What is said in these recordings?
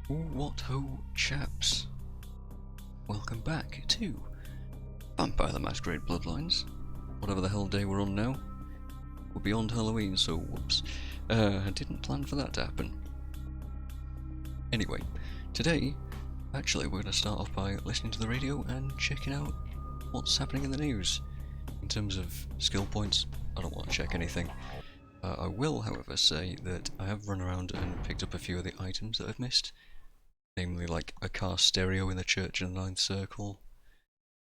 What ho, chaps? Welcome back to Vampire the Masquerade Bloodlines. Whatever the hell day we're on now. We're beyond Halloween, so whoops. I didn't plan for that to happen. Anyway, today, actually, we're going to start off by listening to the radio and checking out what's happening in the news. In terms of skill points, I don't want to check anything. I will, however, say that I have run around and picked up a few of the items that I've missed. Namely, like a car stereo in the church in the ninth circle,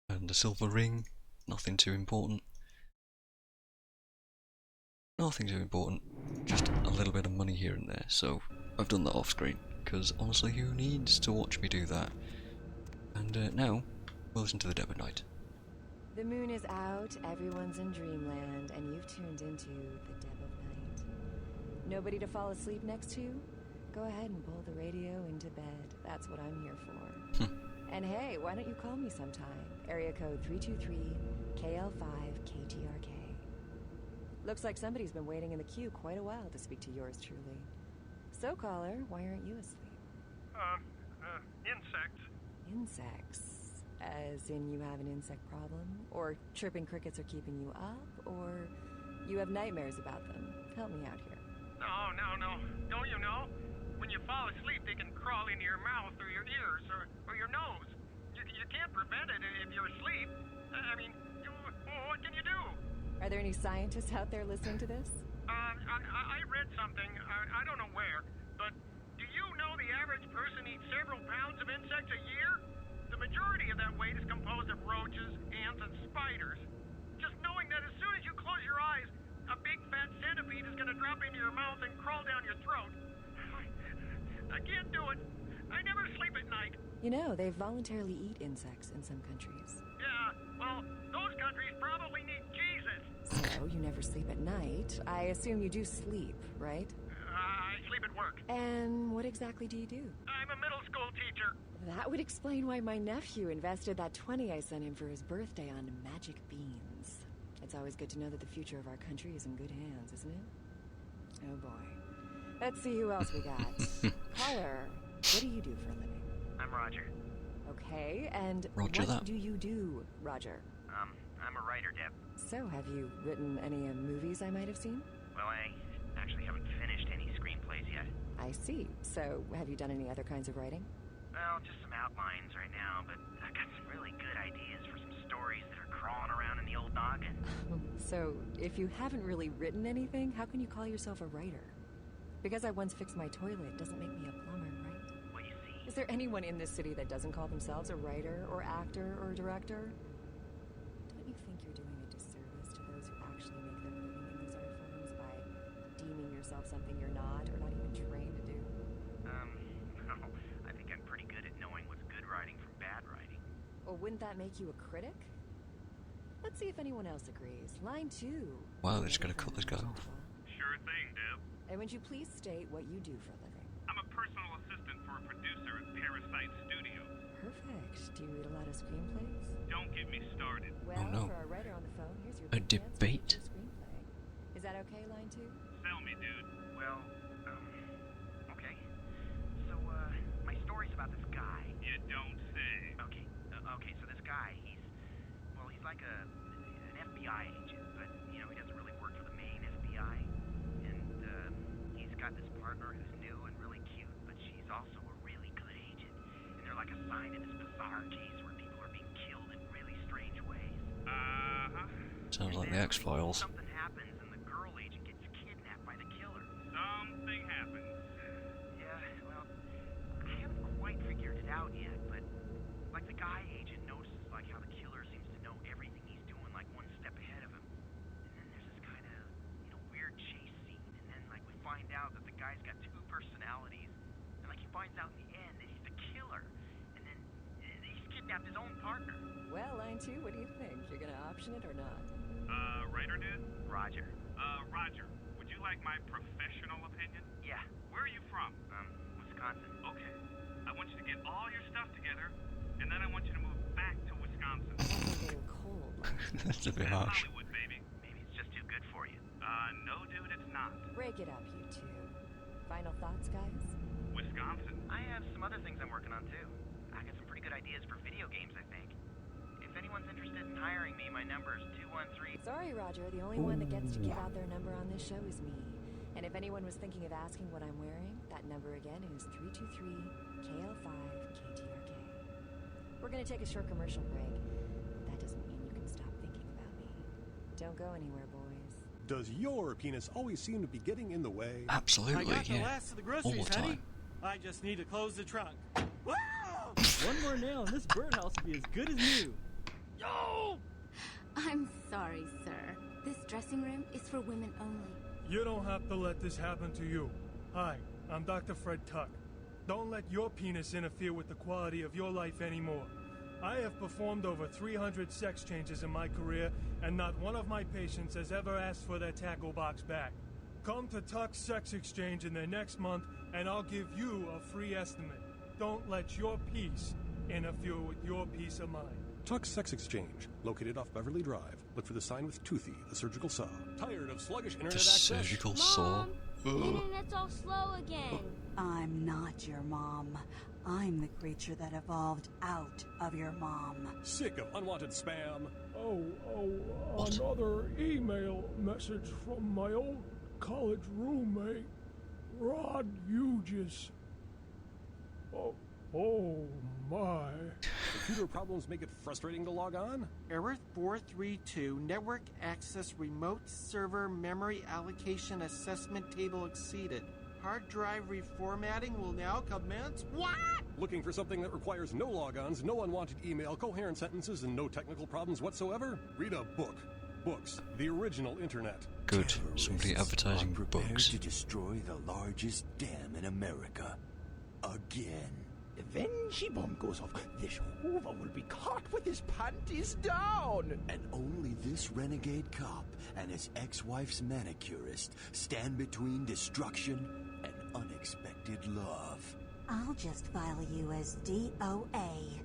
and a silver ring. Nothing too important. Nothing too important. Just a little bit of money here and there, so I've done that off screen, because honestly, who needs to watch me do that? And now, we'll listen to the Dead of Night. The moon is out, everyone's in dreamland, and you've tuned into the Dead of Night. Nobody to fall asleep next to? Go ahead and pull the radio into bed. That's what I'm here for. And hey, why don't you call me sometime? Area code 323-KL5-KTRK. Looks like somebody's been waiting in the queue quite a while to speak to yours truly. So, caller, why aren't you asleep? Insects. Insects? As in you have an insect problem? Or chirping crickets are keeping you up? Or you have nightmares about them? Help me out here. No. Don't you know? When you fall asleep, they can crawl into your mouth or your ears or your nose. You can't prevent it if you're asleep. What can you do? Are there any scientists out there listening to this? I read something, I don't know where, but do you know the average person eats several pounds of insects a year? The majority of that weight is composed of roaches, ants, and spiders. Just knowing that as soon as you close your eyes, a big fat centipede is going to drop into your mouth and crawl down your throat. I can't do it. I never sleep at night. You know, they voluntarily eat insects in some countries. Yeah, well, those countries probably need Jesus. So, you never sleep at night. I assume you do sleep, right? I sleep at work. And what exactly do you do? I'm a middle school teacher. That would explain why my nephew invested that 20 I sent him for his birthday on magic beans. It's always good to know that the future of our country is in good hands, isn't it? Oh boy. Let's see who else we got. Caller, what do you do for a living? I'm Roger. Okay, and Roger what that. do you do, Roger? I'm a writer, Deb. So, have you written any movies I might have seen? Well, I actually haven't finished any screenplays yet. I see. So, have you done any other kinds of writing? Well, just some outlines right now, but I've got some really good ideas for some stories that are crawling around in the old noggin. So, if you haven't really written anything, how can you call yourself a writer? Because I once fixed my toilet doesn't make me a plumber, right? Well, you see... Is there anyone in this city that doesn't call themselves a writer or actor or director? Don't you think you're doing a disservice to those who actually make their living in these art forms by deeming yourself something you're not or not even trained to do? No, I think I'm pretty good at knowing what's good writing from bad writing. Or wouldn't that make you a critic? Let's see if anyone else agrees. Line 2. Wow, they're just gonna cut this guy off. Sure thing, Deb. And would you please state what you do for a living? I'm a personal assistant for a producer at Parasite Studio. Perfect. Do you read a lot of screenplays? Don't get me started. Well, no. for a writer on the phone, here's your A big chance to debate? write a screenplay. Is that okay, line 2? Sell me, dude. Well, okay. So, my story's about this guy. You don't say. Okay, so this guy, he's like an FBI agent, but, he doesn't really work for the main FBI. And, he's got this partner who's new and really cute, but she's also a really good agent. And they're like assigned to this bizarre case where people are being killed in really strange ways. Sounds like the X-Files. Something happens and the girl agent gets kidnapped by the killer. Something happens. Yeah, well, I haven't quite figured it out yet, but like the guy agent notices like how the killer seems to know everything he's doing like one step ahead of him. And then there's this kind of, weird chase scene, and then like we find out that the guy's got two personalities, and like he finds out in the end that he's the killer, and then he's kidnapped his own partner. Well, line 2, what do you think? You're gonna option it or not? Writer dude? Roger. Roger, would you like my professional opinion? Yeah. Where are you from? Wisconsin. Okay. I want you to get all your stuff together, and then I want you to move back to Wisconsin. It's getting cold. That's a bit harsh. Hollywood, baby. Maybe it's just too good for you. No, dude, it's not. Break it up, you two. Final thoughts, guys? Wisconsin. I have some some other things I'm working on too. I got some pretty good ideas for video games, I think. If anyone's interested in hiring me, my number is 213. Sorry, Roger. The only one that gets to give out their number on this show is me. And if anyone was thinking of asking what I'm wearing, that number again is 323-KL5-KTRK. We're gonna take a short commercial break, but that doesn't mean you can stop thinking about me. Don't go anywhere, boys. Does your penis always seem to be getting in the way? Absolutely, I got the yeah. last of the All groceries, the honey. time. I just need to close the trunk. One more nail and this birdhouse will be as good as new. Yo! I'm sorry, sir. This dressing room is for women only. You don't have to let this happen to you. Hi, I'm Dr. Fred Tuck. Don't let your penis interfere with the quality of your life anymore. I have performed over 300 sex changes in my career, and not one of my patients has ever asked for their tackle box back. Come to Tuck's Sex Exchange in the next month, and I'll give you a free estimate. Don't let your peace interfere with your peace of mind. Tuck's Sex Exchange, located off Beverly Drive. Look for the sign with Toothy, the surgical saw. Tired of sluggish internet The access? surgical saw. The internet's all slow again. I'm not your mom. I'm the creature that evolved out of your mom. Sick of unwanted spam? What? Another email message from my old college roommate, Rod Hughes. Oh my. Computer problems make it frustrating to log on? Error 432, network access remote server memory allocation assessment table exceeded. Hard drive reformatting will now commence. What? Looking for something that requires no logons, no unwanted email, coherent sentences, and no technical problems whatsoever? Read a book. Books, the original internet. Good. Somebody advertising books. To destroy the largest dam in America. Again. When she-bomb goes off, this Hoover will be caught with his panties down. And only this renegade cop and his ex-wife's manicurist stand between destruction and unexpected love. I'll just file you as DOA.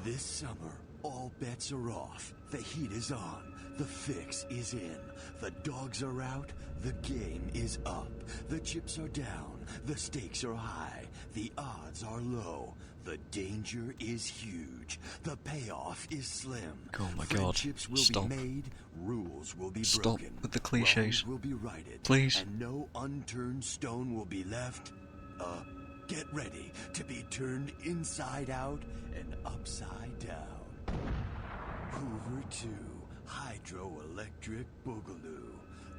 This summer, all bets are off. The heat is on. The fix is in. The dogs are out. The game is up. The chips are down. The stakes are high. The odds are low. The danger is huge. The payoff is slim. Oh my god. Friendships will Stop. be made. Rules will be Stop broken. with the cliches. Wrongs will be righted. Please. And no unturned stone will be left. Get ready to be turned inside out and upside down. Hoover 2 Hydroelectric Boogaloo.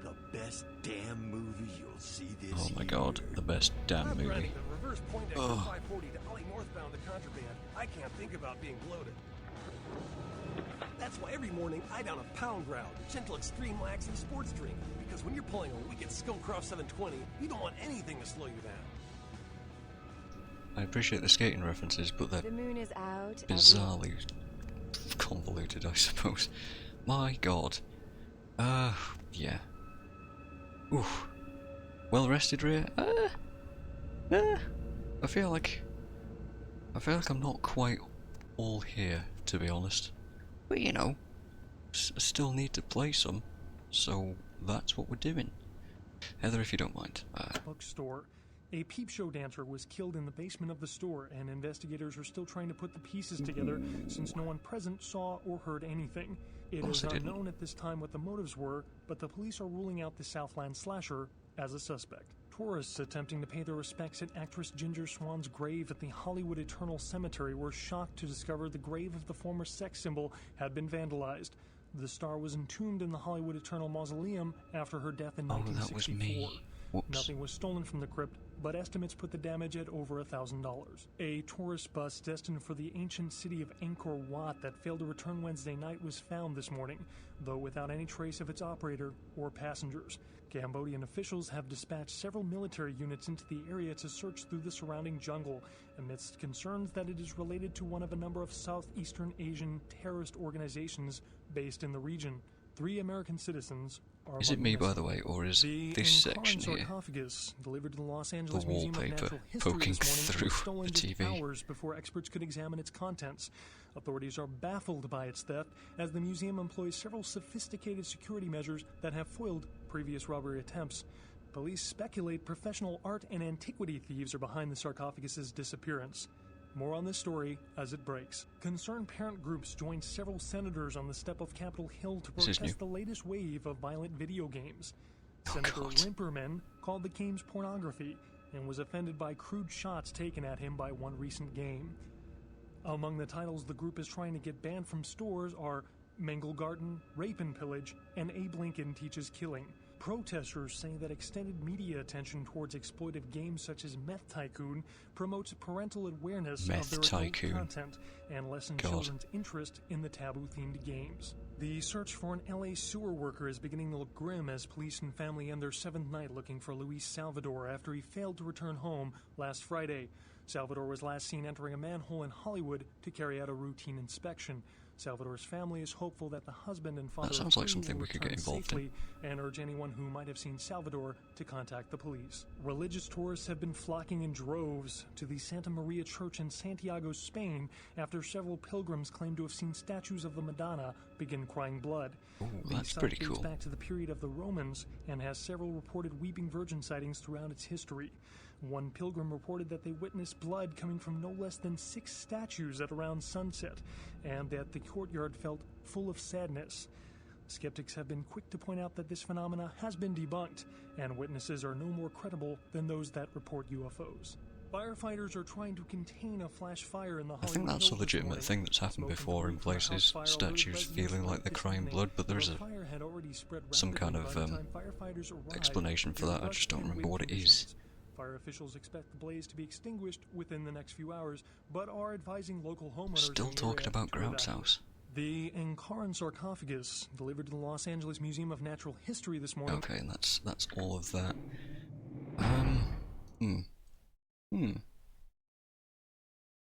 The best damn movie you'll see this year. Oh my god, the best damn I'm movie. running the reverse point exit 540 to Ollie northbound to Contraband. I can't think about being bloated. That's why every morning I down a Pound Ground, gentle extreme laxing sports drink. Because when you're pulling a wicked Skillcroft 720, you don't want anything to slow you down. I appreciate the skating references, but they're The moon is out. bizarrely convoluted, I suppose. My god. Yeah. Oof. Well rested, Rhea? I feel like I'm not quite all here, to be honest. But you know, still need to play some, so that's what we're doing. Heather, if you don't mind. Bookstore. A peep show dancer was killed in the basement of the store, and investigators are still trying to put the pieces together since no one present saw or heard anything. It is unknown at this time what the motives were, but the police are ruling out the Southland slasher as a suspect. Tourists attempting to pay their respects at actress Ginger Swan's grave at the Hollywood Eternal Cemetery were shocked to discover the grave of the former sex symbol had been vandalized. The star was entombed in the Hollywood Eternal Mausoleum after her death in 1964. That was me. Whoops. Nothing was stolen from the crypt, but estimates put the damage at over $1,000. A tourist bus destined for the ancient city of Angkor Wat that failed to return Wednesday night was found this morning, though without any trace of its operator or passengers. Cambodian officials have dispatched several military units into the area to search through the surrounding jungle, amidst concerns that it is related to one of a number of Southeastern Asian terrorist organizations based in the region. 3 American citizens are Is it me, by the way, or is this section here, sarcophagus delivered to the Los Angeles the Museum of wallpaper Natural History poking this morning through was stolen the just TV? hours before experts could examine its contents. Authorities are baffled by its theft, as the museum employs several sophisticated security measures that have foiled previous robbery attempts. Police speculate professional art and antiquity thieves are behind the sarcophagus's disappearance. More on this story as it breaks. Concerned parent groups joined several senators on the step of Capitol Hill to protest the latest wave of violent video games. Senator Limperman called the games pornography and was offended by crude shots taken at him by one recent game. Among the titles the group is trying to get banned from stores are Mangle Garden, Rape and Pillage, and Abe Lincoln Teaches Killing. Protesters say that extended media attention towards exploitive games such as Meth Tycoon promotes parental awareness of their adult content and lessens children's interest in the taboo-themed games. The search for an LA sewer worker is beginning to look grim as police and family end their 7th night looking for Luis Salvador after he failed to return home last Friday. Salvador was last seen entering a manhole in Hollywood to carry out a routine inspection. Salvador's family is hopeful that the husband and father sounds like something we could get involved in, and urge anyone who might have seen Salvador to contact the police. Religious tourists have been flocking in droves to the Santa Maria Church in Santiago, Spain, after several pilgrims claim to have seen statues of the Madonna begin crying blood. Ooh, that's pretty cool. Dates back to the period of the Romans and has several reported weeping virgin sightings throughout its history. One pilgrim reported that they witnessed blood coming from no less than 6 statues at around sunset, and that the courtyard felt full of sadness. Skeptics have been quick to point out that this phenomena has been debunked, and witnesses are no more credible than those that report UFOs. Firefighters are trying to contain a flash fire in the Hollywood I think that's a legitimate thing that's happened before in places, statues feeling like they're crying blood, but there's some kind of explanation for that. I just don't remember what it is. Fire officials expect the blaze to be extinguished within the next few hours, but are advising local homeowners. Still talking about Grout's house. The Encaran sarcophagus, delivered to the Los Angeles Museum of Natural History this morning. Okay, and that's all of that.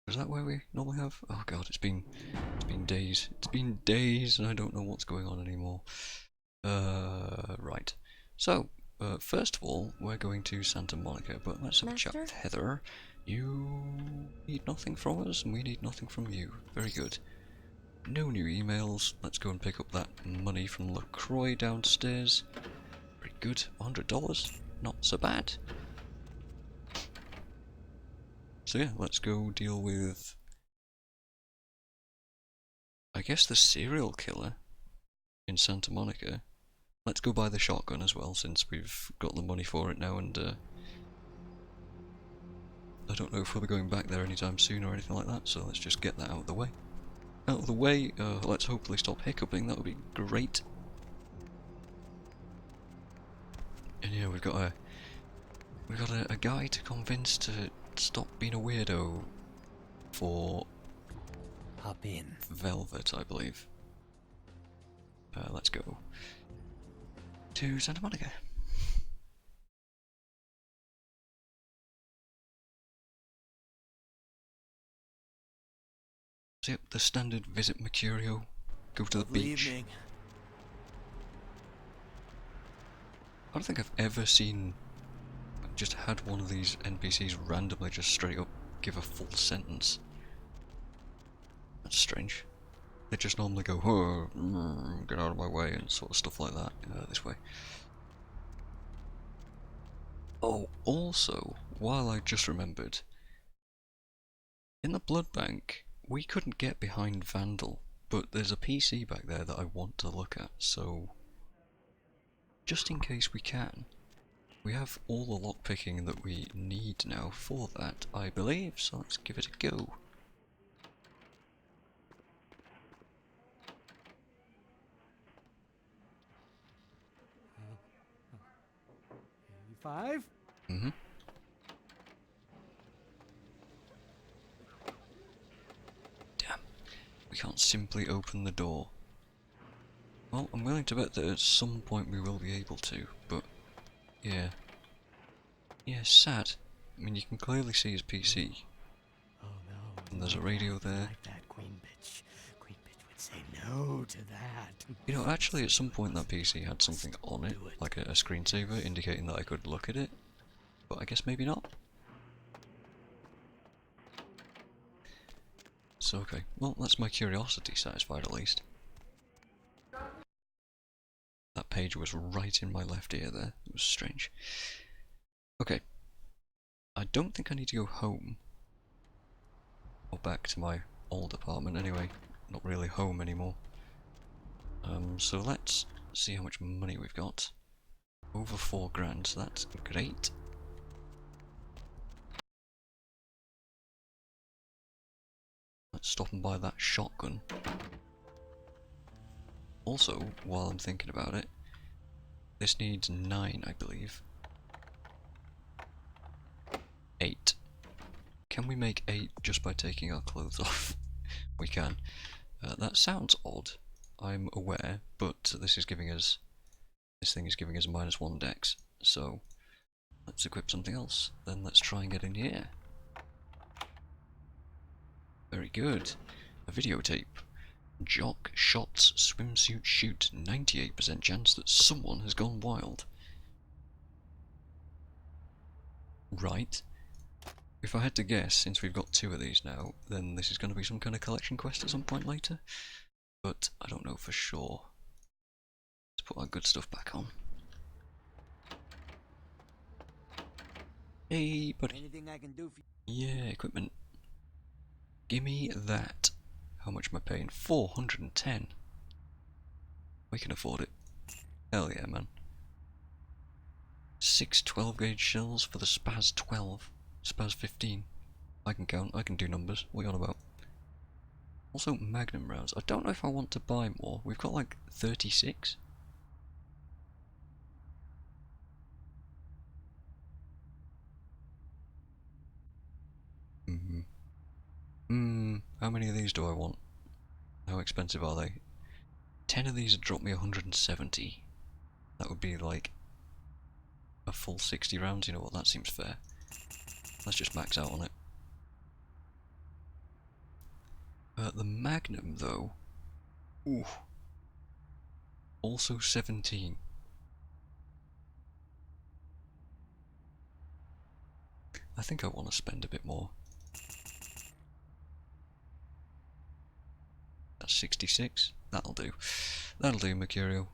Is that where we normally have? Oh god, it's been days. It's been days, and I don't know what's going on anymore. Right. So. First of all, we're going to Santa Monica, but let's have a chat with Heather. You need nothing from us, and we need nothing from you. Very good. No new emails. Let's go and pick up that money from LaCroix downstairs. Very good. $100. Not so bad. So yeah, let's go deal with, I guess, the serial killer in Santa Monica. Let's go buy the shotgun as well, since we've got the money for it now, and I don't know if we'll be going back there anytime soon or anything like that, so let's just get that out of the way. Out of the way, let's hopefully stop hiccuping, that would be great. And yeah, we've got a guy to convince to stop being a weirdo for hop in. Velvet, I believe. Let's go to Santa Monica. So yep, the standard visit Mercurio, go to the beach. Evening. I don't think I've ever seen, just had one of these NPCs randomly just straight up give a full sentence. That's strange. They just normally go, oh, get out of my way, and sort of stuff like that, this way. Oh, also, while I just remembered, in the blood bank, we couldn't get behind Vandal, but there's a PC back there that I want to look at, so just in case we can, we have all the lockpicking that we need now for that, I believe, so let's give it a go. 5? Mm-hmm. Damn. We can't simply open the door. Well, I'm willing to bet that at some point we will be able to, but yeah. Yeah, sad. I mean, you can clearly see his PC. Oh no. And there's a radio there. Like that Queen bitch. Queen bitch would say no to that. You know, actually at some point that PC had something on it, like a screensaver indicating that I could look at it, but I guess maybe not. So okay, well that's my curiosity satisfied at least. That page was right in my left ear there. It was strange. Okay. I don't think I need to go home. Or back to my old apartment anyway. Not really home anymore. So let's see how much money we've got. Over 4 grand, so that's great. Let's stop and buy that shotgun. Also, while I'm thinking about it, this needs 9, I believe. 8. Can we make 8 just by taking our clothes off? We can. That sounds odd, I'm aware, but this is giving us... This thing is giving us -1 dex, so let's equip something else. Then let's try and get in here. Very good. A videotape. Jock, shots, swimsuit, shoot. 98% chance that someone has gone wild. Right. If I had to guess, since we've got 2 of these now, then this is going to be some kind of collection quest at some point later. But I don't know for sure. Let's put our good stuff back on. Hey, buddy. Anything I can do for Yeah, equipment. Gimme that. How much am I paying? 410. We can afford it. Hell yeah, man. 6 12-gauge shells for the Spaz 12. Spaz 15. I can count, I can do numbers. What are you on about? Also, Magnum rounds. I don't know if I want to buy more. We've got like 36. How many of these do I want? How expensive are they? 10 of these would drop me 170. That would be like a full 60 rounds, you know what, that seems fair. Let's just max out on it. The Magnum though, ooh, also 17. I think I want to spend a bit more. That's 66. That'll do. That'll do, Mercurio.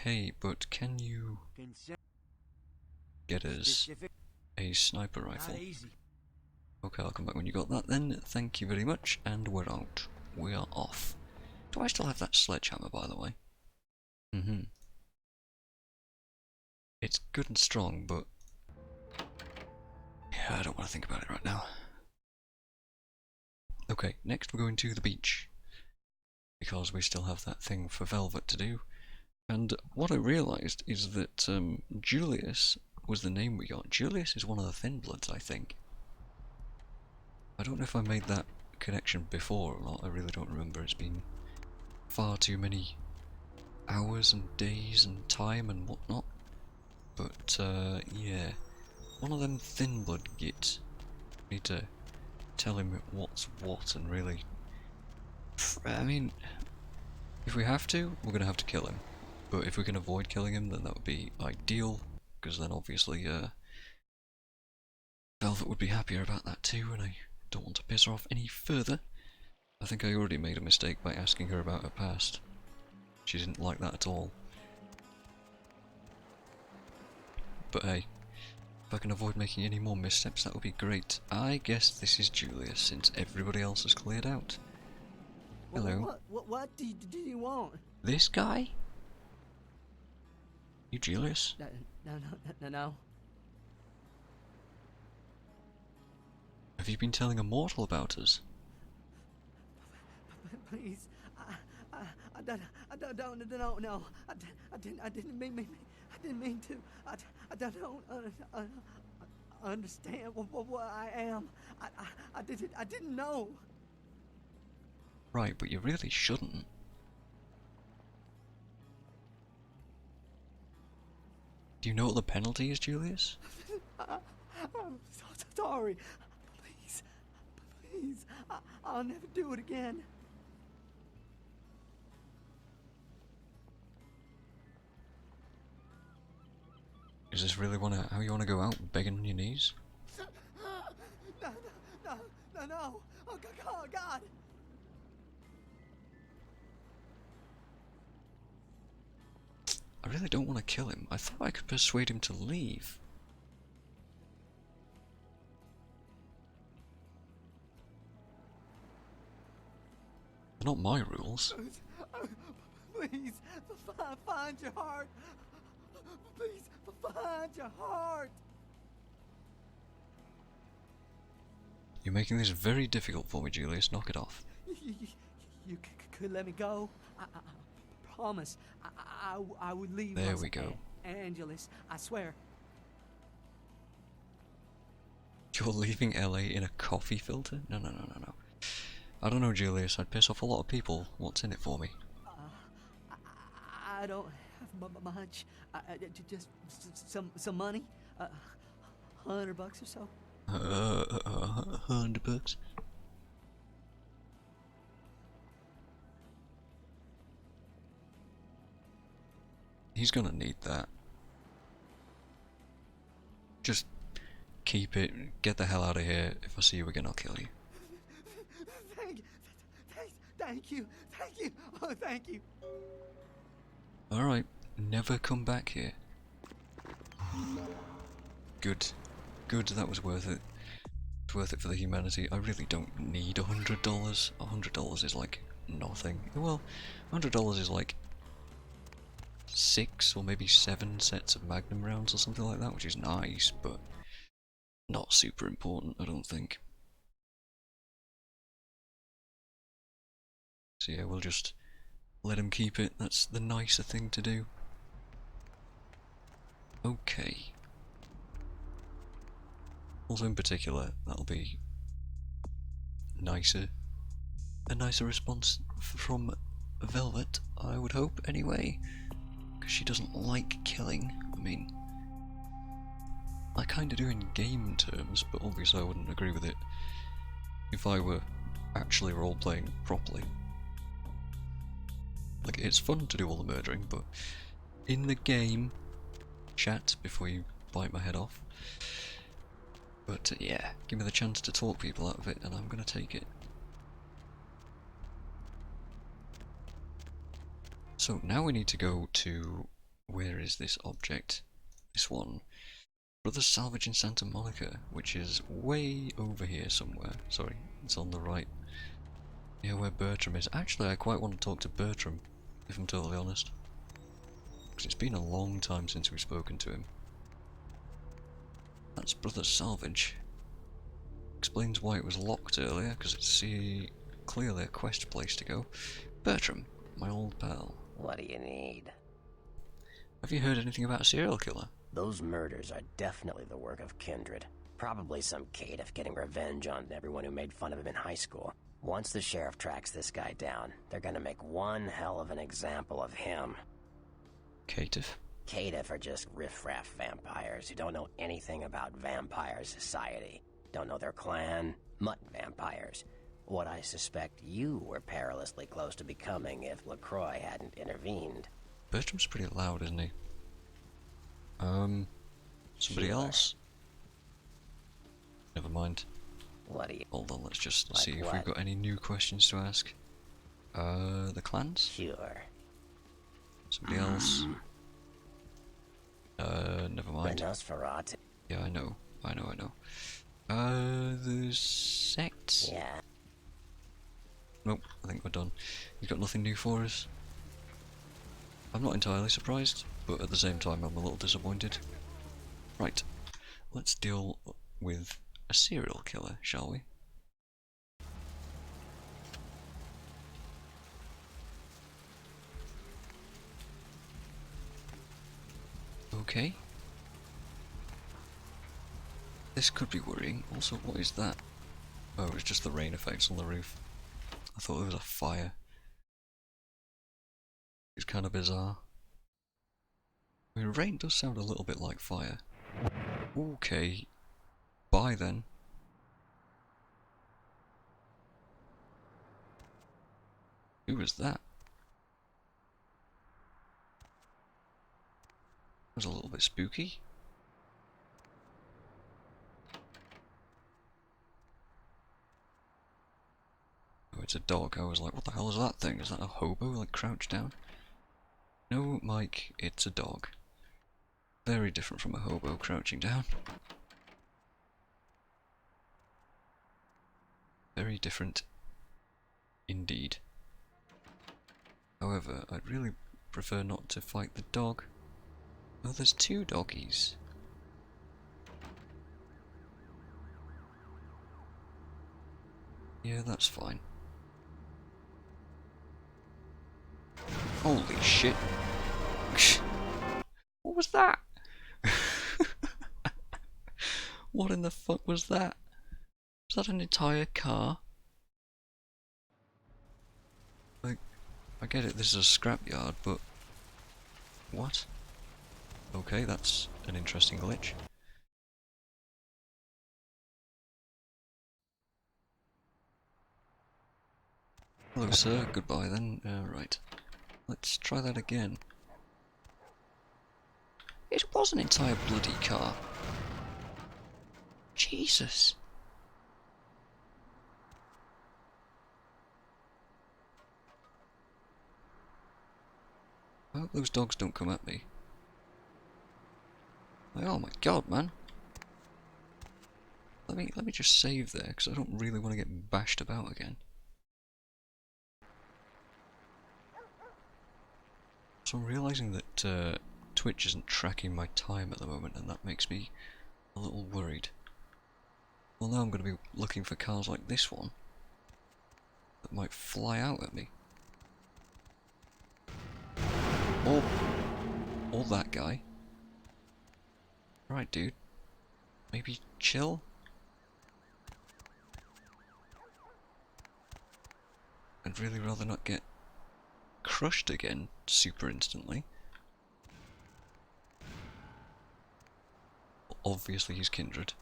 Hey, but can you get us a sniper rifle? Okay, I'll come back when you got that then. Thank you very much, and we're out. We are off. Do I still have that sledgehammer, by the way? It's good and strong, but... yeah, I don't want to think about it right now. Okay, next we're going to the beach. Because we still have that thing for Velvet to do. And what I realised is that Julius was the name we got. Julius is one of the Thin Bloods, I think. I don't know if I made that connection before or not, I really don't remember. It's been far too many hours and days and time and whatnot. But yeah, one of them Thin Blood gits. Need to tell him what's what and really... I mean, if we have to, we're gonna have to kill him. But if we can avoid killing him, then that would be ideal, because then obviously Velvet would be happier about that too, and I don't want to piss her off any further. I think I already made a mistake by asking her about her past. She didn't like that at all. But hey, if I can avoid making any more missteps, that would be great. I guess this is Julius, since everybody else has cleared out. Hello. What do you want? This guy? You Julius? No. Have you been telling a mortal about us? Please, I don't know. I didn't mean to. I don't understand what I am. I didn't know. Right, but you really shouldn't. Do you know what the penalty is, Julius? I'm so sorry. Please, I'll never do it again. Is this really how you want to go out, begging on your knees? No. Oh, God. I really don't want to kill him. I thought I could persuade him to leave. They're not my rules. Please, find your heart. Please, find your heart. You're making this very difficult for me, Julius. Knock it off. You could let me go. I promise. I would leave. There we go. Angeles, I swear. You're leaving LA in a coffee filter? No. I don't know, Julius. I'd piss off a lot of people. What's in it for me? I don't have much. Just some money. $100 or so. $100. He's gonna need that. Just keep it. Get the hell out of here. If I see you again, I'll kill you. Thank you. Oh, thank you. Alright, never come back here. Good, that was worth it. It's worth it for the humanity. I really don't need $100. $100 is like nothing. Well, $100 is like 6 or maybe 7 sets of Magnum rounds or something like that, which is nice, but not super important, I don't think. So yeah, we'll just let him keep it. That's the nicer thing to do. Okay. Also in particular, that'll be nicer. A nicer response from Velvet, I would hope, anyway. Because she doesn't like killing. I mean, I kinda do in game terms, but obviously I wouldn't agree with it if I were actually role-playing properly. Like, it's fun to do all the murdering, but in the game, chat before you bite my head off. But yeah, give me the chance to talk people out of it, and I'm gonna take it. So now we need to go to, where is this object? This one. Brothers Salvage in Santa Monica, which is way over here somewhere. Sorry, it's on the right. Yeah, where Bertram is. Actually, I quite want to talk to Bertram, if I'm totally honest. Because it's been a long time since we've spoken to him. That's Brothers Salvage. Explains why it was locked earlier, because it's clearly a quest place to go. Bertram, my old pal. What do you need? Have you heard anything about a serial killer? Those murders are definitely the work of Kindred. Probably some caitiff getting revenge on everyone who made fun of him in high school. Once the sheriff tracks this guy down, they're gonna make one hell of an example of him. Caitiff? Caitiff are just riffraff vampires who don't know anything about vampire society. Don't know their clan. Mutt vampires. What I suspect you were perilously close to becoming if LaCroix hadn't intervened. Bertram's pretty loud, isn't he? Somebody else? Never mind. What do you... Hold on, let's just Like see if what? we've got any new questions to ask. The clans? Sure. Somebody else? Never mind. Nosferatu. Yeah, I know. The sects? Yeah. Nope, I think we're done. You've got nothing new for us? I'm not entirely surprised, but at the same time I'm a little disappointed. Right, let's deal with a serial killer, shall we? Okay. This could be worrying. Also, what is that? Oh, it's just the rain effects on the roof. I thought there was a fire. It's kind of bizarre. I mean, rain does sound a little bit like fire. Okay. Bye then. Who was that? It was a little bit spooky. Oh, it's a dog. I was like, what the hell is that thing? Is that a hobo, like, crouched down? No, Mike, it's a dog. Very different from a hobo crouching down. Very different indeed. However, I'd really prefer not to fight the dog. Oh, there's two doggies. Yeah, that's fine. Holy shit. What was that? What in the fuck was that? Was that an entire car? Like, I get it, this is a scrapyard, but... What? Okay, that's an interesting glitch. Hello sir, goodbye then. Right. Let's try that again. It was an entire bloody car. Jesus. I hope those dogs don't come at me. Like, oh my god, man. Let me just save there, because I don't really want to get bashed about again. So I'm realising that Twitch isn't tracking my time at the moment, and that makes me a little worried. Well, now I'm going to be looking for cars like this one that might fly out at me. Or that guy. Right, dude. Maybe chill? I'd really rather not get crushed again super instantly. Obviously he's kindred,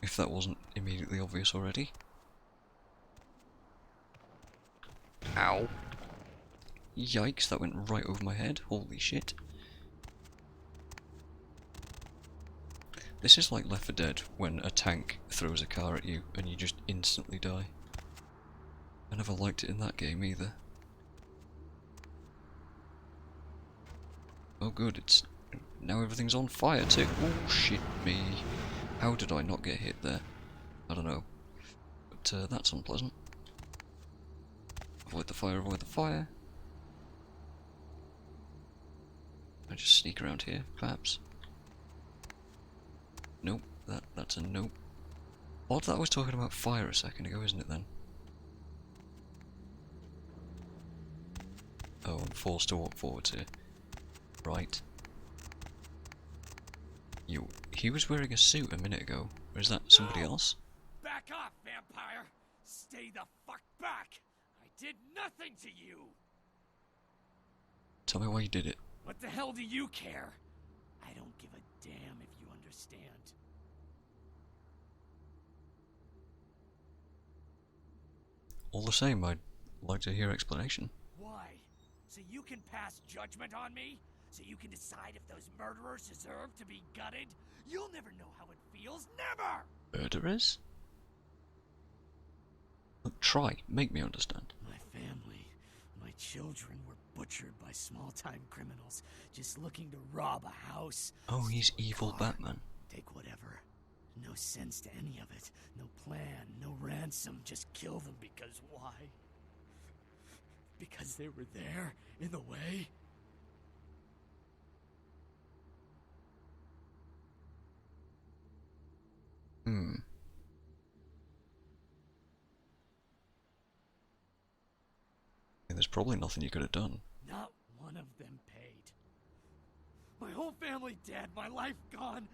if that wasn't immediately obvious already. Ow. Yikes, that went right over my head. Holy shit. This is like Left 4 Dead, when a tank throws a car at you and you just instantly die. I never liked it in that game either. Oh good, it's... now everything's on fire too. Oh shit me. How did I not get hit there? I don't know. But that's unpleasant. Avoid the fire, avoid the fire. I just sneak around here, perhaps. Nope, that's a nope. Odd that I was talking about fire a second ago, isn't it then? Oh, I'm forced to walk forwards here. Right. He was wearing a suit a minute ago. Or is that somebody else? Back off, vampire! Stay the fuck back! I did nothing to you! Tell me why you did it. What the hell do you care? I don't give a damn if you understand. All the same, I'd like to hear explanation. Why? So you can pass judgment on me? So you can decide if those murderers deserve to be gutted? You'll never know how it feels, never! Murderers? Look, try, make me understand. My family, my children were butchered by small-time criminals just looking to rob a house. Oh, he's evil Batman. Take whatever. No sense to any of it. No plan, no ransom. Just kill them because why? Because they were there, in the way? There's probably nothing you could have done. Not one of them paid. My whole family dead, my life gone.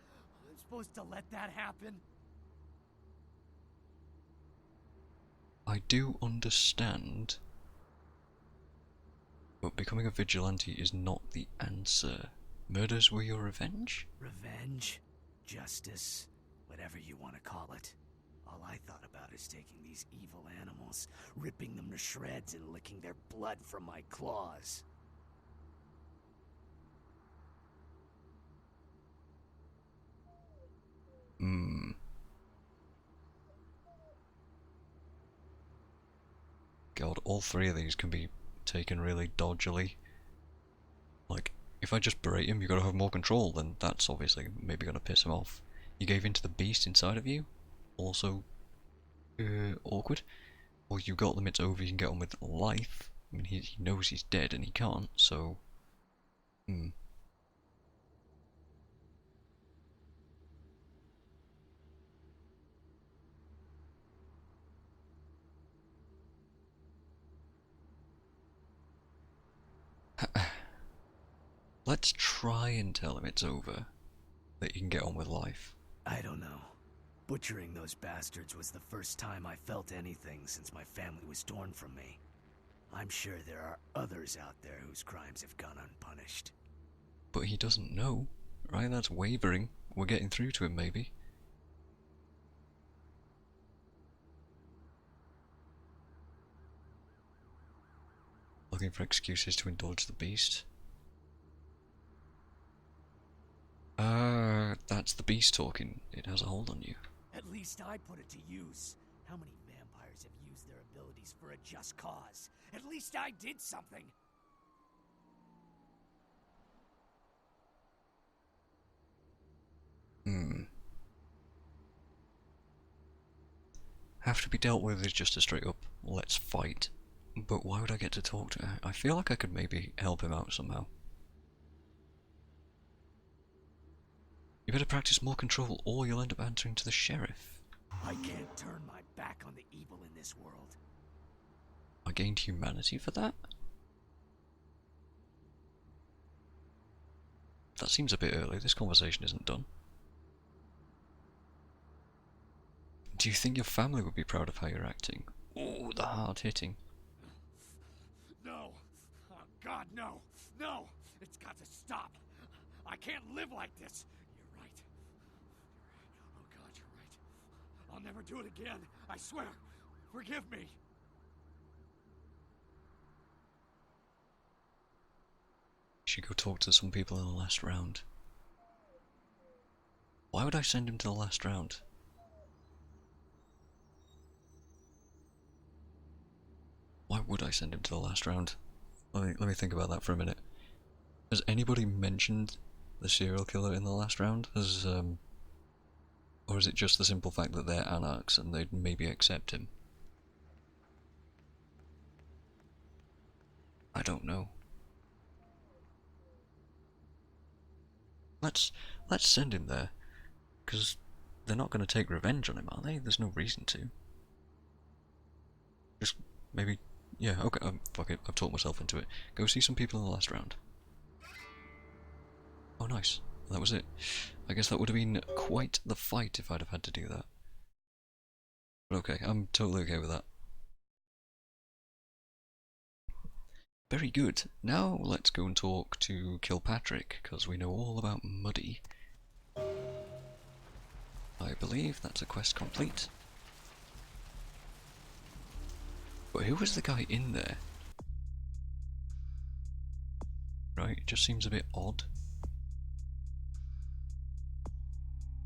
I'm supposed to let that happen? I do understand. But becoming a vigilante is not the answer. Murders were your revenge? Revenge? Justice? Whatever you want to call it. All I thought about is taking these evil animals, ripping them to shreds and licking their blood from my claws. God, all three of these can be taken really dodgily. Like, if I just berate him, you gotta have more control, then that's obviously maybe gonna piss him off. You gave in to the beast inside of you? Also, awkward. Or you got them, it's over, you can get on with life. I mean, he knows he's dead and he can't, so... Let's try and tell him it's over. That you can get on with life. I don't know. Butchering those bastards was the first time I felt anything since my family was torn from me. I'm sure there are others out there whose crimes have gone unpunished. But he doesn't know, right? That's wavering. We're getting through to him, maybe. Looking for excuses to indulge the beast. That's the beast talking. It has a hold on you. At least I put it to use. How many vampires have used their abilities for a just cause? At least I did something. Have to be dealt with is just a straight up, let's fight. But why would I get to talk to her? I feel like I could maybe help him out somehow. You better practice more control or you'll end up answering to the sheriff. I can't turn my back on the evil in this world. I gained humanity for that? That seems a bit early. This conversation isn't done. Do you think your family would be proud of how you're acting? Oh, the hard hitting. No! Oh God, no! No! It's got to stop! I can't live like this! You're right. Oh God, you're right. I'll never do it again. I swear. Forgive me. You should go talk to some people in the last round. Why would I send him to the last round? Why would I send him to the last round? Let me think about that for a minute. Has anybody mentioned the serial killer in the last round? Or is it just the simple fact that they're anarchs and they'd maybe accept him? I don't know. Let's send him there, because they're not going to take revenge on him, are they? There's no reason to. Just maybe. Yeah, okay, fuck it, I've talked myself into it. Go see some people in the last round. Oh, nice. That was it. I guess that would have been quite the fight if I'd have had to do that. But okay, I'm totally okay with that. Very good. Now let's go and talk to Kilpatrick, because we know all about Muddy. I believe that's a quest complete. But who was the guy in there? Right, it just seems a bit odd.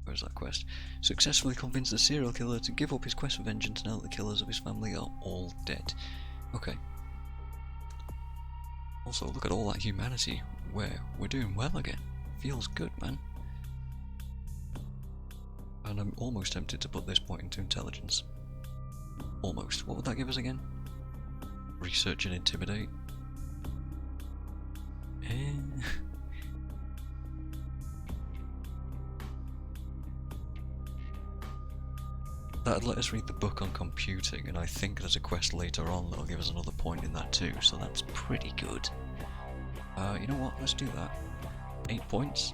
Where's that quest? Successfully convinced the serial killer to give up his quest for vengeance now that the killers of his family are all dead. Okay. Also, look at all that humanity. We're doing well again. Feels good, man. And I'm almost tempted to put this point into intelligence. Almost. What would that give us again? Research and intimidate. That'd let us read the book on computing, and I think there's a quest later on that'll give us another point in that too, so that's pretty good. You know what? Let's do that. 8 points.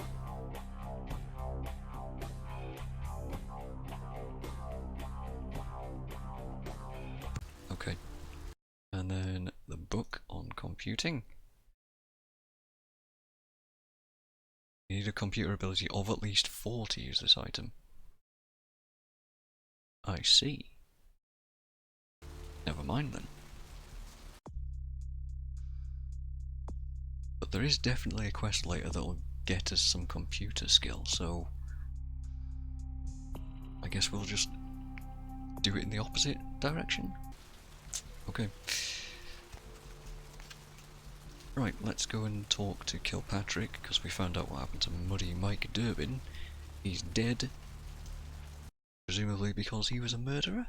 Okay. And then the book on computing. You need a computer ability of at least 4 to use this item. I see. Never mind then. But there is definitely a quest later that will get us some computer skill, so I guess we'll just do it in the opposite direction. Okay. Right, let's go and talk to Kilpatrick, because we found out what happened to Muddy Mike Durbin. He's dead. Presumably because he was a murderer?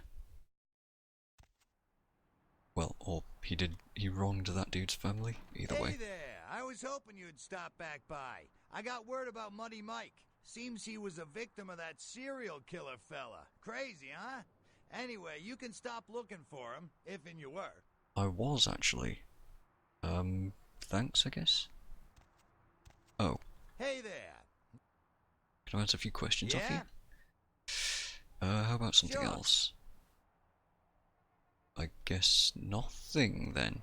Well, or he wronged that dude's family, either way. Hey there, I was hoping you'd stop back by. I got word about Muddy Mike. Seems he was a victim of that serial killer fella. Crazy, huh? Anyway, you can stop looking for him, if and you were. I was, actually. Thanks, I guess? Oh. Hey there. Can I answer a few questions off Yeah? you? How about something Sure. else? I guess nothing, then.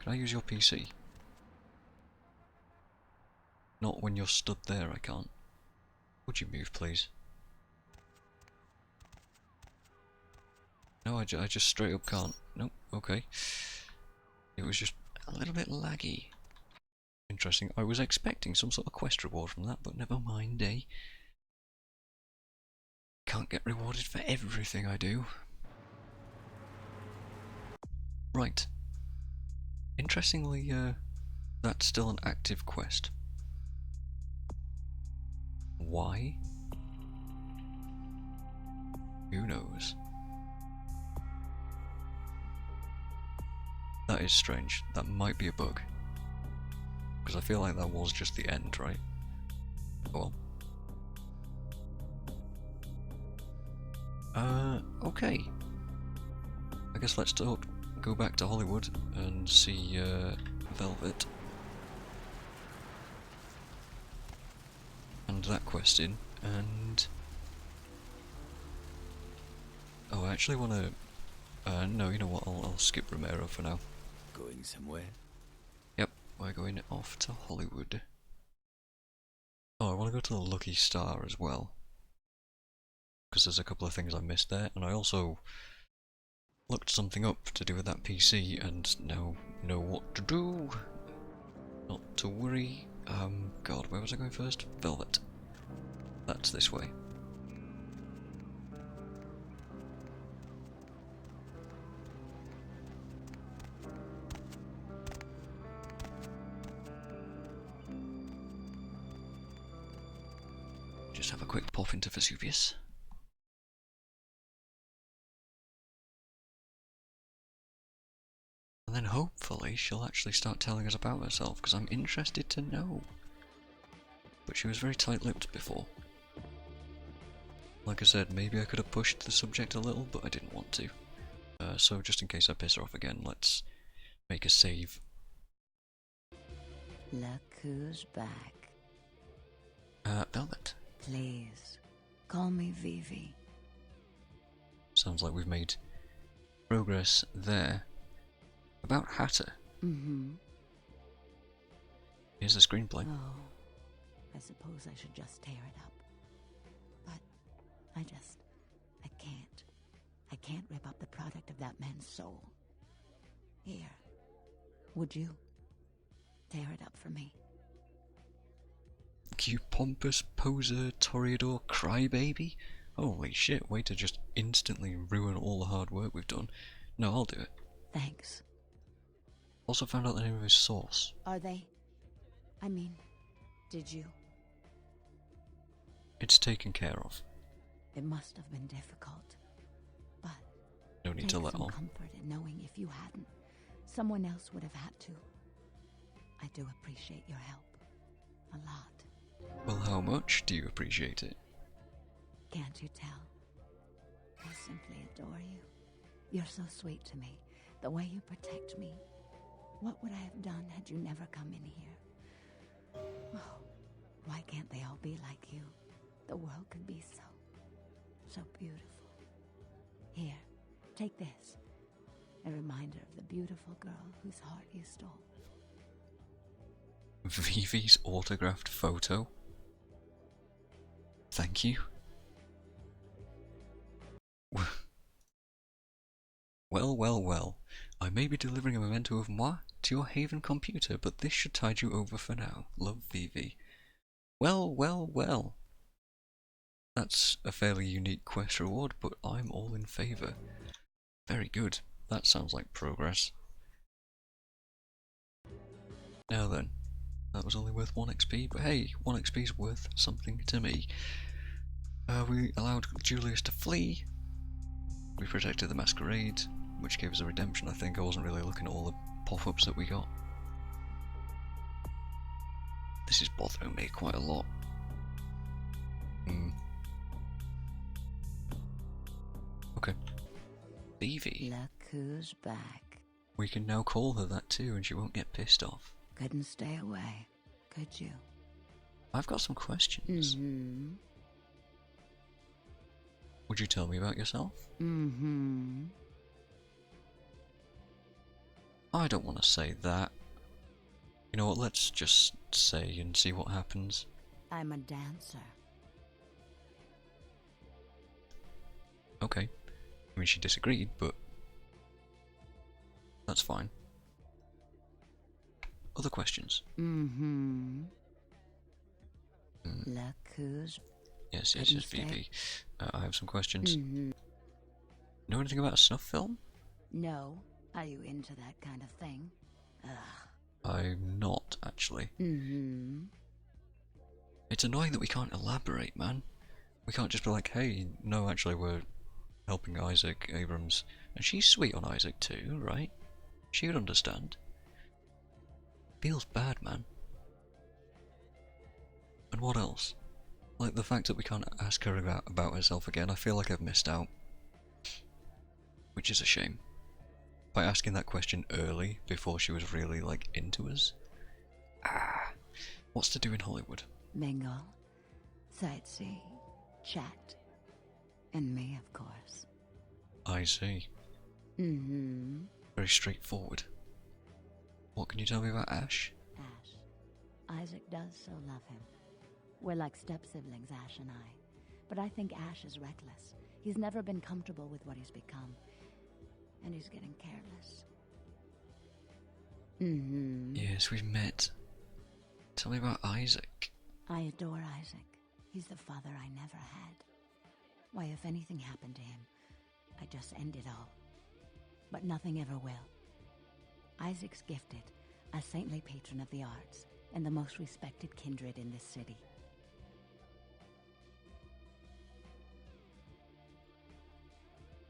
Can I use your PC? Not when you're stood there, I can't. Would you move, please? No, I just straight up can't. Nope, okay. It was just a little bit laggy. Interesting. I was expecting some sort of quest reward from that, but never mind, eh? Can't get rewarded for everything I do. Right. Interestingly, that's still an active quest. Why? Who knows? That is strange. That might be a bug. Because I feel like that was just the end, right? Oh well. Okay. I guess let's go back to Hollywood and see Velvet. And that quest in, and... Oh, I actually want to... no, you know what, I'll skip Romero for now. Going somewhere? Yep, we're going off to Hollywood. Oh, I want to go to the Lucky Star as well. Because there's a couple of things I missed there, and I also looked something up to do with that PC, and now know what to do. Not to worry. God, where was I going first? Velvet. That's this way. Just have a quick pop into Vesuvius. And then hopefully she'll actually start telling us about herself, because I'm interested to know. But she was very tight-lipped before. Like I said, maybe I could have pushed the subject a little, but I didn't want to. So just in case I piss her off again, let's make a save. Look who's back. Velvet. Please, call me Vivi. Sounds like we've made progress there. About Hatter. Mm-hmm. Here's the screenplay. Oh, I suppose I should just tear it up. But I can't. I can't rip up the product of that man's soul. Here, would you tear it up for me? You pompous poser, toreador, crybaby. Holy shit, way to just instantly ruin all the hard work we've done. No, I'll do it. Thanks. Also found out the name of his source. Are they? I mean, did you? It's taken care of. It must have been difficult. But No need to let on. comfort in knowing if you hadn't, someone else would have had to. I do appreciate your help. A lot. Well, how much do you appreciate it? Can't you tell? I simply adore you. You're so sweet to me. The way you protect me. What would I have done had you never come in here? Oh, why can't they all be like you? The world could be so beautiful. Here, take this. A reminder of the beautiful girl whose heart you stole. Vivi's autographed photo? Thank you. Well. I may be delivering a memento of moi to your Haven computer, but this should tide you over for now. Love, Vivi. Well. That's a fairly unique quest reward, but I'm all in favour. Very good. That sounds like progress. Now then, that was only worth 1 XP, but hey, 1 XP is worth something to me. We allowed Julius to flee. We protected the Masquerade, which gave us a redemption, I think. I wasn't really looking at all the pop-ups that we got. This is bothering me quite a lot. Okay. Beavy. Look who's back. We can now call her that too, and she won't get pissed off. Couldn't stay away, could you? I've got some questions. Would you tell me about yourself? I don't want to say that. You know what, let's just say and see what happens. I'm a dancer. Okay. I mean, she disagreed, but that's fine. Other questions? Look who's... Yes, Phoebe. I have some questions. Know anything about a snuff film? No. Are you into that kind of thing? Ugh. I'm not, actually. It's annoying that we can't elaborate, man. We can't just be like, hey, no, actually, we're helping Isaac Abrams. And she's sweet on Isaac too, right? She would understand. Feels bad, man. And what else? Like the fact that we can't ask her about herself again, I feel like I've missed out. Which is a shame. By asking that question early, before she was really, like, into us. What's to do in Hollywood? Mingle, sightsee, chat, and me, of course. I see. Very straightforward. What can you tell me about Ash? Ash. Isaac does so love him. We're like step-siblings, Ash and I. But I think Ash is reckless. He's never been comfortable with what he's become. And he's getting careless. Yes, we've met. Tell me about Isaac. I adore Isaac. He's the father I never had. Why, if anything happened to him, I'd just end it all. But nothing ever will. Isaac's gifted, a saintly patron of the arts, and the most respected kindred in this city.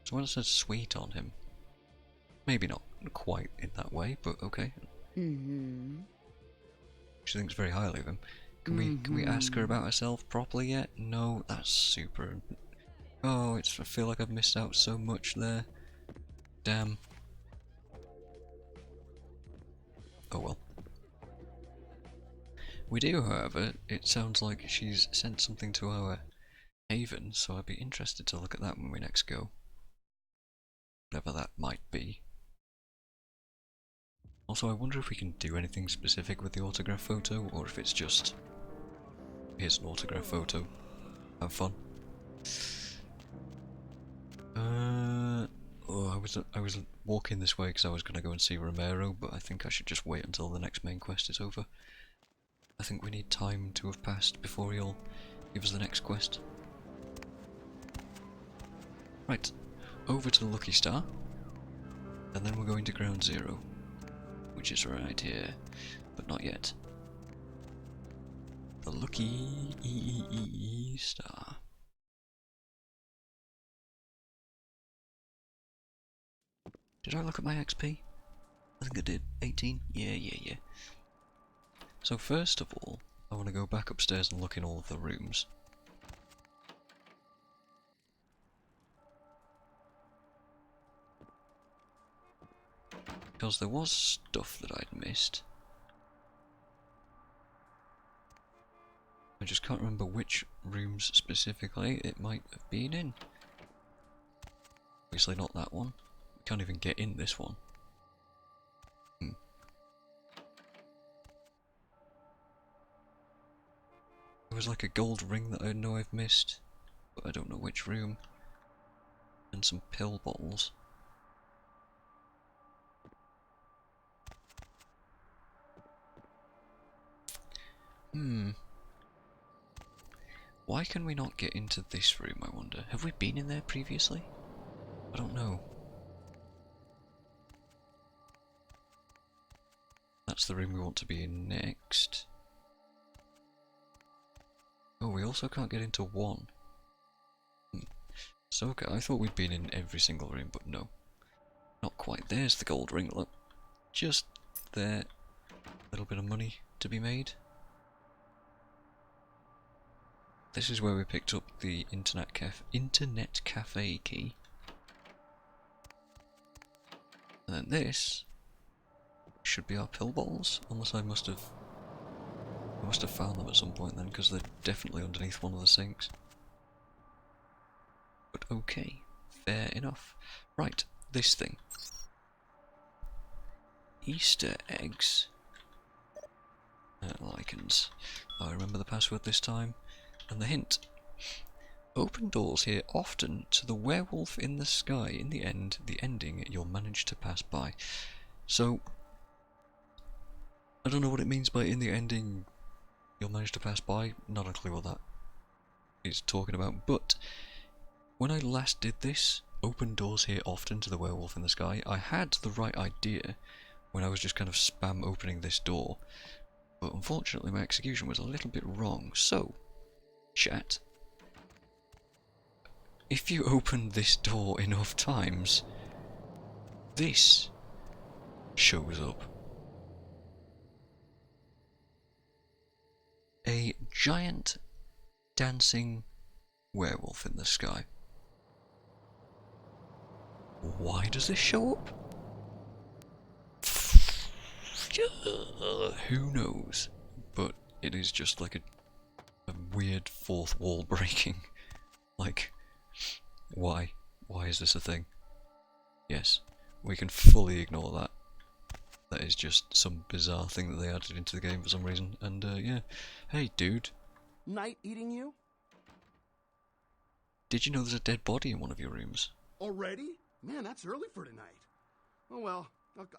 Someone said sweet on him. Maybe not quite in that way, but okay. She thinks very highly of him. Can we ask her about herself properly yet? No, that's super. Oh, I feel like I've missed out so much there. Damn. Oh well. We do, however, it sounds like she's sent something to our haven, so I'd be interested to look at that when we next go. Whatever that might be. Also, I wonder if we can do anything specific with the autograph photo, or if it's just... here's an autograph photo. Have fun. Oh, I was walking this way because I was going to go and see Romero, but I think I should just wait until the next main quest is over. I think we need time to have passed before he'll give us the next quest. Right, over to the Lucky Star, and then we're going to Ground Zero, which is right here, but not yet. The Lucky Star. Did I look at my XP? I think I did. 18? Yeah. So first of all, I want to go back upstairs and look in all of the rooms. Because there was stuff that I'd missed. I just can't remember which rooms specifically it might have been in. Obviously not that one. We can't even get in this one. There was like a gold ring that I know I've missed, but I don't know which room. And some pill bottles. Why can we not get into this room, I wonder? Have we been in there previously? I don't know. That that's the room we want to be in next. Oh, we also can't get into one. So okay, I thought we'd been in every single room, but no. Not quite. There's the gold ring, look. Just there. A little bit of money to be made. This is where we picked up the internet cafe key. And then this should be our pill balls, unless I must have found them at some point then, because they're definitely underneath one of the sinks. But okay, fair enough. Right, this thing. Easter eggs. Lichens. I remember the password this time. And the hint. Open doors here often to the werewolf in the sky. In the end, the ending you'll manage to pass by. So, I don't know what it means by in the ending you'll manage to pass by. Not a clue what that is talking about. But, when I last did this, open doors here often to the werewolf in the sky, I had the right idea when I was just kind of spam opening this door. But unfortunately my execution was a little bit wrong. So, chat, if you open this door enough times, this shows up. A giant dancing werewolf in the sky. Why does this show up? Who knows? But it is just like a weird fourth wall breaking. Like, why? Why is this a thing? Yes, we can fully ignore that. That is just some bizarre thing that they added into the game for some reason. And yeah, hey dude. Night eating you? Did you know there's a dead body in one of your rooms? Already? Man, that's early for tonight. Oh well,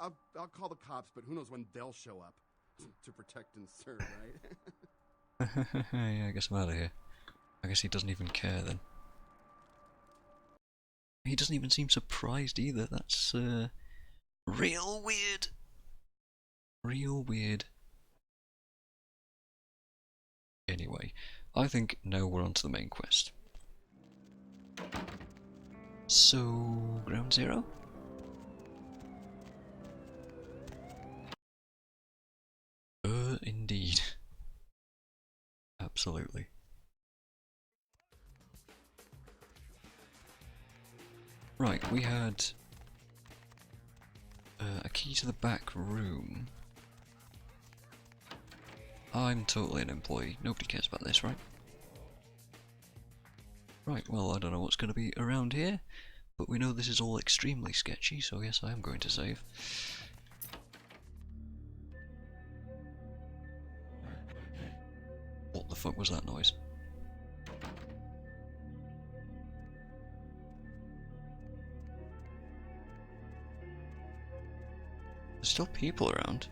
I'll call the cops, but who knows when they'll show up. To protect and serve, right? Yeah, I guess I'm out of here. I guess he doesn't even care then. He doesn't even seem surprised either. That's real weird. Real weird. Anyway, I think now we're on to the main quest. So, ground zero? Indeed. Absolutely. Right, we had a key to the back room. I'm totally an employee. Nobody cares about this, right? Right, well, I don't know what's going to be around here, but we know this is all extremely sketchy, so yes, I am going to save. What the fuck was that noise? There's still people around.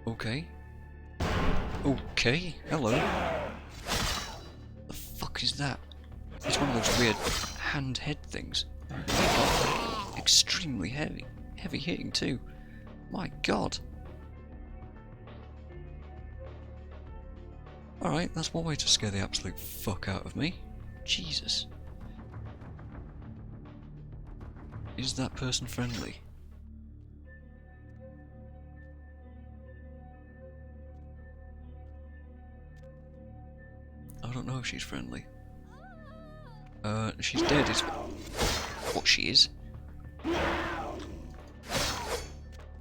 Okay. Okay, hello. The fuck is that? It's one of those weird hand head things. Oh, extremely heavy. Heavy hitting too. My god. Alright, that's one way to scare the absolute fuck out of me. Jesus. Is that person friendly? I don't know if she's friendly. She's dead is what she is.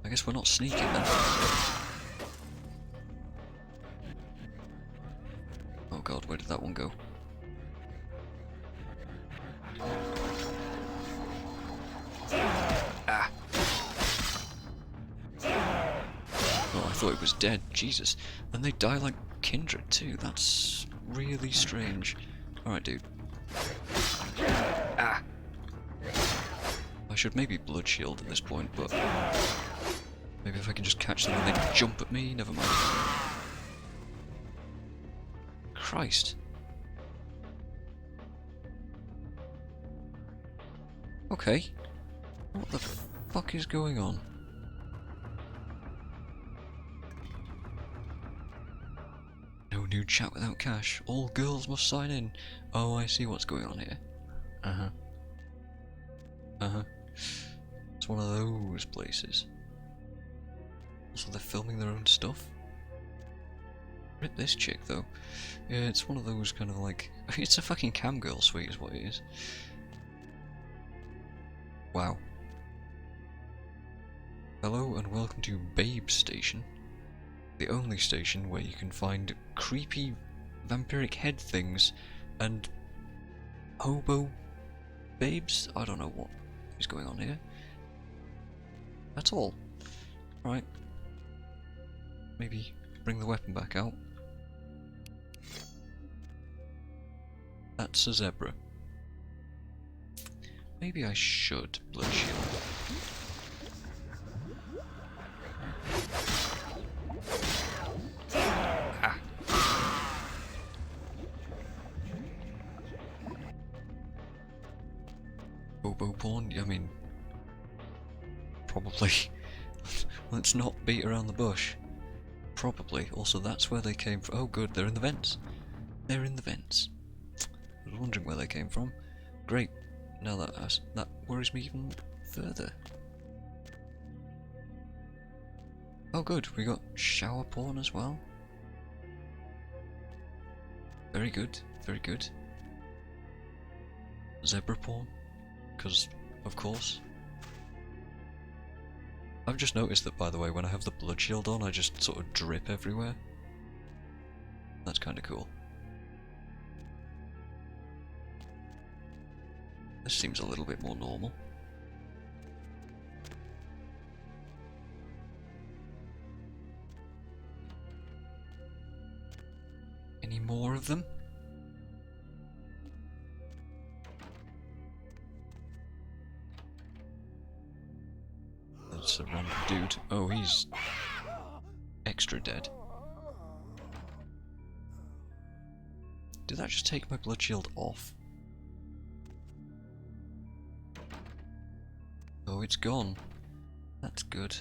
I guess we're not sneaking then. Oh god, where did that one go? Ah! Oh, I thought it was dead. Jesus. And they die like kindred too. That's really strange. Alright, dude. Ah! I should maybe blood shield at this point, but maybe if I can just catch them and they jump at me, never mind. Christ. Okay. What the fuck is going on? No new chat without cash. All girls must sign in. Oh, I see what's going on here. Uh-huh. Uh-huh. It's one of those places. Also, they're filming their own stuff. Rip this chick, though. Yeah, it's one of those kind of like... It's a fucking cam girl suite is what it is. Wow. Hello and welcome to Babe Station. The only station where you can find creepy vampiric head things and hobo babes? I don't know what is going on here. That's all. Right. Maybe bring the weapon back out. That's a zebra. Maybe I should blood shield. Ah. Bobo porn? I mean, probably. Let's not beat around the bush. Probably. Also, that's where they came from. Oh, good, they're in the vents. They're in the vents. I was wondering where they came from. Great. Now that worries me even further. Oh, good. We got shower porn as well. Very good. Very good. Zebra porn. Because, of course. I've just noticed that, by the way, when I have the blood shield on, I just sort of drip everywhere. That's kind of cool. This seems a little bit more normal. Any more of them? That's a random dude. Oh, he's extra dead. Did that just take my blood shield off? Oh, it's gone. That's good.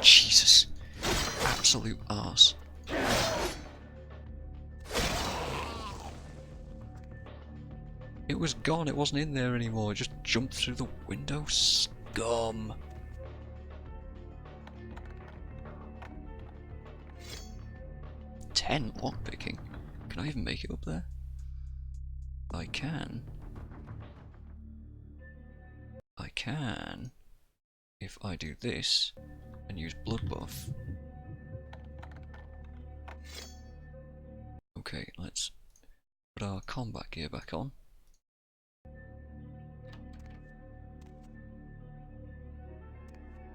Jesus. Absolute arse. It was gone, it wasn't in there anymore, it just jumped through the window. Scum. $10 lockpicking. Can I even make it up there? I can. I can, if I do this and use blood buff. Okay, let's put our combat gear back on.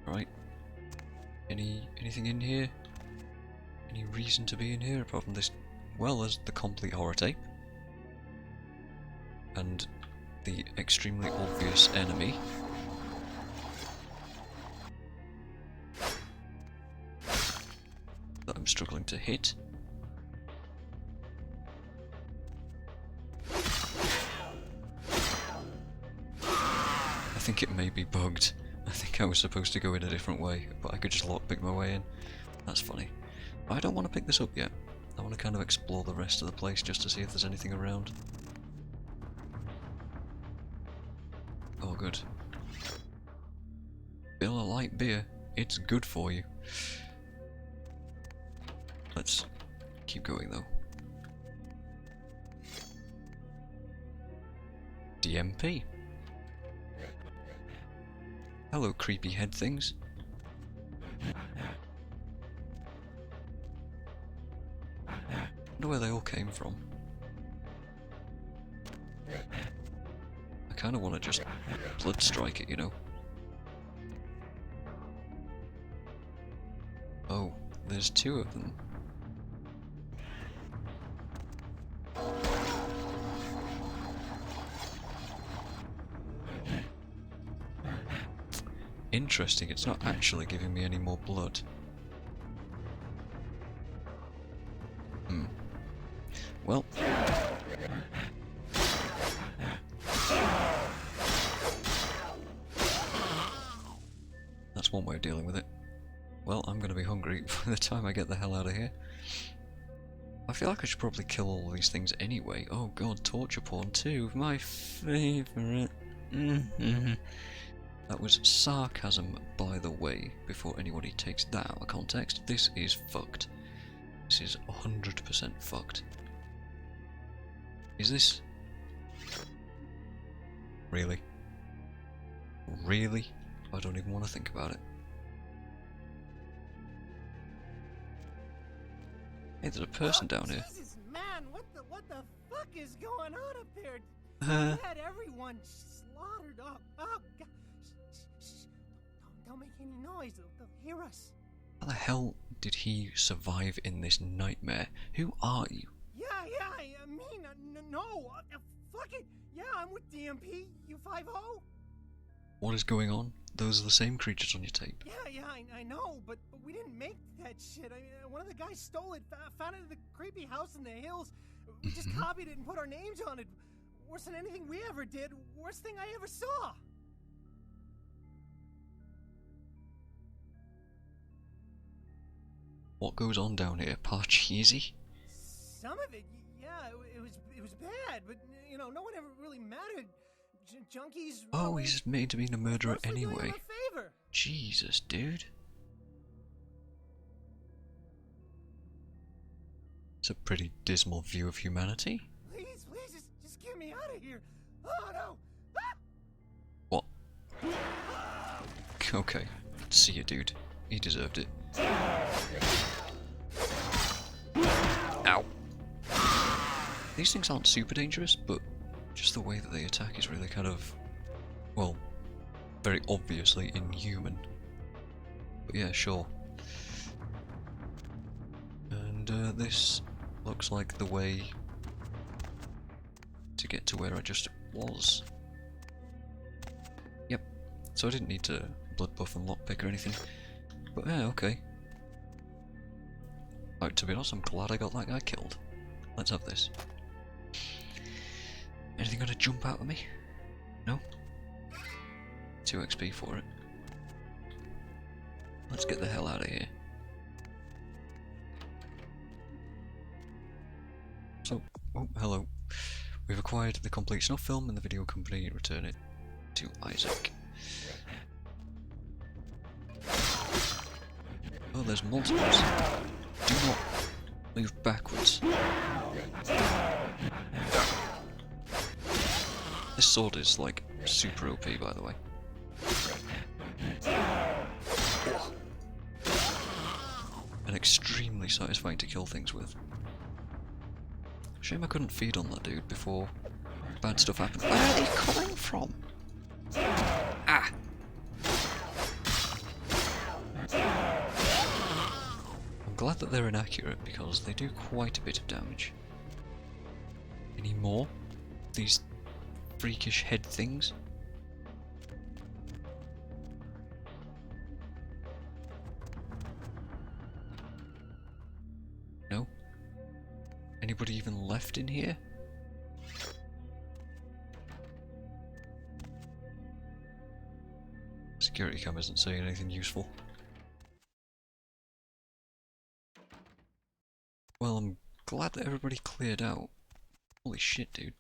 Right. Anything in here? Any reason to be in here apart from this? Well, there's the complete horror tape. And the extremely obvious enemy. That I'm struggling to hit. I think it may be bugged. I think I was supposed to go in a different way, but I could just lockpick my way in. That's funny. But I don't want to pick this up yet. I want to kind of explore the rest of the place just to see if there's anything around. Oh, good. Bill a light beer. It's good for you. Let's keep going though. DMP. Hello, creepy head things. Wonder where they all came from. I kind of want to just blood strike it, you know. Oh, there's two of them. Interesting, it's not actually giving me any more blood. That's one way of dealing with it. Well, I'm gonna be hungry by the time I get the hell out of here. I feel like I should probably kill all these things anyway. Oh god, torture porn too, my favourite. That was sarcasm, by the way, before anybody takes that out of context. This is fucked. This is 100% fucked. Is this... Really? Really? I don't even want to think about it. Hey, there's a person down here. Jesus, man, what the fuck is going on up there? Uh. They had everyone slaughtered up. Oh, God. Shh. Don't make any noise. They'll hear us. How the hell did he survive in this nightmare? Who are you? Yeah, no, fuck it. Yeah, I'm with DMP, U50. What is going on? Those are the same creatures on your tape. Yeah, I know, but we didn't make that shit. I mean, one of the guys stole it, found it at the creepy house in the hills. We just copied it and put our names on it. Worse than anything we ever did. Worst thing I ever saw. What goes on down here? Parcheesi? Some of it, yeah, it was bad, but you know, no one ever really mattered. Junkies. Oh, he's made to be a murderer doing anyway. him a favor. Jesus, dude. It's a pretty dismal view of humanity. Please, just get me out of here. Oh no! Ah! What? Okay, see you, dude. He deserved it. Ow. These things aren't super dangerous, but just the way that they attack is really kind of, well, very obviously inhuman. But yeah, sure. And this looks like the way to get to where I just was. Yep. So I didn't need to blood buff and lockpick or anything. But yeah, okay. Like, to be honest, I'm glad I got that guy killed. Let's have this. Anything gonna jump out at me? No? 2 XP for it. Let's get the hell out of here. So, oh, hello. We've acquired the complete snuff film and the video company and return it to Isaac. Oh, there's multiples. Do not move backwards. This sword is like super OP, by the way. And extremely satisfying to kill things with. Shame I couldn't feed on that dude before bad stuff happened. Where are they coming from? Ah! I'm glad that they're inaccurate because they do quite a bit of damage. Any more? These freakish head things? No? Anybody even left in here? Security cam isn't saying anything useful. Well, I'm glad that everybody cleared out. Holy shit, dude.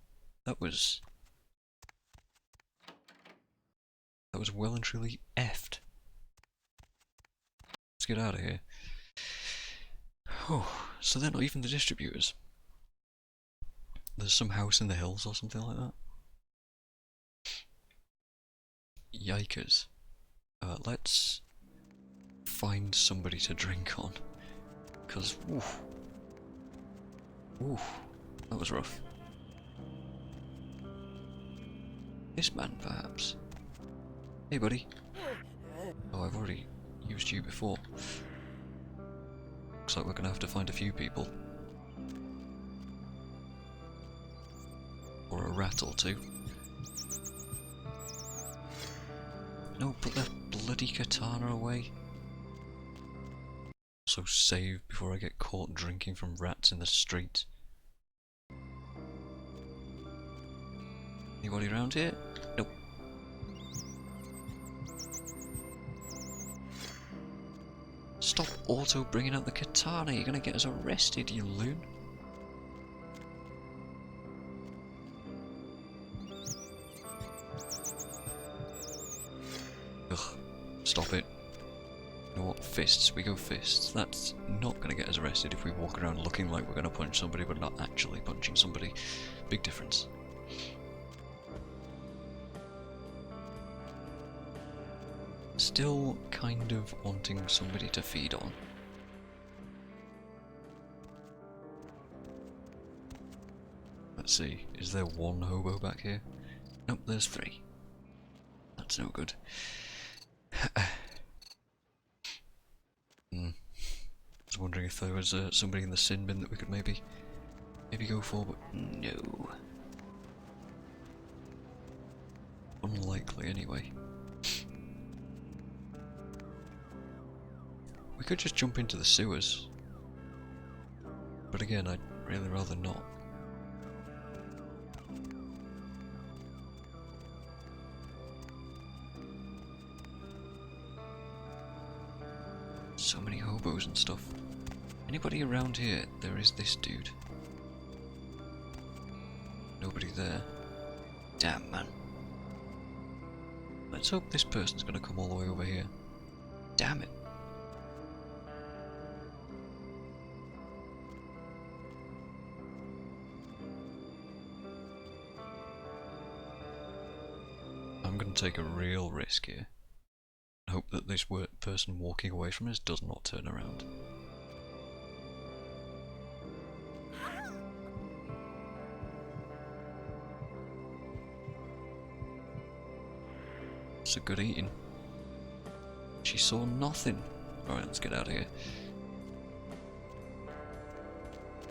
That was well and truly effed. Let's get out of here. Oh, so they're not even the distributors. There's some house in the hills or something like that. Yikers. Let's find somebody to drink on. Because, oof. Oof. That was rough. This man, perhaps. Hey, buddy. Oh, I've already used you before. Looks like we're gonna have to find a few people. Or a rat or two. No, put that bloody katana away. Also save before I get caught drinking from rats in the street. Anybody around here? Nope. Stop auto bringing out the katana. You're gonna get us arrested, you loon. Ugh. Stop it. You know what? Fists. We go fists. That's not gonna get us arrested if we walk around looking like we're gonna punch somebody but not actually punching somebody. Big difference. Still kind of wanting somebody to feed on. Let's see, is there one hobo back here? Nope, there's 3. That's no good. I was wondering if there was somebody in the sin bin that we could maybe go for, but no. Unlikely anyway. We could just jump into the sewers. But again, I'd really rather not. So many hobos and stuff. Anybody around here? There is this dude. Nobody there. Damn, man. Let's hope this person's gonna come all the way over here. Damn it. I'm gonna take a real risk here. Hope that this person walking away from us does not turn around. It's a good eating. She saw nothing. Alright, let's get out of here.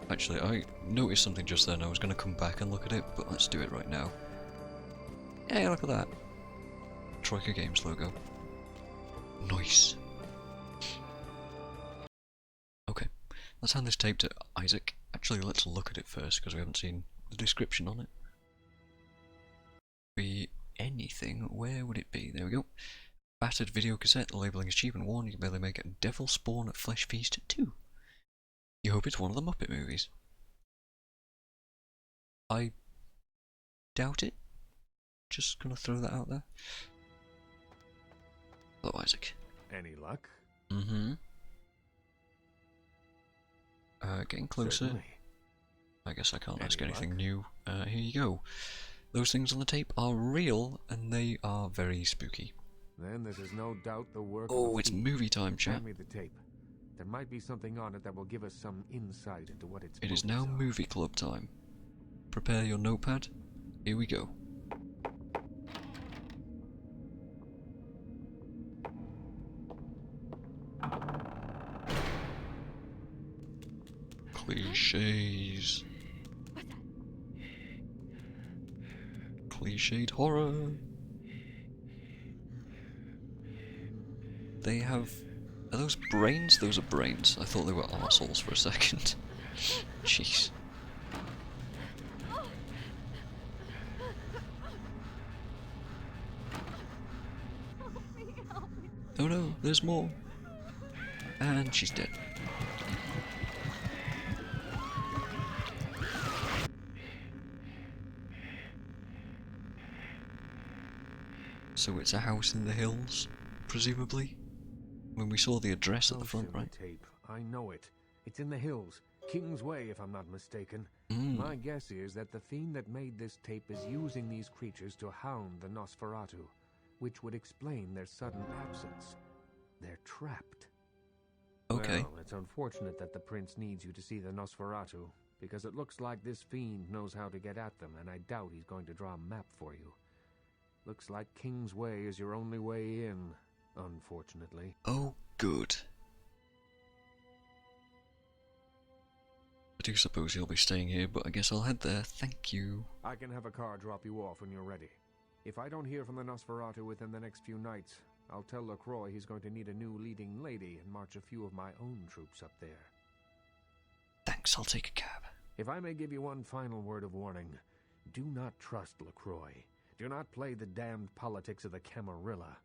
Actually, I noticed something just then. I was going to come back and look at it, but let's do it right now. Hey, look at that. Troika Games logo. Nice. Okay, let's hand this tape to Isaac. Actually, let's look at it first, because we haven't seen the description on it. Be anything, where would it be? There we go. Battered video cassette, the labelling is cheap and worn, you can barely make a Devil Spawn at Flesh Feast 2. You hope it's one of the Muppet movies. I doubt it. Just gonna throw that out there. Hello, Isaac. Any luck? Mm-hmm. Getting closer. Certainly. I guess I can't ask anything new. Here you go. Those things on the tape are real, and they are very spooky. Then this is no doubt the work Oh, of it's movie time, chat. Hand me the tape. There might be something on it that will give us some insight into what it's. It is now movie club time. Prepare your notepad. Here we go. Clichés. Cliched horror. They have... Are those brains? Those are brains. I thought they were arseholes for a second. Jeez. Oh no, there's more. And she's dead. So it's a house in the hills, presumably? When we saw the address at the front, right? Tape. I know it. It's in the hills. King's Way, if I'm not mistaken. My guess is that the fiend that made this tape is using these creatures to hound the Nosferatu, which would explain their sudden absence. They're trapped. Okay. Well, it's unfortunate that the prince needs you to see the Nosferatu, because it looks like this fiend knows how to get at them, and I doubt he's going to draw a map for you. Looks like King's Way is your only way in, unfortunately. Oh, good. I do suppose you'll be staying here, but I guess I'll head there. Thank you. I can have a car drop you off when you're ready. If I don't hear from the Nosferatu within the next few nights, I'll tell LaCroix he's going to need a new leading lady and march a few of my own troops up there. Thanks, I'll take a cab. If I may give you one final word of warning, do not trust LaCroix. Do not play the damned politics of the Camarilla.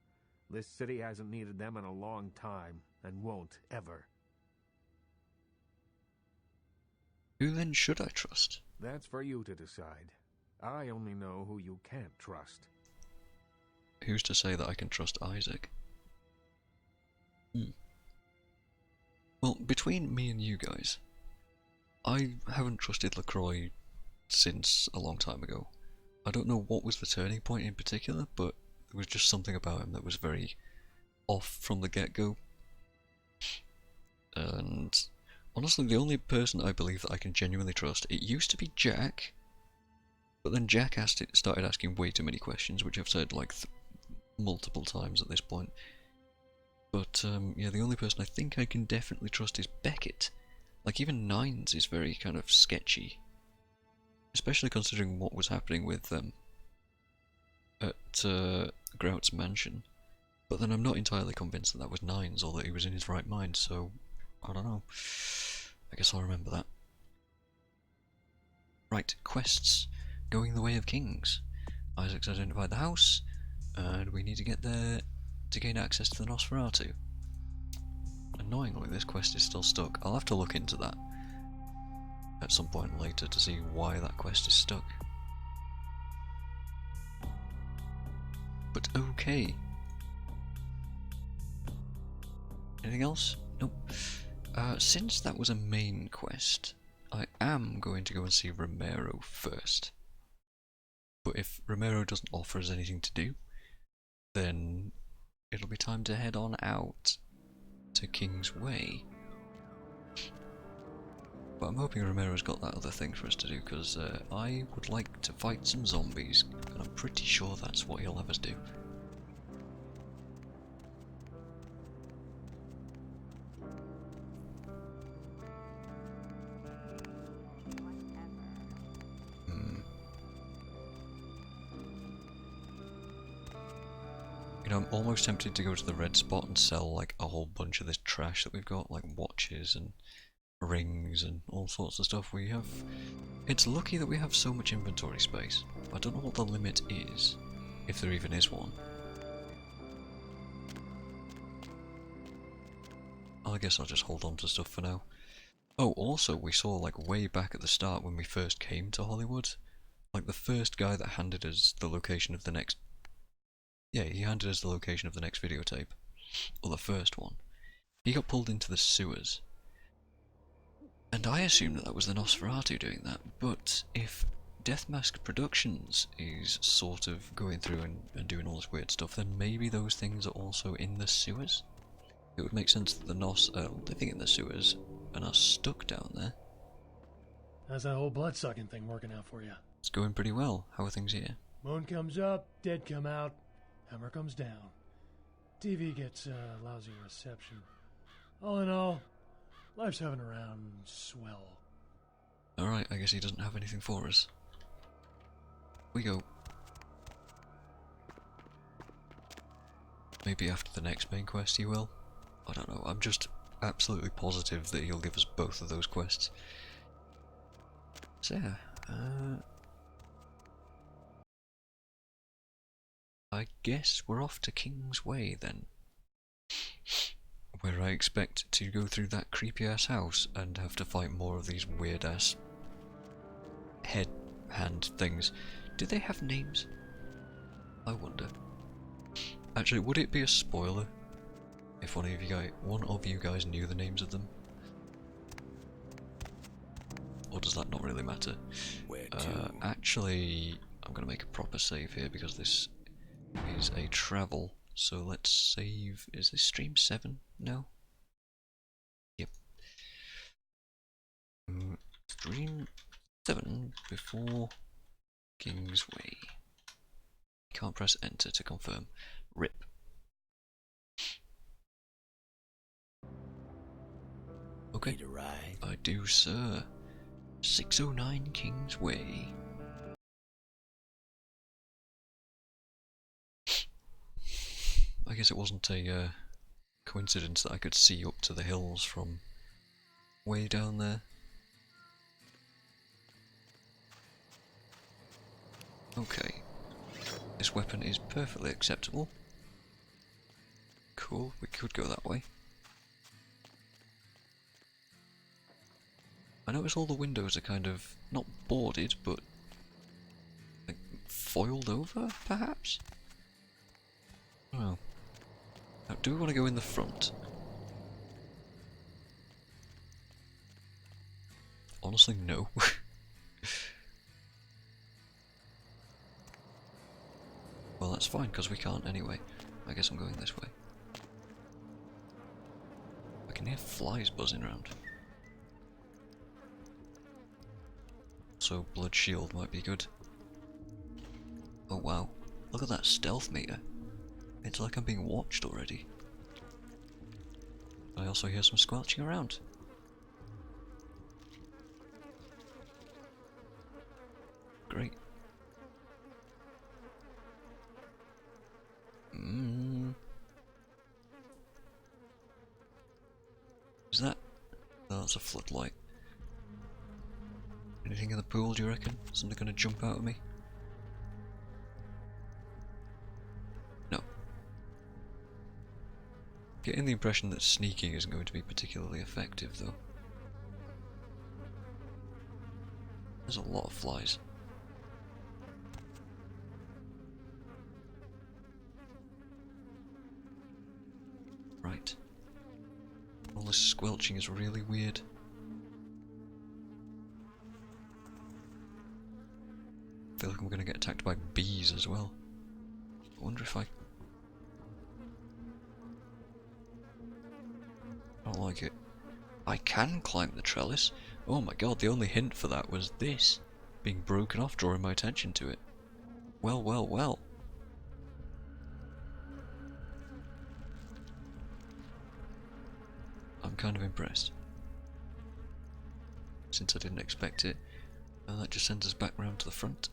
This city hasn't needed them in a long time, and won't ever. Who then should I trust? That's for you to decide. I only know who you can't trust. Who's to say that I can trust Isaac? Well, between me and you guys, I haven't trusted LaCroix since a long time ago. I don't know what was the turning point in particular, but there was just something about him that was very off from the get-go. And honestly, the only person I believe that I can genuinely trust, it used to be Jack, but then Jack started asking way too many questions, which I've said like multiple times at this point. But yeah, the only person I think I can definitely trust is Beckett. Like, even Nines is very kind of sketchy, especially considering what was happening with them at Grout's mansion. But then I'm not entirely convinced that that was Nines or that he was in his right mind, so I don't know. I guess I'll remember that. Right, quests. Going the way of kings. Isaac's identified the house, and we need to get there to gain access to the Nosferatu. Annoyingly, this quest is still stuck. I'll have to look into that at some point later to see why that quest is stuck. But okay. Anything else? Nope. Since that was a main quest, I am going to go and see Romero first. But if Romero doesn't offer us anything to do, then it'll be time to head on out to King's Way. But I'm hoping Romero's got that other thing for us to do, because I would like to fight some zombies, and I'm pretty sure that's what he'll have us do. You know, I'm almost tempted to go to the red spot and sell like a whole bunch of this trash that we've got, like watches and rings and all sorts of stuff we have. It's lucky that we have so much inventory space. I don't know what the limit is, if there even is one. I guess I'll just hold on to stuff for now. Oh, also, we saw like way back at the start when we first came to Hollywood, like the first guy that handed us the location of the next... Yeah, he handed us the location of the next videotape. Or the first one. He got pulled into the sewers. And I assumed that that was the Nosferatu doing that, but if Death Mask Productions is sort of going through and doing all this weird stuff, then maybe those things are also in the sewers? It would make sense that the Nos are living in the sewers and are stuck down there. How's that whole blood-sucking thing working out for you? It's going pretty well. How are things here? Moon comes up, dead come out, hammer comes down. TV gets lousy reception. All in all, life's having around swell. Alright, I guess he doesn't have anything for us. We go. Maybe after the next main quest he will? I don't know, I'm just absolutely positive that he'll give us both of those quests. So yeah, I guess we're off to King's Way then. Where I expect to go through that creepy ass house and have to fight more of these weird ass hand things. Do they have names? I wonder. Actually, would it be a spoiler if one of you guys knew the names of them? Or does that not really matter? Actually, I'm gonna make a proper save here because this is a travel. So let's save. Is this stream 7? No? Yep. Stream 7 before King's Way. Can't press enter to confirm. RIP. Okay. Need a ride? I do, sir. 609 King's Way. I guess it wasn't a coincidence that I could see up to the hills from way down there. Okay. This weapon is perfectly acceptable. Cool, we could go that way. I notice all the windows are kind of, not boarded, but like foiled over, perhaps? Well, now do we want to go in the front? Honestly, no. Well, that's fine, because we can't anyway. I guess I'm going this way. I can hear flies buzzing around. So, blood shield might be good. Oh wow, look at that stealth meter. It's like I'm being watched already. I also hear some squelching around. Great. Is that? Oh, that's a floodlight. Anything in the pool, do you reckon? Something gonna jump out at me? No. Getting the impression that sneaking isn't going to be particularly effective, though. There's a lot of flies. Right. All this squelching is really weird. I feel like I'm gonna get attacked by bees as well. I wonder if I don't like it. I can climb the trellis. Oh my god, the only hint for that was this being broken off, drawing my attention to it. Well, well, well. I'm kind of impressed. Since I didn't expect it. And that just sends us back round to the front.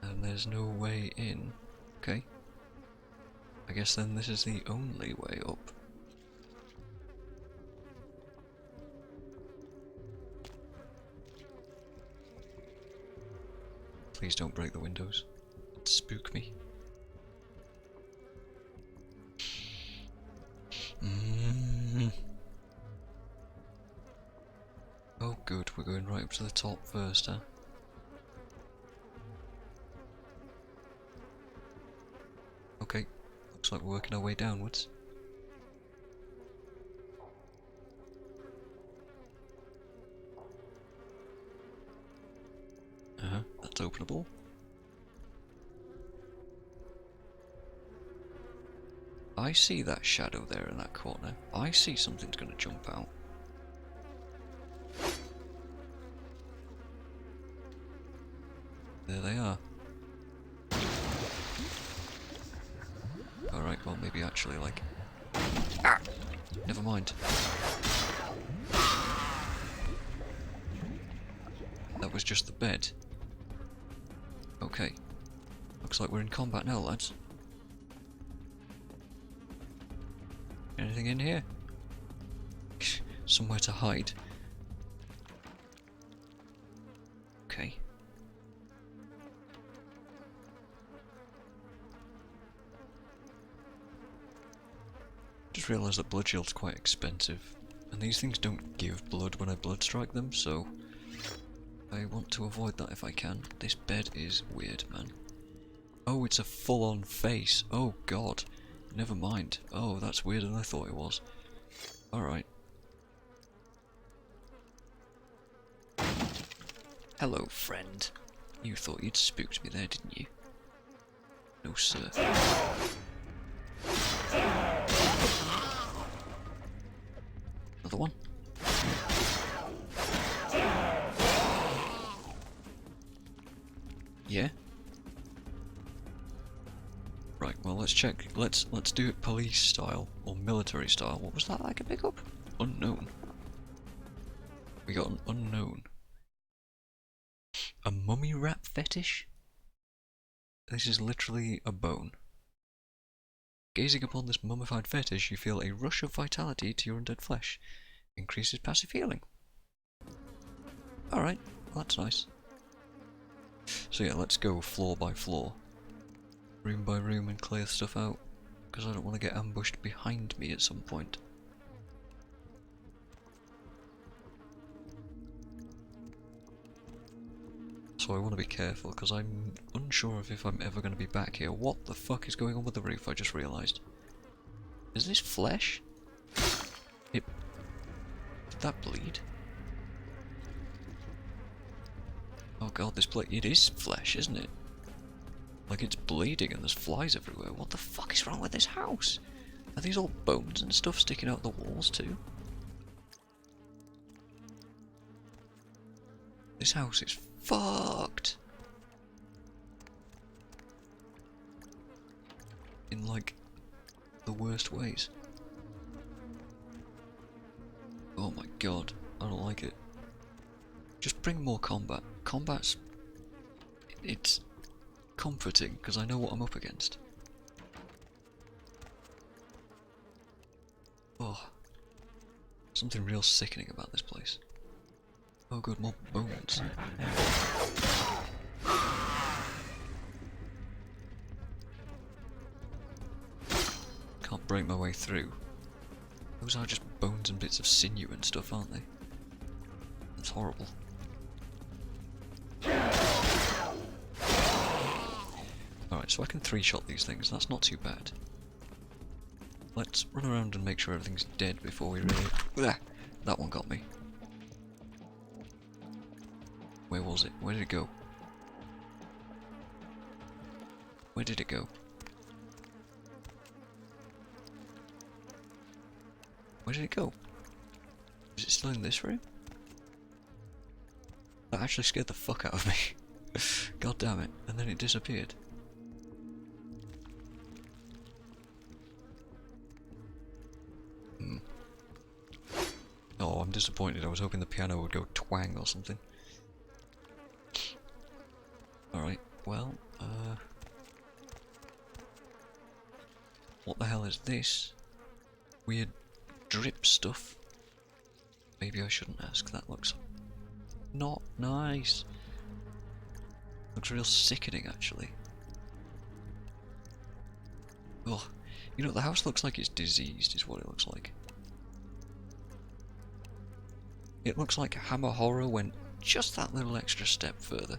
And there's no way in. Okay. I guess then this is the only way up. Please don't break the windows. It'd spook me. Oh good, we're going right up to the top first, huh? Okay, looks like we're working our way downwards. That's openable. I see that shadow there in that corner. I see something's gonna jump out. There they are. Alright, well maybe actually like... Ah! Never mind. That was just the bed. Okay. Looks like we're in combat now, lads. Anything in here? Somewhere to hide. Okay. Just realised that blood shield's quite expensive, and these things don't give blood when I blood strike them, so I want to avoid that if I can. This bed is weird, man. Oh, it's a full-on face. Oh god. Never mind. Oh, that's weirder than I thought it was. Alright. Hello, friend. You thought you'd spooked me there, didn't you? No, sir. Another one. Yeah. Right, well let's check. Let's do it police style or military style. What was that I could pick up? Unknown. We got an unknown. A mummy wrap fetish? This is literally a bone. Gazing upon this mummified fetish, you feel a rush of vitality to your undead flesh. Increases passive healing. Alright, well, that's nice. So yeah, let's go floor by floor, room by room, and clear stuff out, because I don't want to get ambushed behind me at some point. So I want to be careful, because I'm unsure of if I'm ever going to be back here. What the fuck is going on with the roof, I just realised. Is this flesh? Did that bleed? Oh god, this plate, it is flesh, isn't it? Like it's bleeding and there's flies everywhere. What the fuck is wrong with this house? Are these all bones and stuff sticking out the walls too? This house is fucked. In like the worst ways. Oh my god, I don't like it. Just bring more combat. Combat's... it's comforting, because I know what I'm up against. Oh. Something real sickening about this place. Oh good, more bones. Can't break my way through. Those are just bones and bits of sinew and stuff, aren't they? That's horrible. Alright, so I can 3-shot these things, that's not too bad. Let's run around and make sure everything's dead before we really... Ah, that one got me. Where was it? Where did it go? Where did it go? Where did it go? Is it still in this room? That actually scared the fuck out of me. God damn it. And then it disappeared. Oh, I'm disappointed. I was hoping the piano would go twang or something. Alright, well, what the hell is this? Weird drip stuff. Maybe I shouldn't ask. That looks not nice. Looks real sickening, actually. Ugh. You know, the house looks like it's diseased, is what it looks like. It looks like Hammer Horror went just that little extra step further.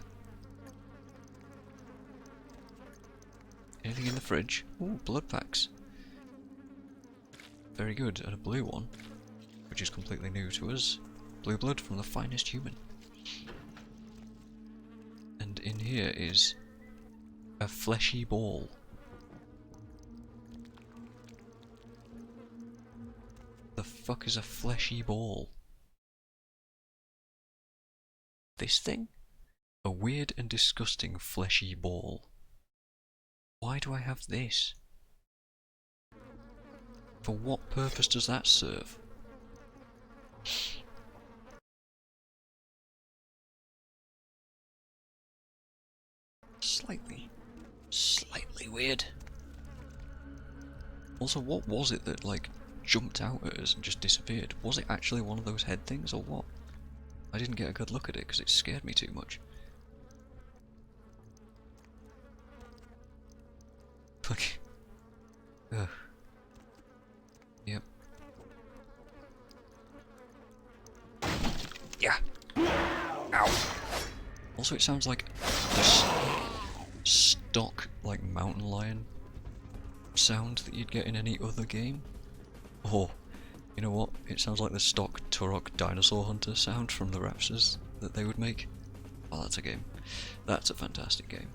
Anything in the fridge? Ooh, blood packs. Very good, and a blue one, which is completely new to us. Blue blood from the finest human. And in here is a fleshy ball. The fuck is a fleshy ball? This thing? A weird and disgusting fleshy ball. Why do I have this? For what purpose does that serve? Slightly weird. Also, what was it that, like, jumped out at us and just disappeared? Was it actually one of those head things, or what? I didn't get a good look at it because it scared me too much. Fuck. Ugh. Yep. Yeah. Ow. Also, it sounds like this stock, like, mountain lion sound that you'd get in any other game. Or, you know what? It sounds like the stock Turok dinosaur hunter sound from the Raptors that they would make. Oh, that's a game. That's a fantastic game.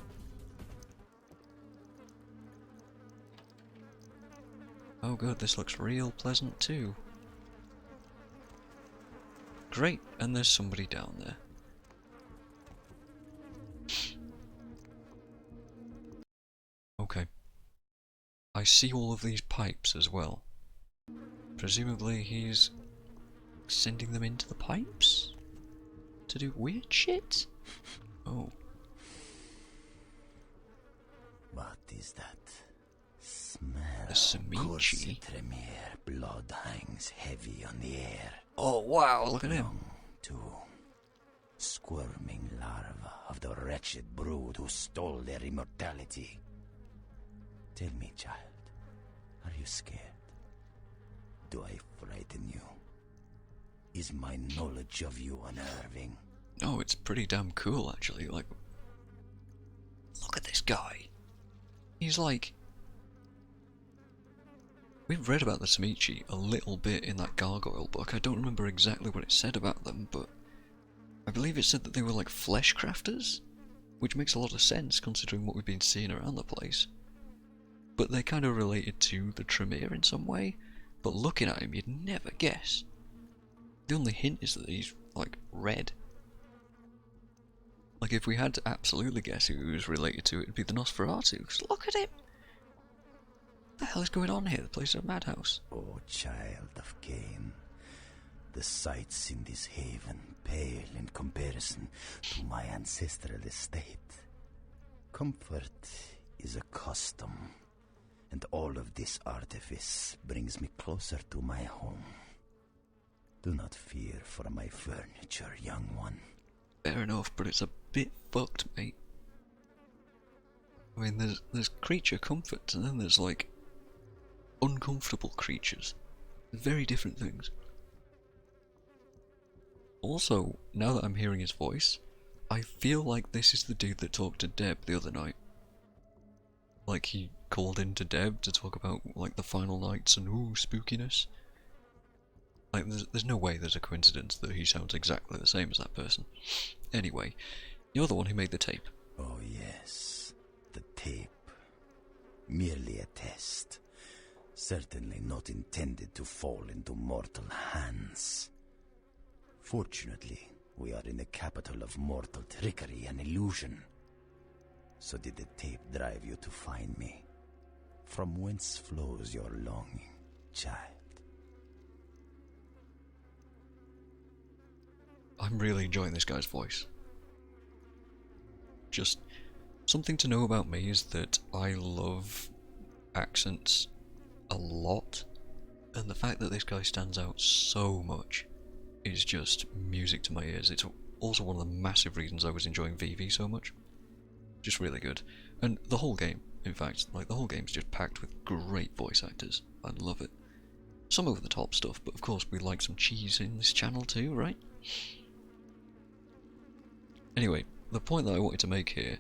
Oh good, this looks real pleasant too. Great, and there's somebody down there. Okay. I see all of these pipes as well. Presumably he's sending them into the pipes? To do weird shit? Oh. What is that? Smell. The Samichi. Tremere. Blood hangs heavy on the air. Oh wow, look at him. To squirming larva of of the wretched brood who stole their immortality. Tell me, child, are you scared? Do I frighten you? Is my knowledge of you unnerving? Oh, it's pretty damn cool, actually. Like, look at this guy. He's like... We've read about the Samichi a little bit in that Gargoyle book. I don't remember exactly what it said about them, but I believe it said that they were like flesh crafters, which makes a lot of sense considering what we've been seeing around the place. But they're kind of related to the Tremere in some way, but looking at him you'd never guess. The only hint is that he's, like, red. Like, if we had to absolutely guess who he was related to, it'd be the Nosferatu, because look at him! What the hell is going on here? The place is a madhouse. Oh, child of Cain, the sights in this haven pale in comparison to my ancestral estate. Comfort is a custom, and all of this artifice brings me closer to my home. Do not fear for my furniture, young one. Fair enough, but it's a bit fucked, mate. I mean, there's creature comforts, and then there's, like, uncomfortable creatures. Very different things. Also, now that I'm hearing his voice, I feel like this is the dude that talked to Deb the other night. Like, he called in to Deb to talk about, like, the final nights and, ooh, spookiness. Like, there's no way there's a coincidence that he sounds exactly the same as that person. Anyway, you're the one who made the tape. Oh yes, the tape. Merely a test. Certainly not intended to fall into mortal hands. Fortunately, we are in the capital of mortal trickery and illusion. So did the tape drive you to find me? From whence flows your longing, child? I'm really enjoying this guy's voice. Just something to know about me is that I love accents a lot, and the fact that this guy stands out so much is just music to my ears. It's also one of the massive reasons I was enjoying VV so much. Just really good. And the whole game, in fact, like the whole game's just packed with great voice actors. I love it. Some over the top stuff, but of course we like some cheese in this channel too, right? Anyway, the point that I wanted to make here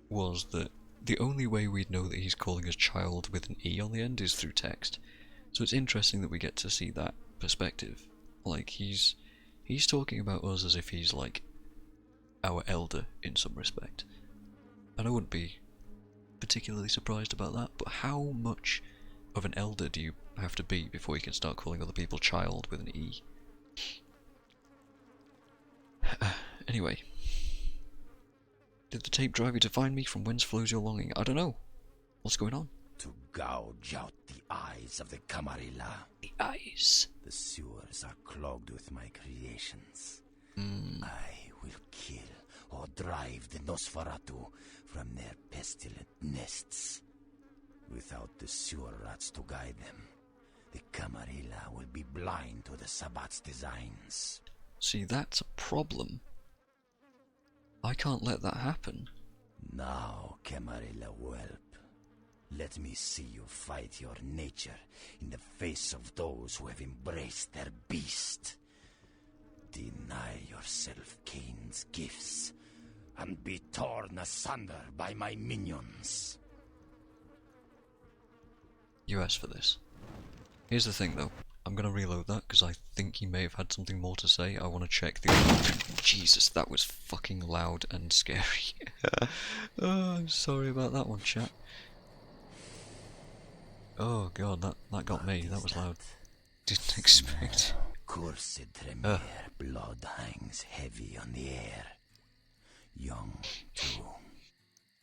was that the only way we'd know that he's calling us child with an E on the end is through text. So it's interesting that we get to see that perspective. Like, he's talking about us as if he's like our elder in some respect. And I wouldn't be particularly surprised about that, but how much of an elder do you have to be before you can start calling other people child with an E? Anyway. Did the tape drive you to find me? From whence flows your longing? I don't know. What's going on? To gouge out the eyes of the Camarilla. The eyes? The sewers are clogged with my creations. I will kill or drive the Nosferatu from their pestilent nests. Without the sewer rats to guide them, the Camarilla will be blind to the Sabbat's designs. See, that's a problem. I can't let that happen. Now, Camarilla whelp, let me see you fight your nature in the face of those who have embraced their beast. Deny yourself Cain's gifts, and be torn asunder by my minions. You asked for this. Here's the thing though, I'm gonna reload that because I think he may have had something more to say. I want to check the... Jesus, that was fucking loud and scary. Oh, I'm sorry about that one, chat. Oh god, that got me, that was loud. Didn't expect. Cursed Tremere, blood hangs heavy on the air. Young, too.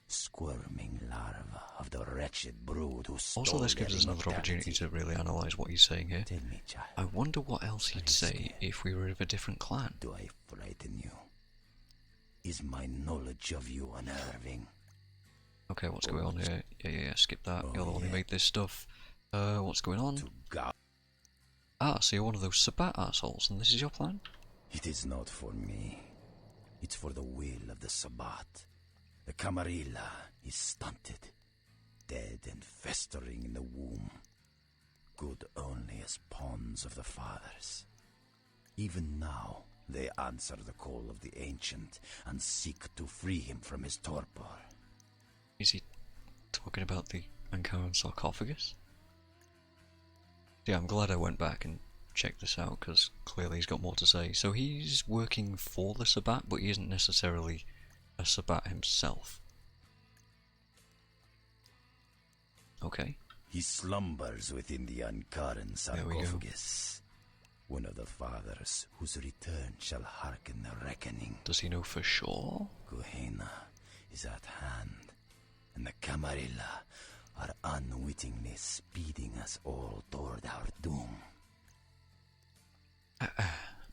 Squirming larva of the wretched brood who stole Also, this gives their us another immortality. opportunity to really analyse what he's saying here. Tell me, child, I wonder what else he'd say if we were of a different clan. do I frighten you? Is my knowledge of you unnerving? Okay, what's going on here? Yeah, skip that. You're the one who made this stuff. What's going on? Ah, so you're one of those Sabbat assholes, and this is your plan? It is not for me. It's for the will of the Sabbat. The Camarilla is stunted, dead and festering in the womb. Good only as pawns of the fathers. Even now, they answer the call of the Ancient and seek to free him from his torpor. Is he talking about the Ankaran sarcophagus? Yeah, I'm glad I went back and checked this out, because clearly he's got more to say. So he's working for the Sabbat, but he isn't necessarily a Sabbat himself. Okay. He slumbers within the Ankaran sarcophagus. One of the fathers whose return shall hearken the reckoning. Does he know for sure? Gehenna is at hand, and the Camarilla are unwittingly speeding us all toward our doom.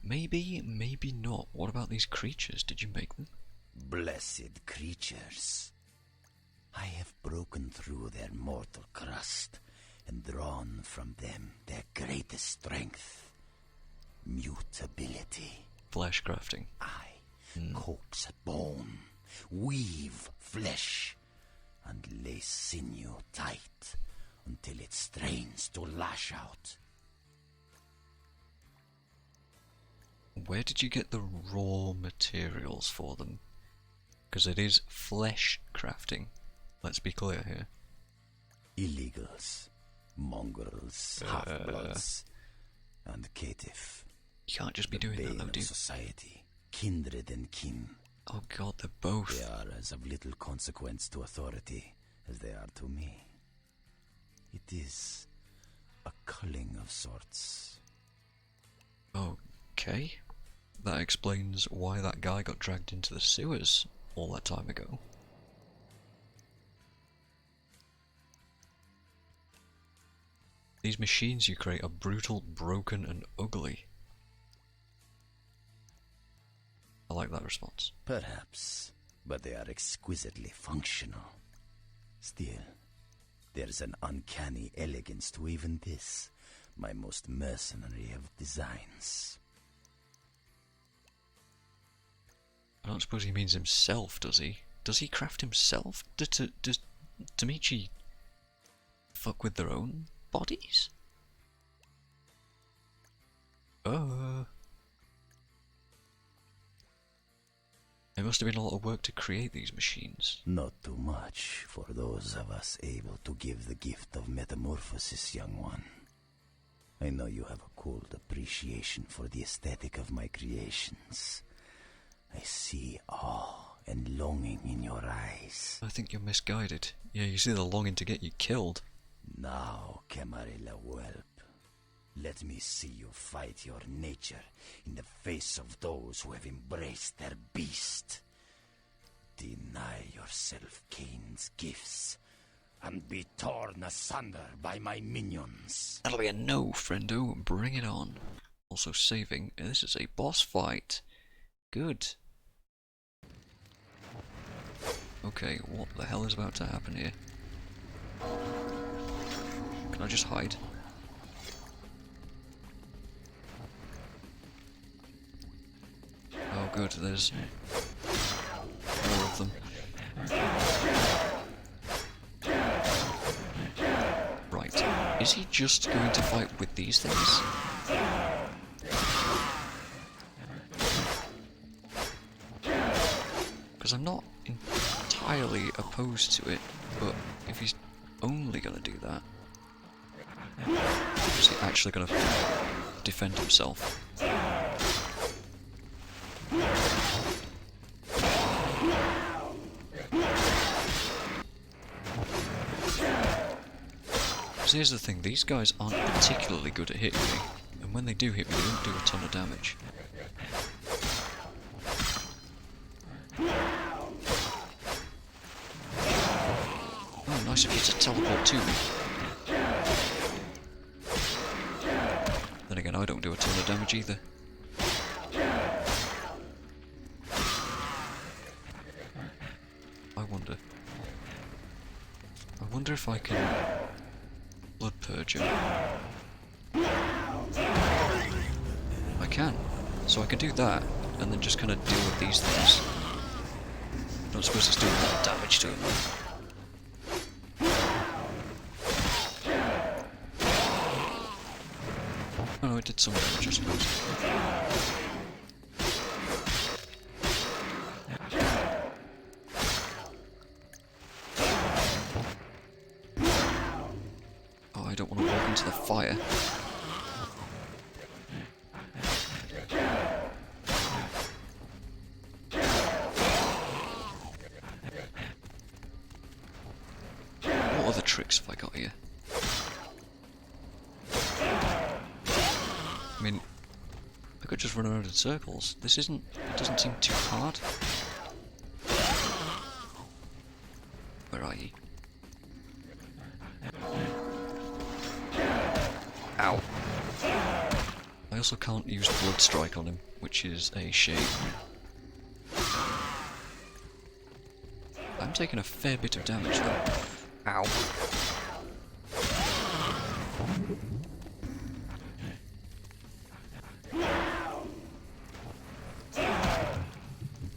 Maybe, maybe not. What about these creatures? Did you make them? Blessed creatures. I have broken through their mortal crust and drawn from them their greatest strength. Mutability. Flesh crafting. Coax bone, weave flesh, and lay sinew tight until it strains to lash out. Where did you get the raw materials for them? Because it is flesh crafting. Let's be clear here. Illegals, mongrels, half-bloods, and caitiff. You can't just be doing that though, do you? Society, kindred and kin. Oh god, they're both. They are as of little consequence to authority as they are to me. It is a culling of sorts. Okay. That explains why that guy got dragged into the sewers all that time ago. These machines you create are brutal, broken, and ugly. I like that response. Perhaps, but they are exquisitely functional. Still, there's an uncanny elegance to even this, my most mercenary of designs. I don't suppose he means himself, does he? Does he craft himself? Does Damichi fuck with their own bodies? It must have been a lot of work to create these machines. Not too much for those of us able to give the gift of metamorphosis, young one. I know you have a cold appreciation for the aesthetic of my creations. I see awe and longing in your eyes. I think you're misguided. Yeah, you see the longing to get you killed. Now, Camarilla whelp, let me see you fight your nature in the face of those who have embraced their beast. Deny yourself Cain's gifts and be torn asunder by my minions. That'll be a no, friendo. Bring it on. Also saving. This is a boss fight. Good. Okay, what the hell is about to happen here? Can I just hide? Oh good, there's more of them. Right, is he just going to fight with these things? Because I'm not entirely opposed to it, but if he's only going to do that, is he actually going to defend himself? Because here's the thing, these guys aren't particularly good at hitting me, and when they do hit me, they don't do a ton of damage. Oh, nice of you to teleport to me. Then again, I don't do a ton of damage either. I wonder if I can blood purge him. I can, so I can do that, and then just kind of deal with these things. I don't suppose it's doing a lot of damage to him though. Oh no, it did some damage, I suppose. Oh, I don't want to walk into the fire. What other tricks have I got here? I mean, I could just run around in circles. This isn't... it doesn't seem too hard. Where are you? Ow. I also can't use Blood Strike on him, which is a shame. I'm taking a fair bit of damage though. Ow.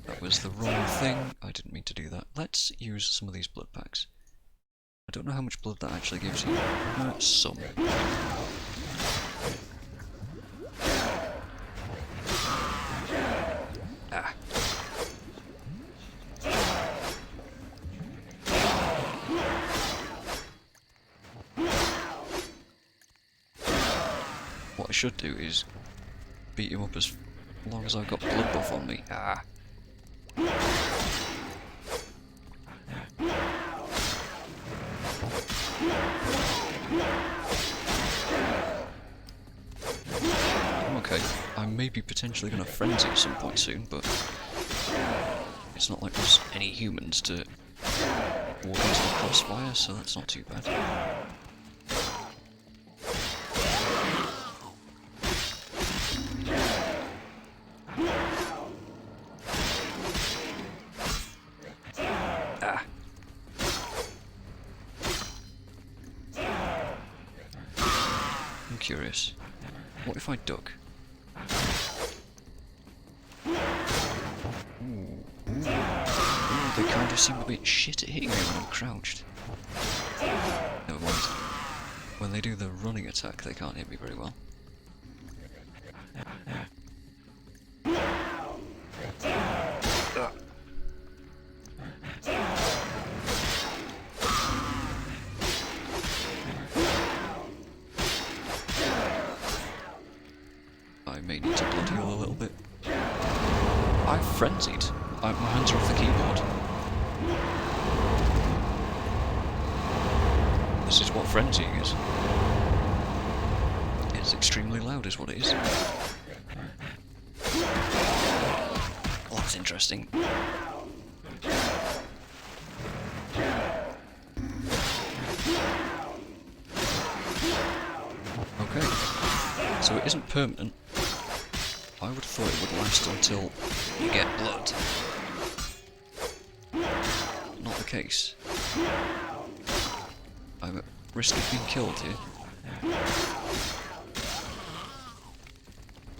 That was the wrong thing. I didn't mean to do that. Let's use some of these blood packs. I don't know how much blood that actually gives you. Some. Ah. What I should do is beat him up as long as I've got blood buff on me. Ah. Okay, I may be potentially going to frenzy at some point soon, but it's not like there's any humans to walk into the crossfire, so that's not too bad. Ah. I'm curious. What if I duck? Ooh, they kind of seem a bit shit at hitting me when I'm crouched. Never mind. When they do the running attack, they can't hit me very well. I may need to blood heal a little bit. I've frenzied. My hands are off the keyboard. This is what frenzying is. It's extremely loud is what it is. Well, that's interesting. Okay. So it isn't permanent. I would have thought it would last until you get blood. Not the case. I'm at risk of being killed here.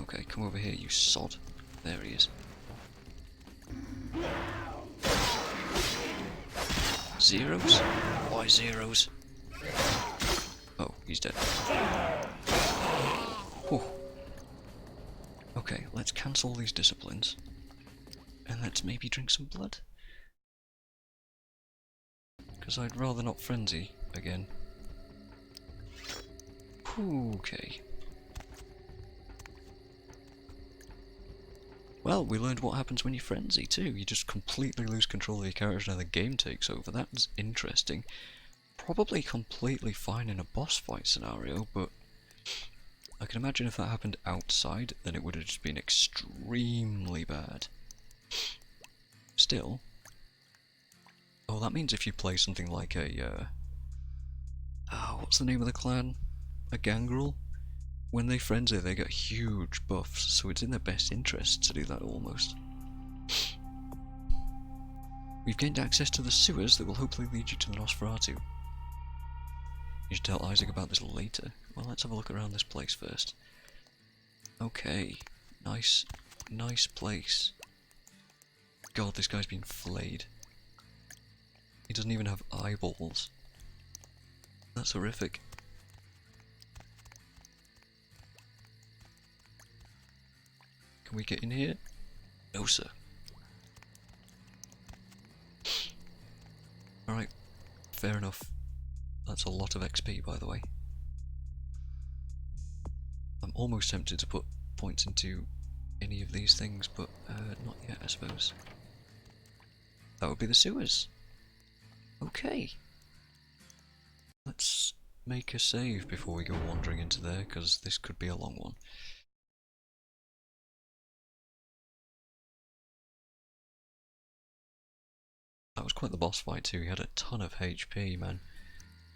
Okay, come over here, you sod. There he is. Zeros? Why zeros? Oh, he's dead. Whew. Okay, let's cancel these disciplines. And let's maybe drink some blood. Because I'd rather not frenzy again. Okay. Well, we learned what happens when you frenzy too. You just completely lose control of your character and the game takes over. That's interesting. Probably completely fine in a boss fight scenario, but I can imagine if that happened outside, then it would have just been extremely bad. Still. Oh, that means if you play something like a, what's the name of the clan? A gangrel? When they frenzy, they get huge buffs, so it's in their best interest to do that almost. We've gained access to the sewers that will hopefully lead you to the Nosferatu. You should tell Isaac about this later. Well, let's have a look around this place first. Okay, nice nice place. God, this guy's been flayed. He doesn't even have eyeballs. That's horrific. Can we get in here? No, sir. Alright, fair enough. That's a lot of XP, by the way. I'm almost tempted to put points into any of these things, but not yet, I suppose. That would be the sewers. Okay. Let's make a save before we go wandering into there, because this could be a long one. That was quite the boss fight too. He had a ton of HP, man.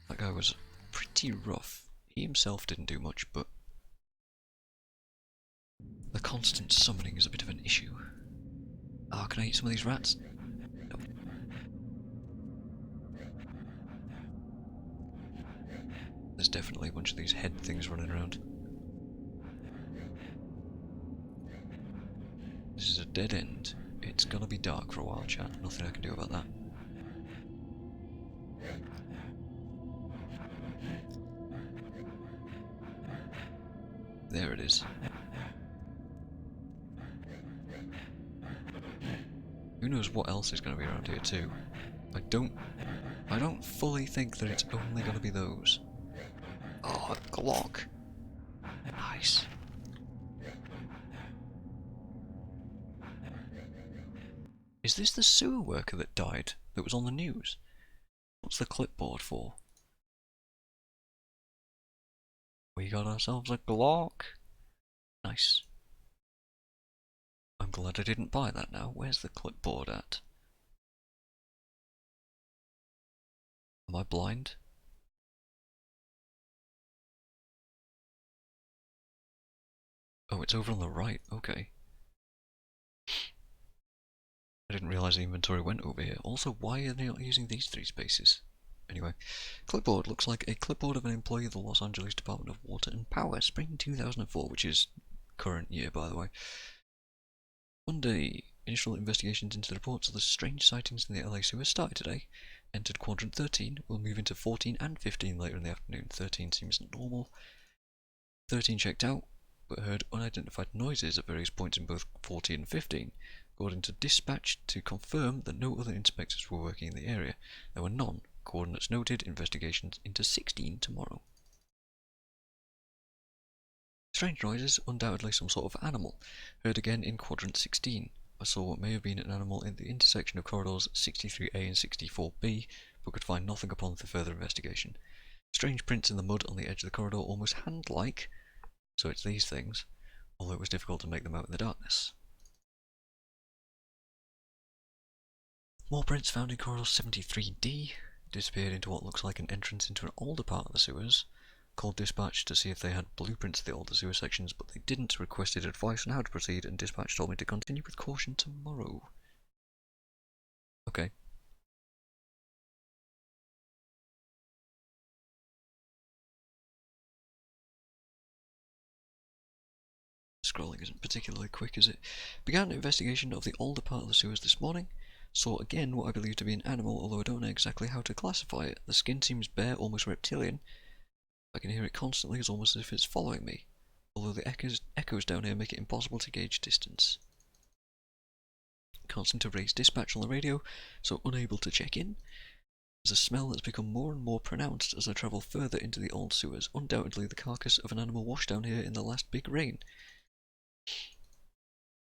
That guy was pretty rough. He himself didn't do much, but the constant summoning is a bit of an issue. Ah, can I eat some of these rats? No. There's definitely a bunch of these head things running around. This is a dead end. It's gonna be dark for a while, chat. Nothing I can do about that. There it is. Who knows what else is going to be around here too? I don't fully think that it's only going to be those. Oh, a Glock. Nice. Is this the sewer worker that died, that was on the news? What's the clipboard for? We got ourselves a Glock. Nice. I'm glad I didn't buy that now. Where's the clipboard at? Am I blind? Oh, it's over on the right. Okay. I didn't realise the inventory went over here. Also, why are they not using these 3 spaces? Anyway, clipboard looks like a clipboard of an employee of the Los Angeles Department of Water and Power, spring 2004, which is current year, by the way. Monday, initial investigations into the reports of the strange sightings in the LA sewer started today. Entered quadrant 13. We'll move into 14 and 15 later in the afternoon. 13 seems normal. 13 checked out, but heard unidentified noises at various points in both 14 and 15. According to dispatch, to confirm that no other inspectors were working in the area. There were none. Coordinates noted. Investigations into 16 tomorrow. Strange noises, undoubtedly some sort of animal. Heard again in quadrant 16. I saw what may have been an animal in the intersection of corridors 63A and 64B, but could find nothing upon the further investigation. Strange prints in the mud on the edge of the corridor, almost hand-like, so it's these things, although it was difficult to make them out in the darkness. More prints found in corridor 73D. Disappeared into what looks like an entrance into an older part of the sewers. Called dispatch to see if they had blueprints of the older sewer sections, but they didn't. Requested advice on how to proceed, and dispatch told me to continue with caution tomorrow. Okay. Scrolling isn't particularly quick, is it? Began an investigation of the older part of the sewers this morning. Saw again what I believe to be an animal, although I don't know exactly how to classify it. The skin seems bare, almost reptilian. I can hear it constantly, it's almost as if it's following me, although the echoes down here make it impossible to gauge distance. Can't seem to raise dispatch on the radio, so unable to check in. There's a smell that's become more and more pronounced as I travel further into the old sewers, undoubtedly the carcass of an animal washed down here in the last big rain.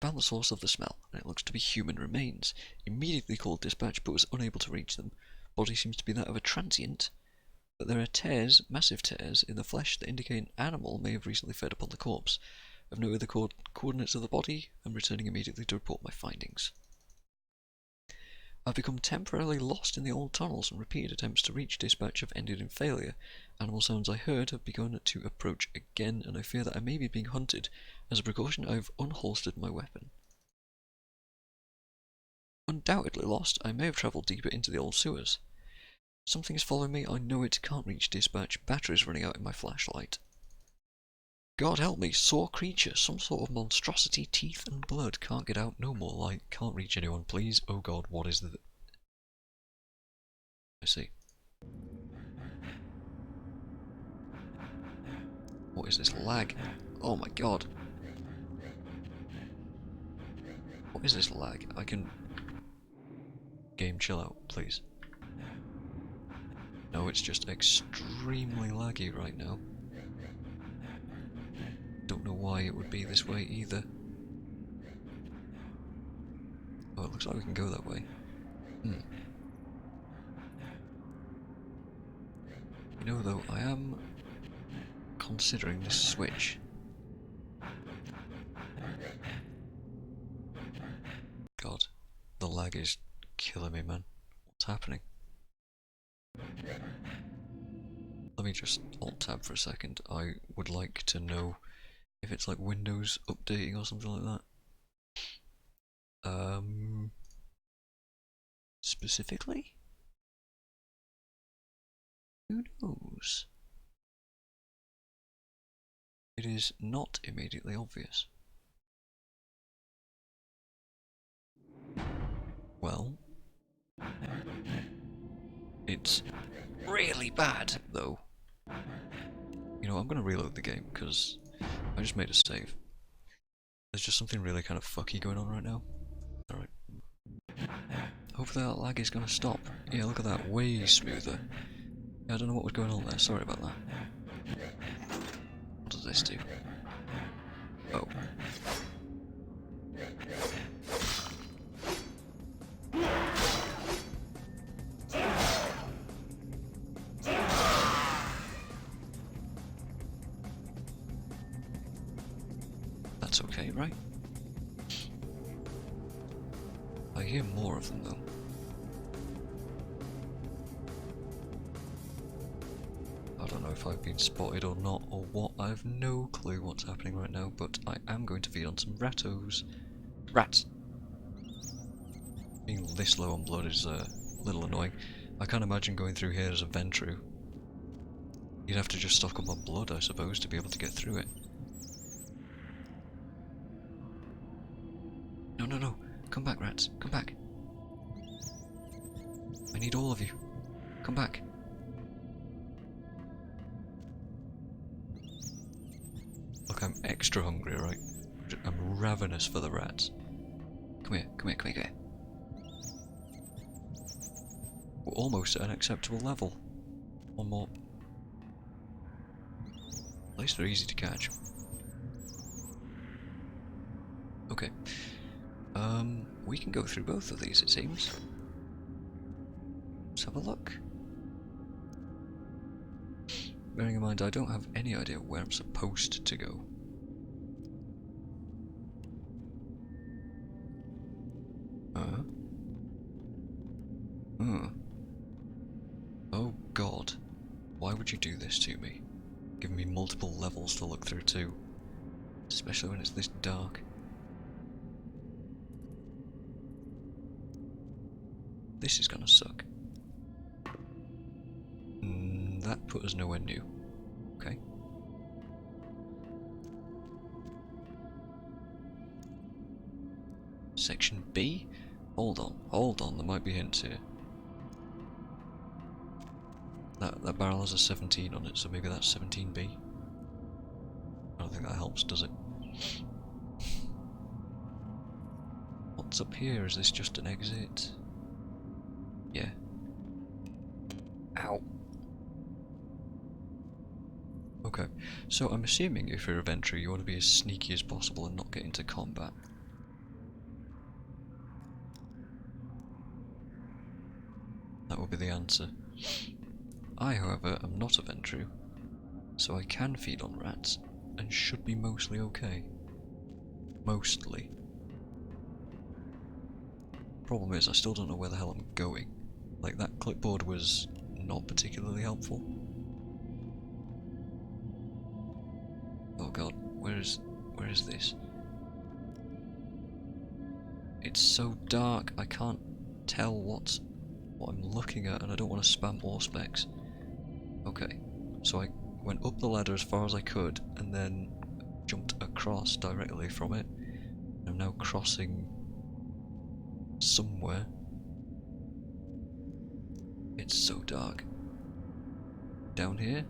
Found the source of the smell, and it looks to be human remains. Immediately called dispatch, but was unable to reach them. Body seems to be that of a transient, but there are tears, massive tears, in the flesh that indicate an animal may have recently fed upon the corpse. I've noted the coordinates of the body. I'm returning immediately to report my findings. I've become temporarily lost in the old tunnels, and repeated attempts to reach dispatch have ended in failure. Animal sounds I heard have begun to approach again, and I fear that I may be being hunted. As a precaution, I've unholstered my weapon. Undoubtedly lost, I may have travelled deeper into the old sewers. Something is following me, I know it, can't reach dispatch, battery's running out in my flashlight. God help me, saw creature, some sort of monstrosity, teeth and blood, can't get out, no more light, can't reach anyone, please. Oh god, what is the... I see. What is this lag? Oh my god. What is this lag? I can... Game, chill out, please. No, it's just extremely laggy right now. Don't know why it would be this way either. Oh, it looks like we can go that way. You know though, I am considering this switch. God, the lag is killing me, man. What's happening? Let me just alt-tab for a second. I would like to know if it's like Windows updating or something like that. Specifically? Who knows? It is not immediately obvious. Well, it's really bad though. You know, I'm gonna reload the game because I just made a save. There's just something really kind of fucky going on right now. Alright. Hopefully that lag is gonna stop. Yeah, look at that, way smoother. Yeah, I don't know what was going on there, sorry about that. What does this do? Oh. That's okay, right? I hear more of them though. I don't know if I've been spotted or not or what, I have no clue what's happening right now, but I am going to feed on some rattos. Rats! Being this low on blood is a little annoying. I can't imagine going through here as a Ventru. You'd have to just stock up on blood, I suppose, to be able to get through it. No, no, no. Come back, rats. Come back. I need all of you. Come back. Look, I'm extra hungry, right? I'm ravenous for the rats. Come here, come here, come here, come here. We're almost at an acceptable level. One more. At least they're easy to catch. Okay. We can go through both of these, it seems. Let's have a look. Bearing in mind, I don't have any idea where I'm supposed to go. Oh god. Why would you do this to me? Giving me multiple levels to look through too. Especially when it's this dark. This is gonna suck. That put us nowhere new. Okay. Section B? Hold on, there might be hints here. That barrel has a 17 on it, so maybe that's 17B. I don't think that helps, does it? What's up here? Is this just an exit? Yeah. Ow. Okay, so I'm assuming if you're a Ventru, you want to be as sneaky as possible and not get into combat. That would be the answer. I, however, am not a Ventru, so I can feed on rats, and should be mostly okay. Mostly. Problem is, I still don't know where the hell I'm going. Like, that clipboard was not particularly helpful. Oh god, where is this? It's so dark, I can't tell what I'm looking at, and I don't want to spam Auspex. Okay, so I went up the ladder as far as I could, and then jumped across directly from it. I'm now crossing somewhere. It's so dark. Down here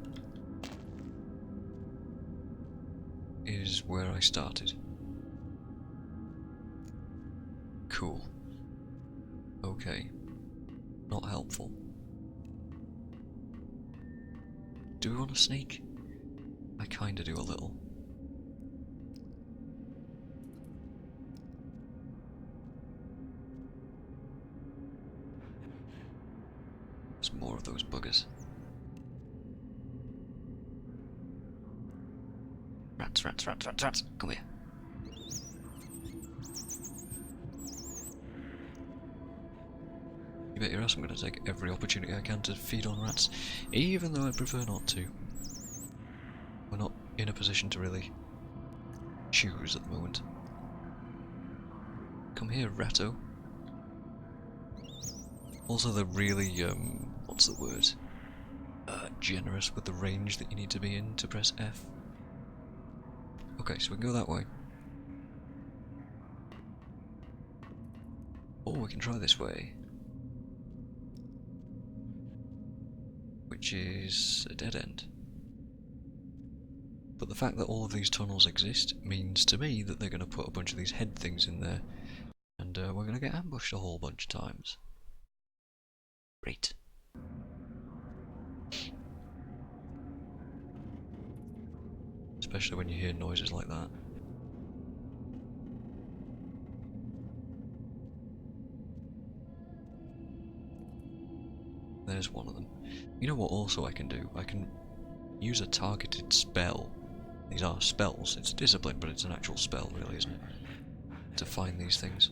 is where I started. Cool. Okay. Not helpful. Do we want to sneak? I kinda do a little. There's more of those buggers. Rats, rats, rats, rats, rats. Come here. You bet your ass I'm going to take every opportunity I can to feed on rats, even though I prefer not to. We're not in a position to really choose at the moment. Come here, ratto. Also, they're really, what's the word? Generous with the range that you need to be in to press F. Okay, so we can go that way. Or we can try this way. Which is a dead end. But the fact that all of these tunnels exist means to me that they're going to put a bunch of these head things in there. And we're going to get ambushed a whole bunch of times. Great. Especially when you hear noises like that. There's one of them. You know what also I can do? I can use a targeted spell. These are spells. It's a discipline, but it's an actual spell, really, isn't it? To find these things.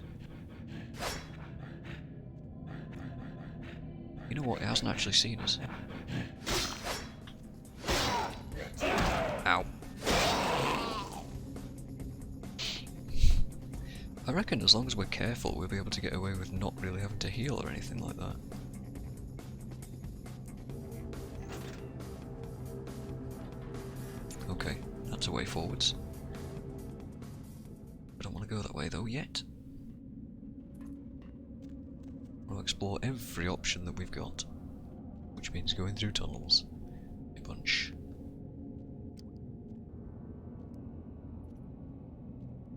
You know what? It hasn't actually seen us. Ow. I reckon as long as we're careful, we'll be able to get away with not really having to heal or anything like that. Okay, that's a way forwards. I don't want to go that way though yet. I want to explore every option that we've got, which means going through tunnels. A bunch.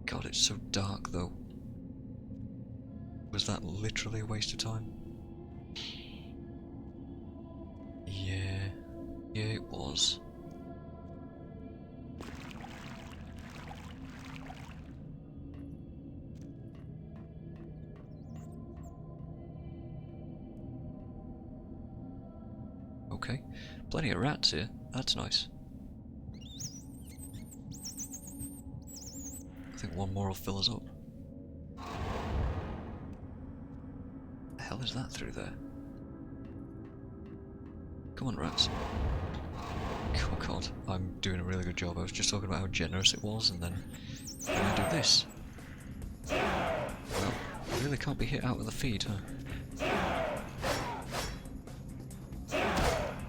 God, it's so dark though. Was that literally a waste of time? Yeah, it was. Okay, plenty of rats here, that's nice. I think one more will fill us up. The hell is that through there? Come on, rats. Oh god, I'm doing a really good job. I was just talking about how generous it was, and then I do this. Well, I really can't be hit out of the feed, huh?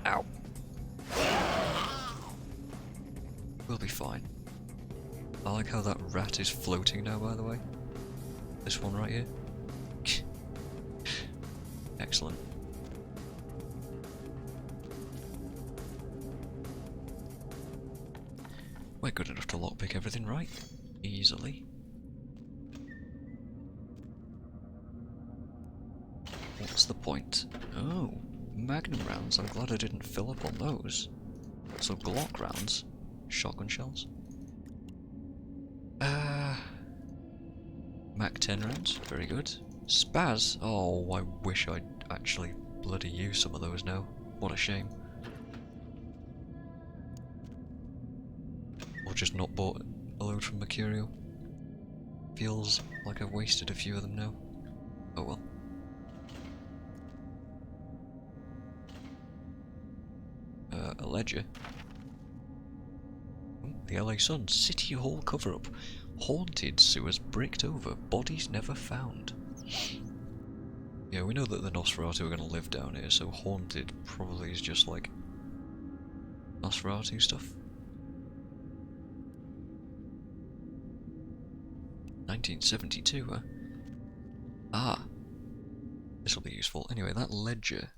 Ow. We'll be fine. I like how that rat is floating now, by the way. This one right here. Excellent. We're good enough to lockpick everything, right? Easily. What's the point? Oh, magnum rounds. I'm glad I didn't fill up on those. So Glock rounds. Shotgun shells. Mac 10 rounds. Very good. Spaz. Oh, I wish I'd actually bloody use some of those now. What a shame. Or just not bought a load from Mercurial. Feels like I've wasted a few of them now. Oh well. A ledger. The LA Sun. City Hall cover-up. Haunted sewers bricked over. Bodies never found. Yeah, we know that the Nosferatu are going to live down here, so haunted probably is just like Nosferatu stuff. 1972, huh? Ah. This will be useful. Anyway, that ledger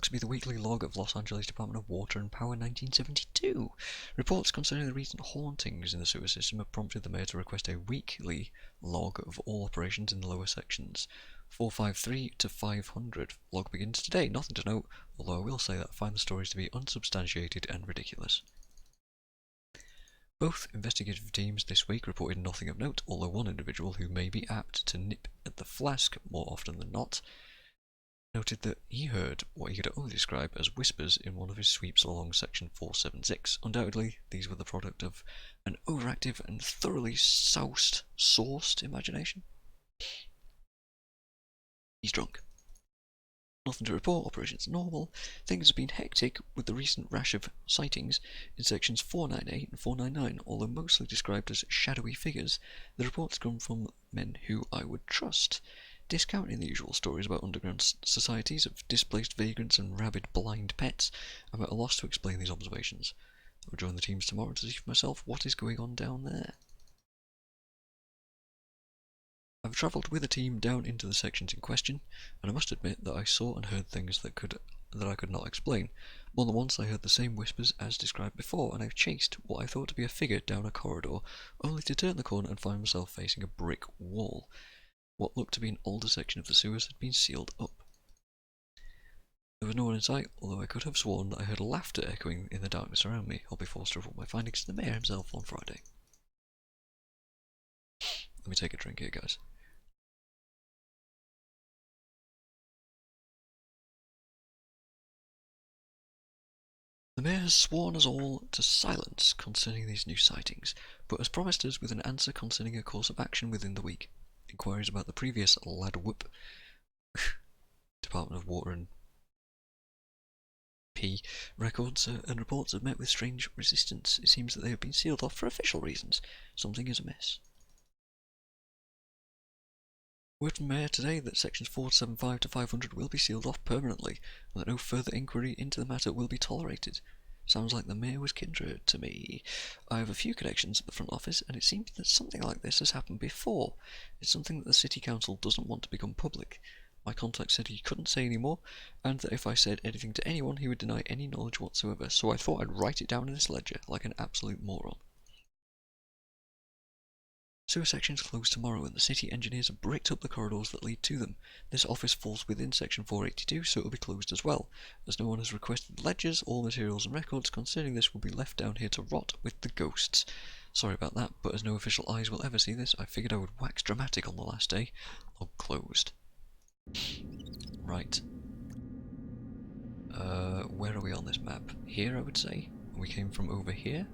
looks to be the weekly log of Los Angeles Department of Water and Power 1972. Reports concerning the recent hauntings in the sewer system have prompted the mayor to request a weekly log of all operations in the lower sections. 453 to 500. Log begins today. Nothing to note, although I will say that I find the stories to be unsubstantiated and ridiculous. Both investigative teams this week reported nothing of note, although one individual who may be apt to nip at the flask more often than not noted that he heard what he could only describe as whispers in one of his sweeps along section 476. Undoubtedly, these were the product of an overactive and thoroughly sourced imagination. He's drunk. Nothing to report, operations normal. Things have been hectic with the recent rash of sightings in sections 498 and 499, although mostly described as shadowy figures. The reports come from men who I would trust, discounting the usual stories about underground societies of displaced vagrants and rabid blind pets. I'm at a loss to explain these observations. I will join the teams tomorrow to see for myself what is going on down there. I've travelled with a team down into the sections in question, and I must admit that I saw and heard things that I could not explain. More than once I heard the same whispers as described before, and I've chased what I thought to be a figure down a corridor, only to turn the corner and find myself facing a brick wall. What looked to be an older section of the sewers had been sealed up. There was no one in sight, although I could have sworn that I heard laughter echoing in the darkness around me. I'll be forced to report my findings to the mayor himself on Friday. Let me take a drink here, guys. The mayor has sworn us all to silence concerning these new sightings, but has promised us with an answer concerning a course of action within the week. Inquiries about the previous lad whoop Department of Water and P records and reports have met with strange resistance. It seems that they have been sealed off for official reasons. Something is amiss. Word from Mayor today that sections 475 to 500 will be sealed off permanently, and that no further inquiry into the matter will be tolerated. Sounds like the mayor was kindred to me. I have a few connections at the front office, and it seems that something like this has happened before. It's something that the city council doesn't want to become public. My contact said he couldn't say any more, and that if I said anything to anyone he would deny any knowledge whatsoever, so I thought I'd write it down in this ledger like an absolute moron. Sewer sections close tomorrow, and the city engineers have bricked up the corridors that lead to them. This office falls within section 482, so it will be closed as well. As no one has requested ledgers, all materials and records concerning this will be left down here to rot with the ghosts. Sorry about that, but as no official eyes will ever see this, I figured I would wax dramatic on the last day. Log closed. Right. Where are we on this map? Here, I would say. We came from over here.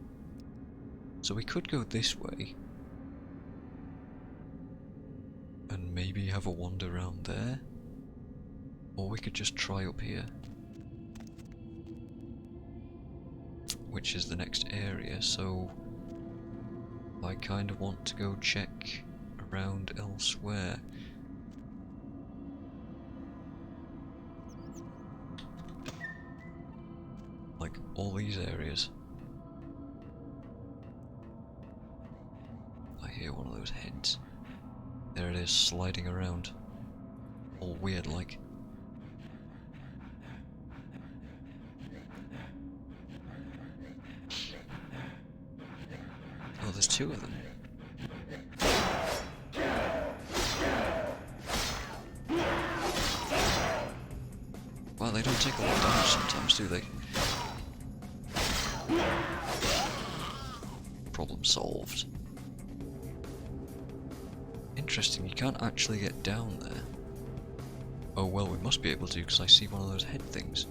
So we could go this way. And maybe have a wander around there. Or we could just try up here. Which is the next area, so I kind of want to go check around elsewhere. Like all these areas. I hear one of those heads. There it is, sliding around. All weird like. Oh, there's two of them. Wow, they don't take a lot of damage sometimes, do they? Problem solved. Interesting, you can't actually get down there. Oh well, we must be able to, because I see one of those head things.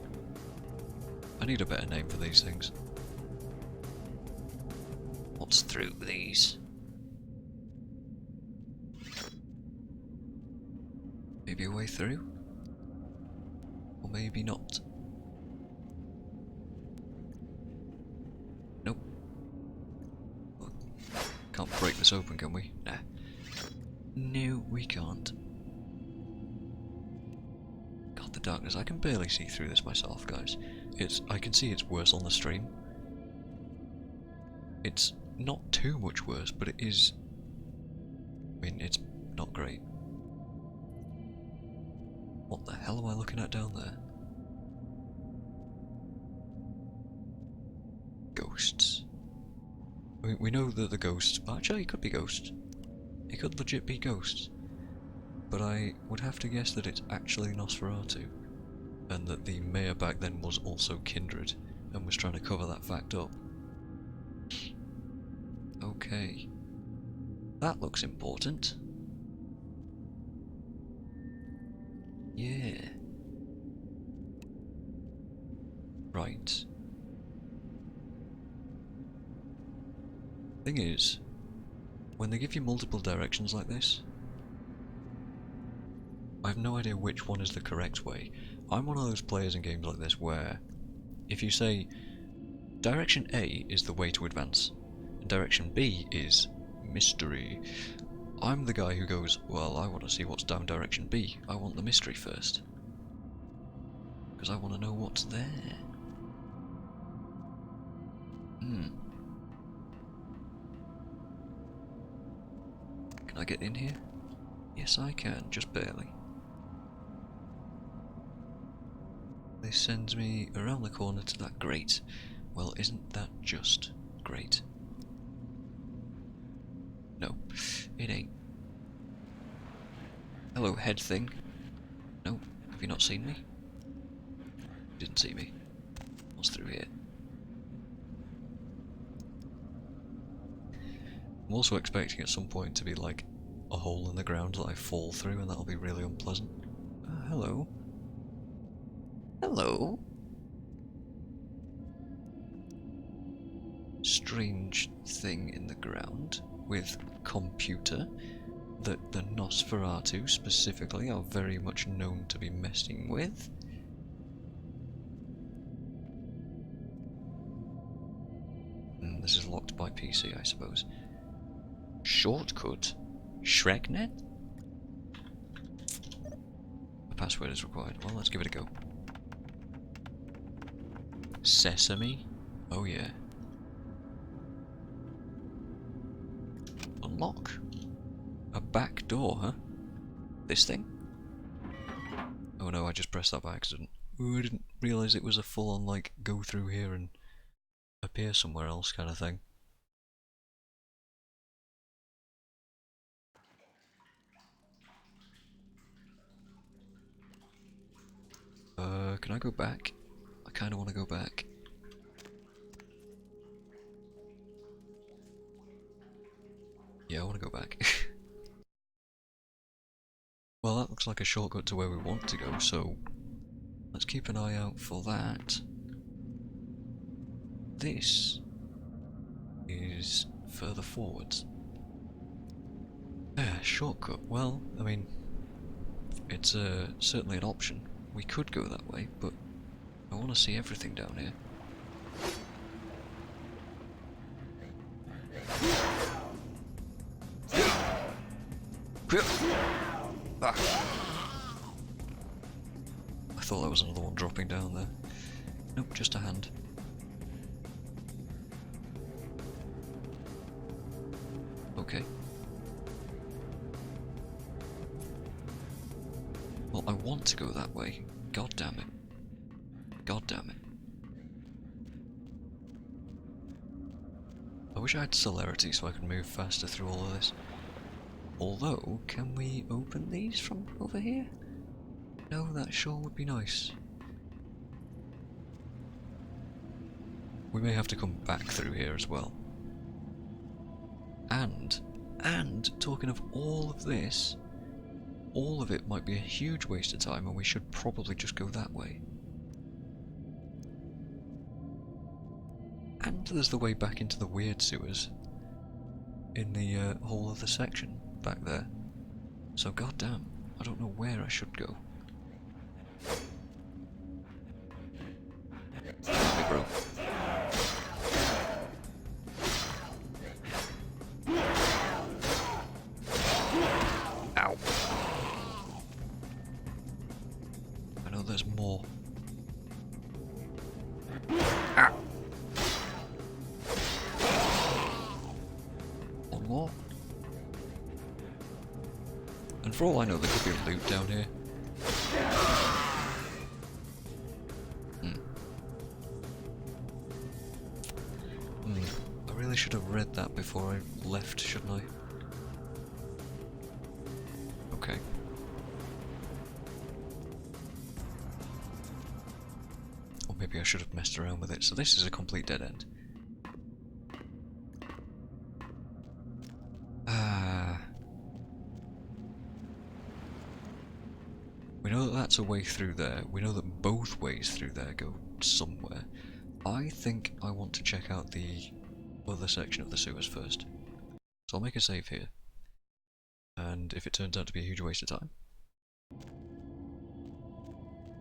I need a better name for these things. What's through these? Maybe a way through? Or maybe not. Nope. Well, can't break this open, can we? Nah. No, we can't. God, the darkness. I can barely see through this myself, guys. I can see it's worse on the stream. It's not too much worse, but it is mean, it's not great. What the hell am I looking at down there? Ghosts. I mean, we know that the ghosts... Actually, it could be ghosts. It could legit be ghosts. But I would have to guess that it's actually Nosferatu. And that the mayor back then was also kindred and was trying to cover that fact up. Okay. That looks important. Yeah. Right. Thing is, when they give you multiple directions like this, I have no idea which one is the correct way. I'm one of those players in games like this where, if you say, direction A is the way to advance, and direction B is mystery, I'm the guy who goes, well, I want to see what's down direction B. I want the mystery first. Because I want to know what's there. Can I get in here? Yes, I can, just barely. This sends me around the corner to that grate. Well, isn't that just great? No, it ain't. Hello, head thing. No, have you not seen me? Didn't see me. What's through here? I'm also expecting at some point to be like a hole in the ground that I fall through, and that'll be really unpleasant. Hello. Hello. Strange thing in the ground with computer that the Nosferatu specifically are very much known to be messing with. This is locked by PC, I suppose. Shortcut? Shreknet? A password is required. Well, let's give it a go. Sesame? Oh yeah. Unlock? A back door, huh? This thing? Oh no, I just pressed that by accident. Ooh, I didn't realise it was a full-on, like, go through here and appear somewhere else kind of thing. Can I go back? I kind of want to go back. Yeah, I want to go back. Well, that looks like a shortcut to where we want to go, so let's keep an eye out for that. This is further forwards. Shortcut. Well, I mean, it's certainly an option. We could go that way, but I want to see everything down here. Ah. I thought there was another one dropping down there. Nope, just a hand. Okay. Well, I want to go that way. God damn it. God damn it. I wish I had celerity so I could move faster through all of this. Although, can we open these from over here? No, that sure would be nice. We may have to come back through here as well. And talking of all of this, all of it might be a huge waste of time and we should probably just go that way. And there's the way back into the weird sewers in the whole other section back there. So goddamn, I don't know where I should go. Hey bro. Ow. I know there's more. Ah. One more. And for all I know, there could be loot down here. I really should have read that before I left, shouldn't I? Okay. Or maybe I should have messed around with it. So this is a complete dead end. We know that that's a way through there. We know that both ways through there go somewhere. I think I want to check out the other section of the sewers first. So I'll make a save here. And if it turns out to be a huge waste of time,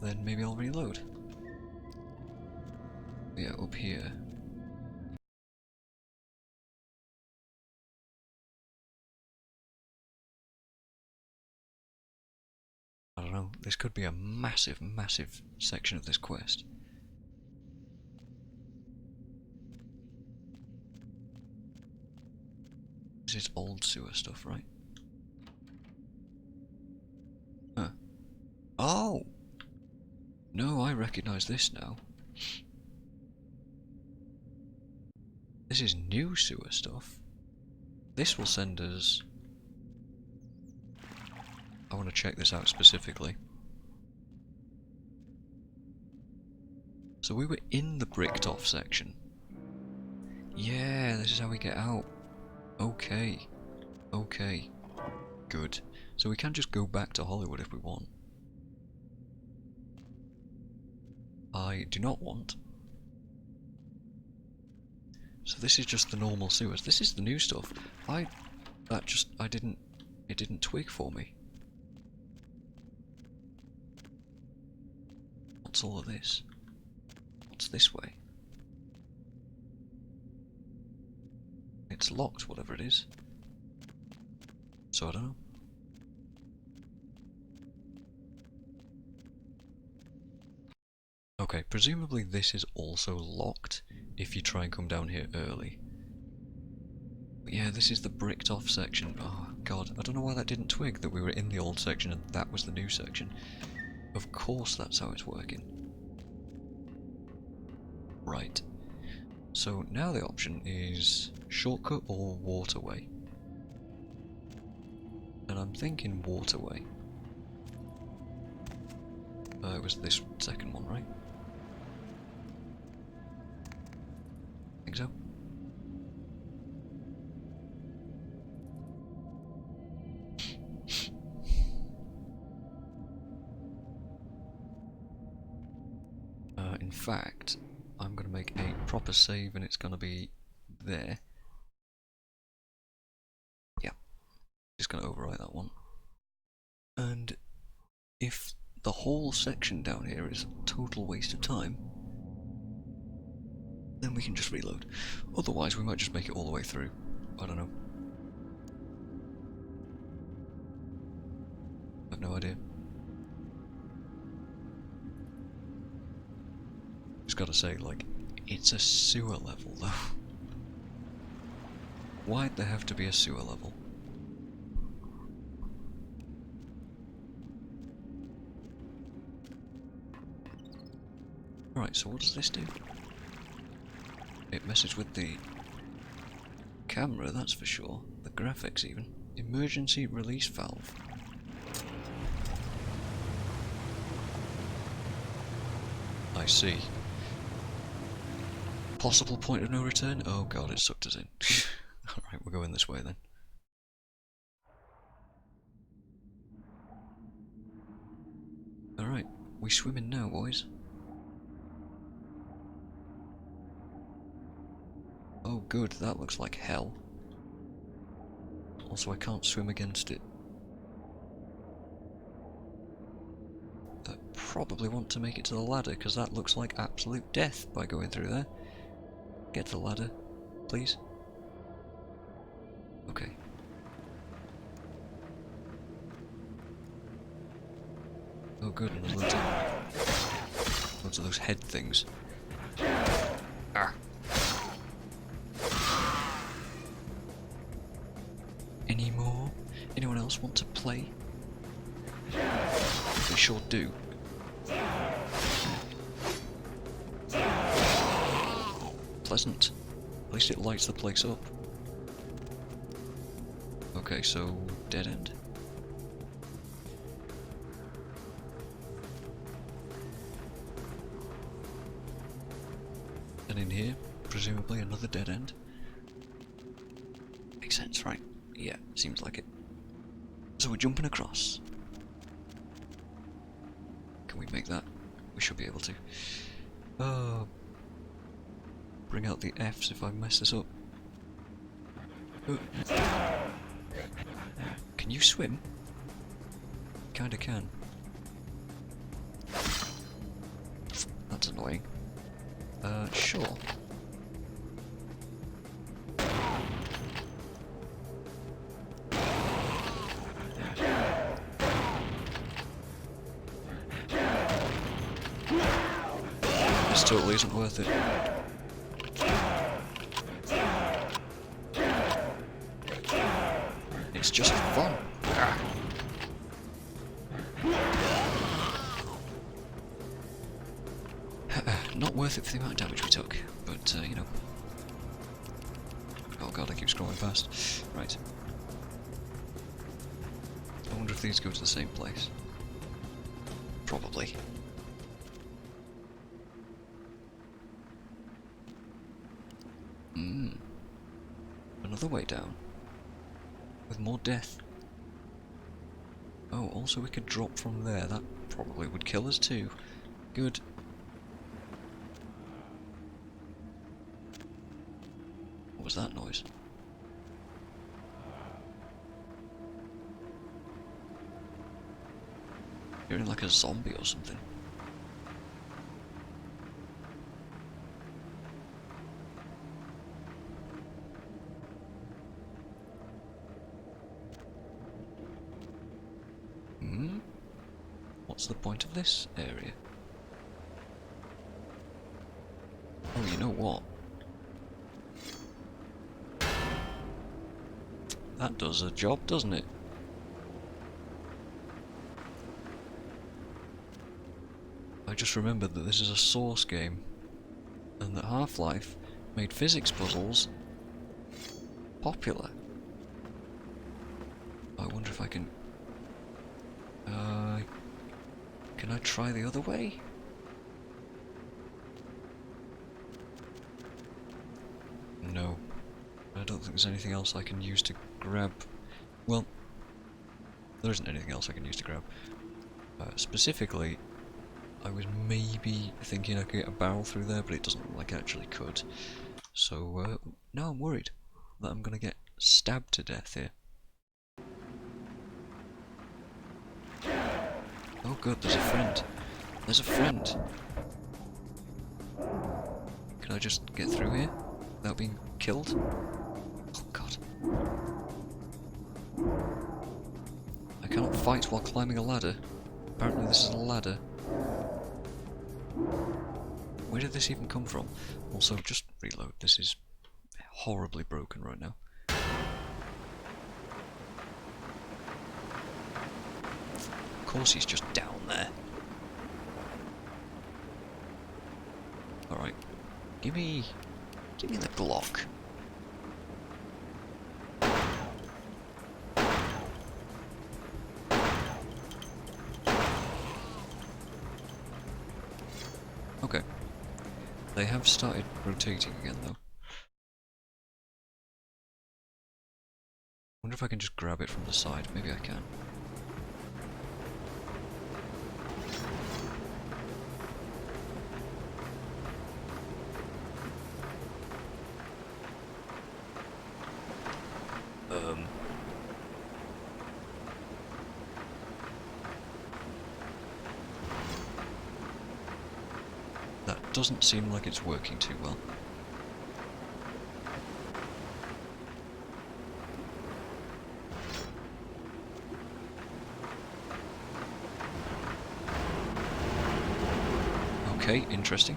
then maybe I'll reload. Yeah, up here. I don't know, this could be a massive, massive section of this quest. This is old sewer stuff, right? Huh. Oh! No, I recognise this now. This is new sewer stuff. This will send us... I want to check this out specifically. So we were in the bricked off section. Yeah, this is how we get out. Okay. Okay. Good. So we can just go back to Hollywood if we want. I do not want. So this is just the normal sewers. This is the new stuff. It didn't twig for me. What's all of this? What's this way? It's locked, whatever it is. So I don't know. Okay, presumably this is also locked if you try and come down here early. But yeah, this is the bricked off section. Oh god, I don't know why that didn't twig that we were in the old section and that was the new section. Of course that's how it's working. Right. So now the option is shortcut or waterway. And I'm thinking waterway. It was this second one, right? I think so. In fact, I'm going to make a proper save and it's going to be there. Yeah. Just going to overwrite that one. And if the whole section down here is a total waste of time, then we can just reload. Otherwise, we might just make it all the way through. I don't know. I've no idea. Just gotta say, like, it's a sewer level though. Why'd there have to be a sewer level? Alright, so what does this do? It messes with the camera, that's for sure. The graphics even. Emergency release valve. I see. Possible point of no return? Oh god, it sucked us in. Alright, we're going this way then. Alright, we swimming now, boys. Oh good, that looks like hell. Also, I can't swim against it. I probably want to make it to the ladder, because that looks like absolute death by going through there. Get to the ladder, please. Okay. Oh good, and there's loads of those head things. Ah. Any more? Anyone else want to play? they sure do. Pleasant. At least it lights the place up. Okay, so dead end. And in here, presumably another dead end. Makes sense, right? Yeah, seems like it. So we're jumping across. Can we make that? We should be able to. Bring out the Fs if I mess this up. Can you swim? Kinda can. That's annoying. Sure. This totally isn't worth it. It's just fun. Not worth it for the amount of damage we took, but you know. Oh god, I keep scrolling past. Right. I wonder if these go to the same place. Probably. Another way down. With more death. Oh, also we could drop from there. That probably would kill us too. Good. What was that noise? Hearing like a zombie or something. What's the point of this area? Oh, you know what? That does a job, doesn't it? I just remembered that this is a Source game, and that Half-Life made physics puzzles popular. I wonder if I can... can I try the other way? No. I don't think there's anything else I can use to grab. Well, there isn't anything else I can use to grab. Specifically, I was maybe thinking I could get a barrel through there, but it doesn't look like I actually could. So, now I'm worried that I'm gonna get stabbed to death here. Oh good, there's a friend. There's a friend. Can I just get through here without being killed? Oh god. I cannot fight while climbing a ladder. Apparently this is a ladder. Where did this even come from? Also, just reload. This is horribly broken right now. Of course he's just down there. Alright. Give me the Glock. Okay. They have started rotating again though. Wonder if I can just grab it from the side. Maybe I can. That doesn't seem like it's working too well. Okay, interesting.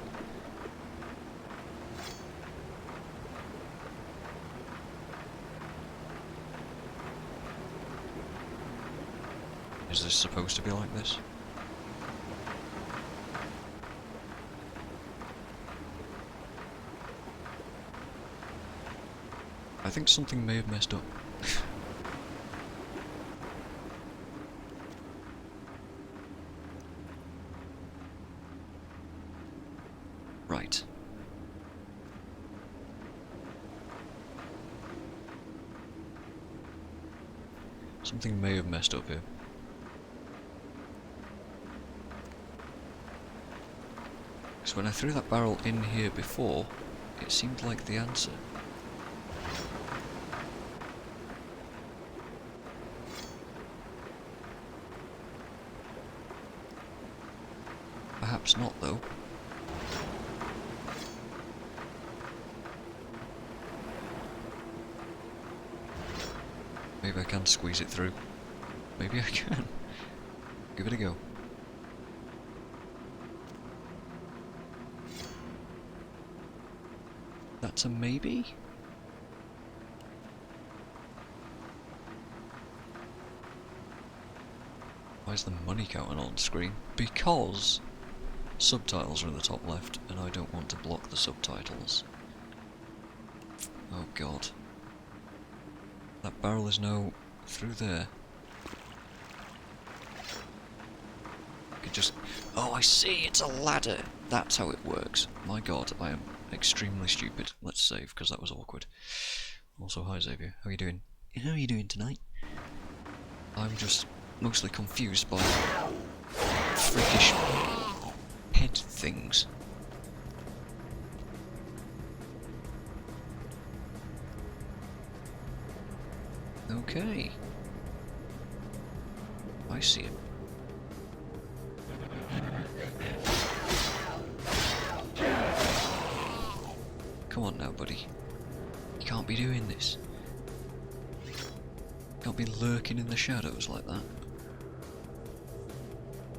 Is this supposed to be like this? think something may have messed up. Right. Something may have messed up here. Because when I threw that barrel in here before, it seemed like the answer. Perhaps not, though. Maybe I can squeeze it through. Maybe I can. Give it a go. That's a maybe? Why is the money counter on screen? Because subtitles are in the top left and I don't want to block the subtitles. Oh god. That barrel is now through there. I could just... Oh, I see! It's a ladder! That's how it works. My god, I am extremely stupid. Let's save, because that was awkward. Also, hi Xavier. How are you doing? How are you doing tonight? I'm just mostly confused by freakish head things. Okay. I see it. Come on now, buddy. You can't be doing this. You can't be lurking in the shadows like that.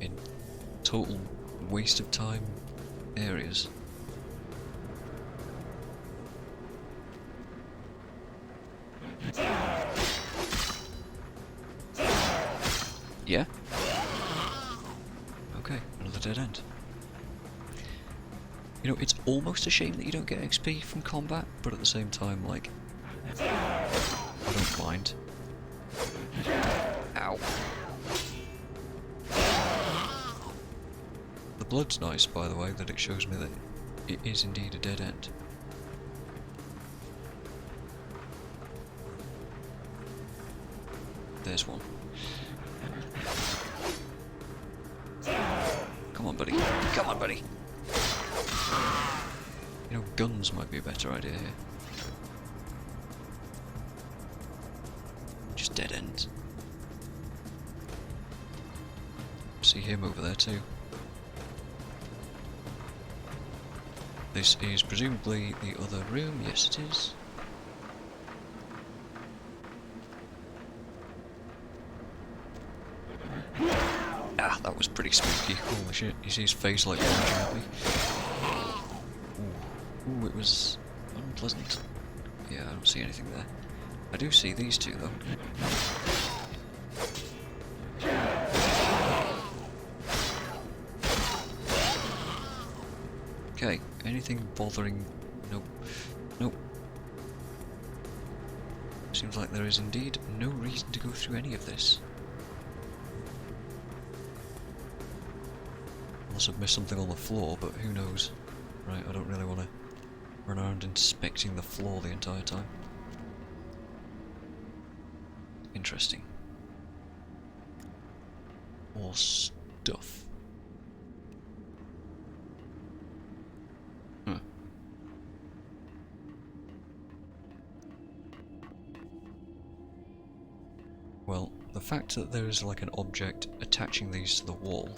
In total waste of time areas. Yeah? Okay, another dead end. You know, it's almost a shame that you don't get XP from combat, but at the same time, like, I don't mind. Ow. The blood's nice, by the way, that it shows me that it is indeed a dead end. There's one. Come on, buddy. Come on, buddy. You know, guns might be a better idea here. Just dead ends. See him over there too. This is presumably the other room. Yes, it is. Ah, that was pretty spooky. Holy shit, you see his face like that. Ooh, it was unpleasant. Yeah, I don't see anything there. I do see these two though. Okay, anything bothering? Nope. Nope. Seems like there is indeed no reason to go through any of this. Unless I've missed something on the floor, but who knows. Right, I don't really want to run around inspecting the floor the entire time. Interesting. More stuff. Huh. Well, the fact that there is like an object attaching these to the wall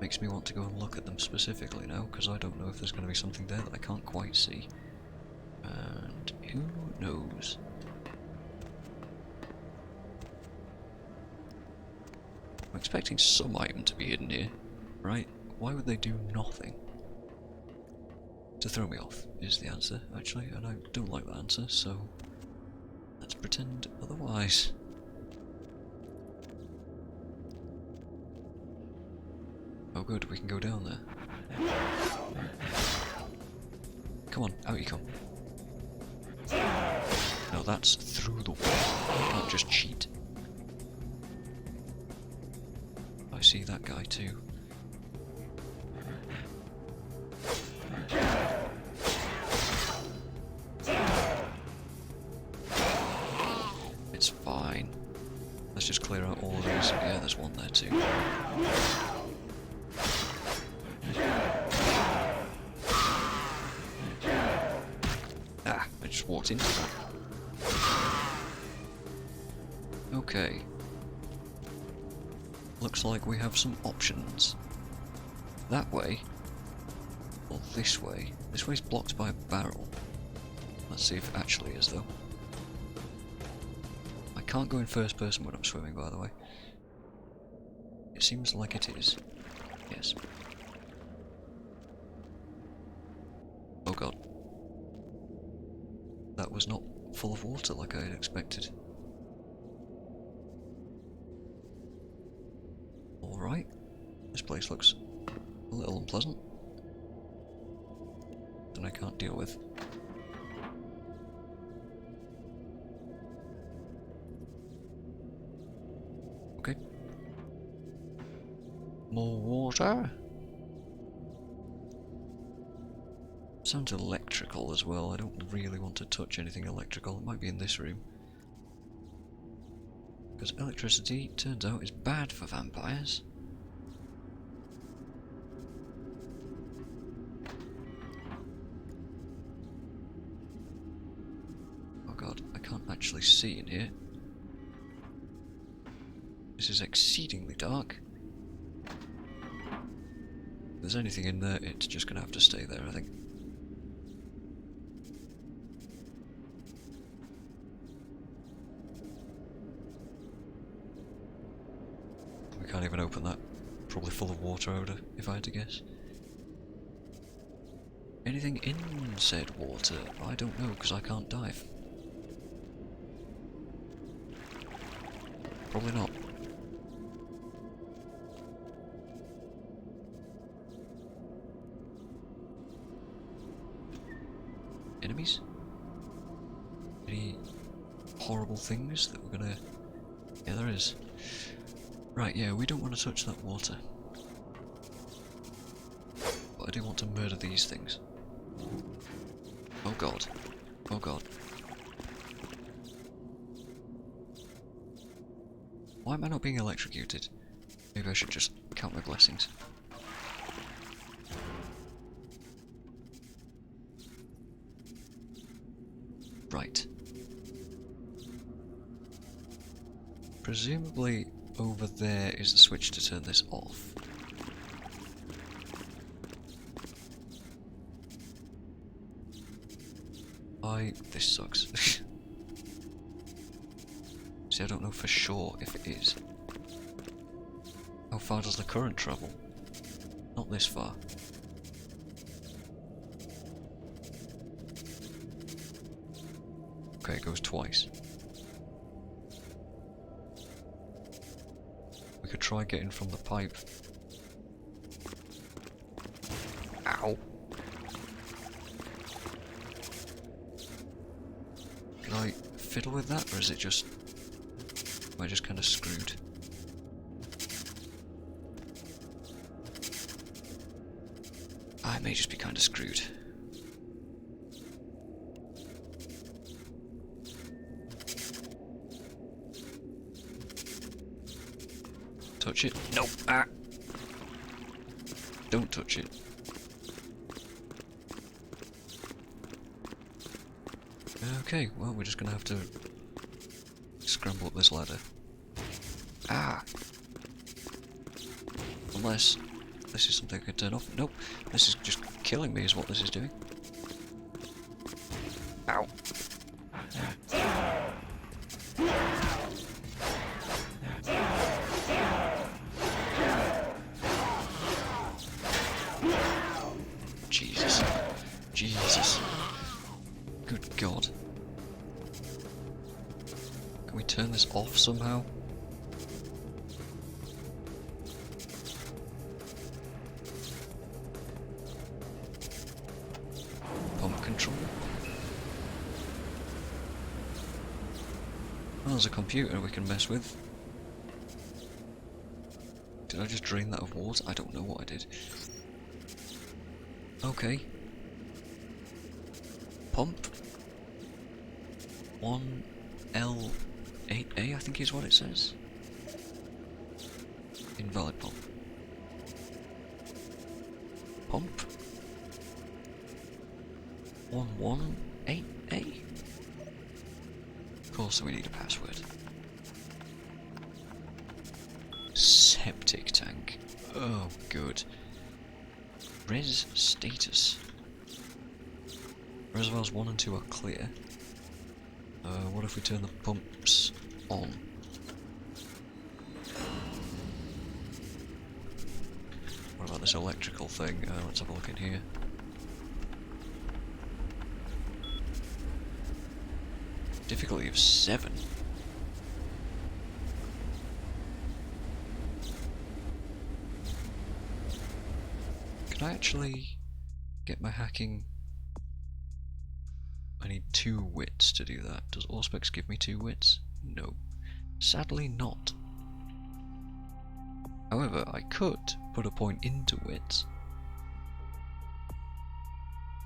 makes me want to go and look at them specifically now, because I don't know if there's going to be something there that I can't quite see. And who knows? I'm expecting some item to be hidden here, right? Why would they do nothing? To throw me off is the answer, actually, and I don't like that answer, so let's pretend otherwise. Oh good, we can go down there. Come on, out you come. No, that's through the wall. You can't just cheat. I see that guy too. It's fine. Let's just clear out all of these. Yeah, there's one there too. Ah, I just walked into that. Okay. Looks like we have some options. That way, or this way. This way's blocked by a barrel. Let's see if it actually is, though. I can't go in first person when I'm swimming, by the way. It seems like it is. Yes. Oh god. That was not full of water like I had expected. Alright. This place looks a little unpleasant. And I can't deal with. Okay. More water. Sounds electrical as well. I don't really want to touch anything electrical. It might be in this room. Because electricity, turns out, is bad for vampires. Oh god, I can't actually see in here. This is exceedingly dark. If there's anything in there, it's just going to have to stay there, I think. We can't even open that. Probably full of water odour, if I had to guess. Anything in said water? I don't know, because I can't dive. Probably not. Enemies? Any horrible things that we're gonna... Yeah, there is. Right, yeah, we don't want to touch that water. But I do want to murder these things. Oh god. Oh god. Why am I not being electrocuted? Maybe I should just count my blessings. Right. Presumably over there is the switch to turn this off. This sucks. See, I don't know for sure if it is. How far does the current travel? Not this far. Okay, it goes twice. We could try getting from the pipe. Ow! Can I fiddle with that, or is it just... am I just kind of screwed? I may just be kind of screwed. Touch it. Nope. Ah. Don't touch it. Okay, well, we're just gonna have to scramble up this ladder. Ah! Unless this is something I can turn off. Nope. This is just killing me is what this is doing. Ow. Jesus. Jesus. Good God. Can we turn this off somehow? Pump control. there's a computer we can mess with. Did I just drain that of water? I don't know what I did. Okay. Pump. 1L8A, I think is what it says. Invalid pump. Pump. 118A. Of course we need a password. Septic tank. Oh, good. Res status. Reservoirs 1 and 2 are clear. What if we turn the pumps on? What about this electrical thing? Let's have a look in here. Difficulty of 7. Can I actually get my hacking? I need 2 wits to do that. Does Auspex give me 2 wits? No. Sadly not. However, I could put a point into wits.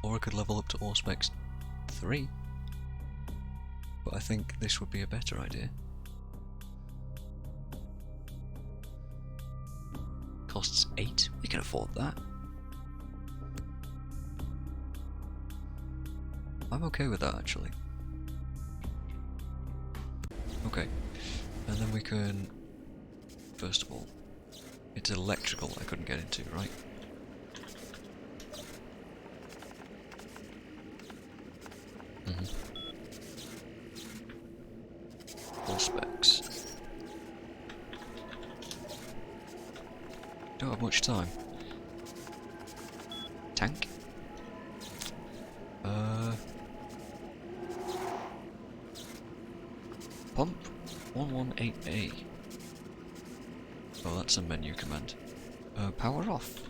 Or I could level up to Auspex 3. But I think this would be a better idea. Costs 8. We can afford that. I'm okay with that, actually. Okay. And then we can... First of all, it's electrical I couldn't get into, right? Full specs. Don't have much time. Tank. Pump 118A. Oh, that's a menu command. Power off.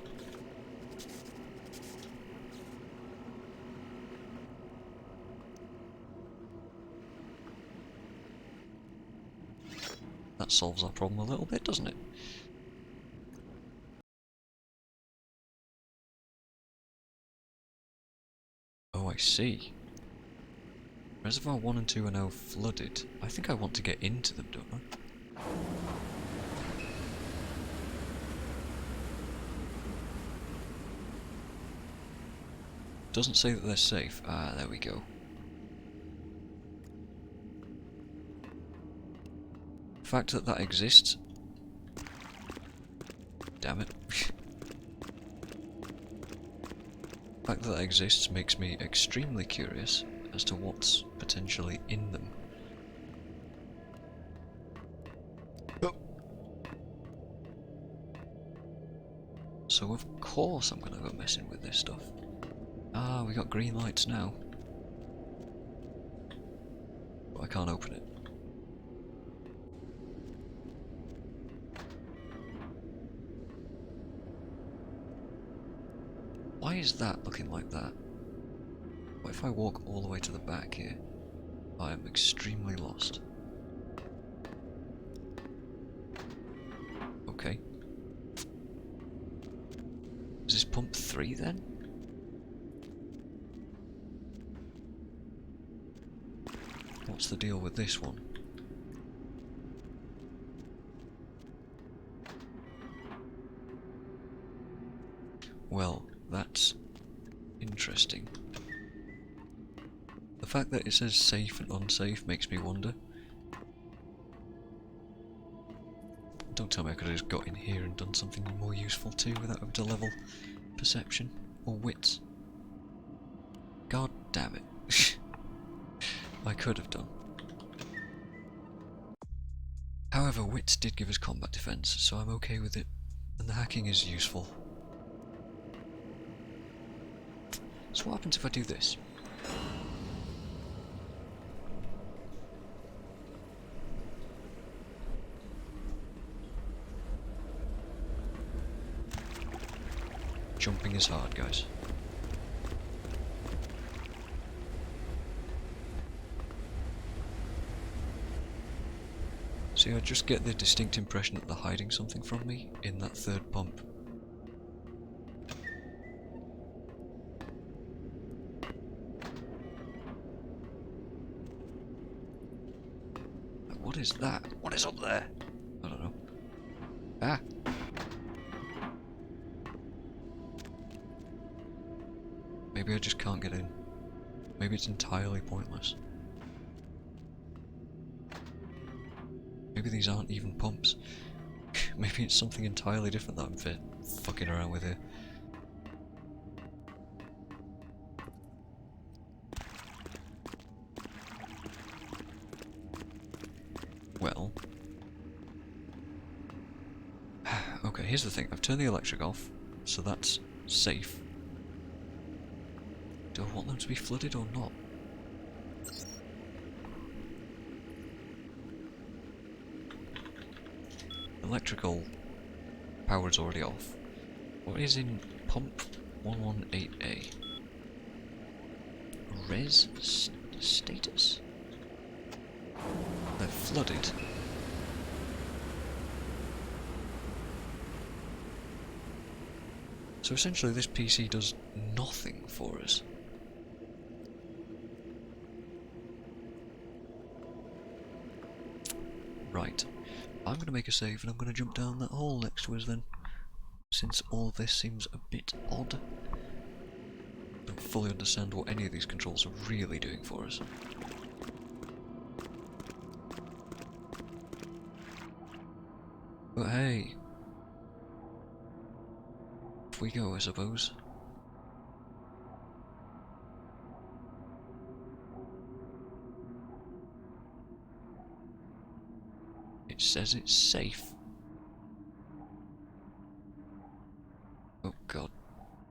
That solves our problem a little bit, doesn't it? Oh, I see. Reservoir 1 and 2 are now flooded. I think I want to get into them, don't I? Doesn't say that they're safe. Ah, there we go. The fact that that exists... Damn it. The fact that that exists makes me extremely curious as to what's potentially in them. Oh. So of course I'm gonna go messing with this stuff. Ah, we got green lights now. But I can't open it. Why is that looking like that? What if I walk all the way to the back here? I am extremely lost. Okay. Is this pump 3 then? What's the deal with this one? Well, that's interesting. The fact that it says safe and unsafe makes me wonder. Don't tell me I could have just got in here and done something more useful too without having to level perception or wits. God damn it. I could have done. However, wits did give us combat defense, so I'm okay with it. And the hacking is useful. So what happens if I do this? Jumping is hard, guys. See, I just get the distinct impression that they're hiding something from me in that third pump. What is that? What is up there? I don't know. Ah! Maybe I just can't get in. Maybe it's entirely pointless. Maybe these aren't even pumps. Maybe it's something entirely different that I'm fucking around with here. Well... okay, here's the thing. I've turned the electric off, so that's safe. Do I want them to be flooded or not? Electrical power is already off. What is in pump 118A? Res status? They're flooded. So essentially this PC does nothing for us. Right. I'm going to make a save and I'm going to jump down that hole next to us then. Since all of this seems a bit odd. I don't fully understand what any of these controls are really doing for us. But hey. Off we go, I suppose. It says it's safe. Oh god.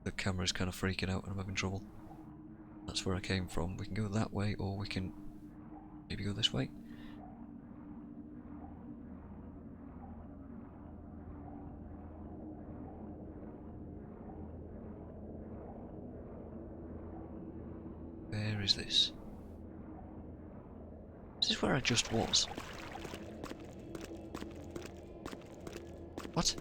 The camera's kind of freaking out and I'm having trouble. That's where I came from. We can go that way or we can maybe go this way. Where is this? Is this where I just was? What?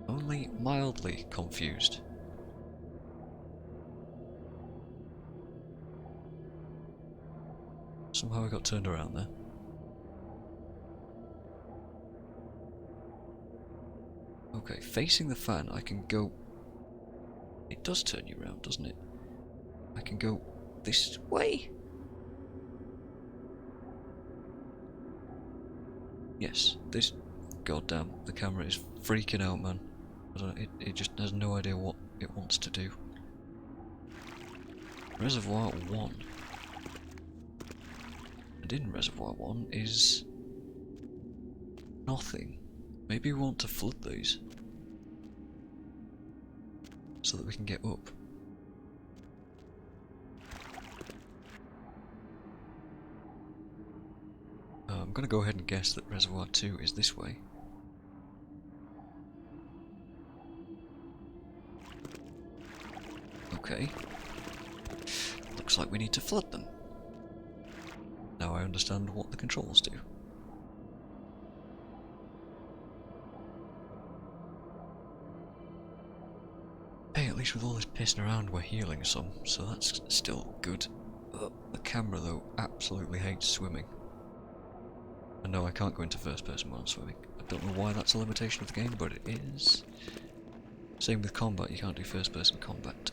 Only mildly confused. Somehow I got turned around there. Okay, facing the fan I can go... It does turn you around, doesn't it? I can go this way? Yes, this... Goddamn, the camera is freaking out, man. I don't know, it just has no idea what it wants to do. Reservoir 1. And in Reservoir 1 is... nothing. Maybe we want to flood these. So that we can get up. I'm gonna go ahead and guess that Reservoir 2 is this way. Okay. Looks like we need to flood them. Now I understand what the controls do. Hey, at least with all this pissing around we're healing some, so that's still good. The camera though absolutely hates swimming. And no, I can't go into first person while I'm swimming. I don't know why that's a limitation of the game, but it is. Same with combat, you can't do first person combat.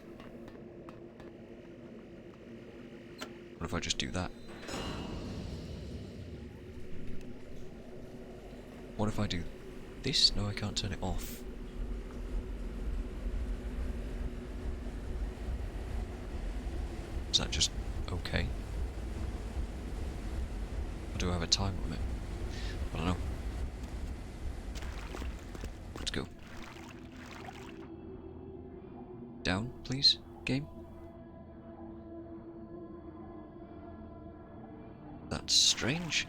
What if I just do that? What if I do this? No, I can't turn it off. Is that just okay? Or do I have a time limit? I don't know. Let's go. Down, please, game. That's strange.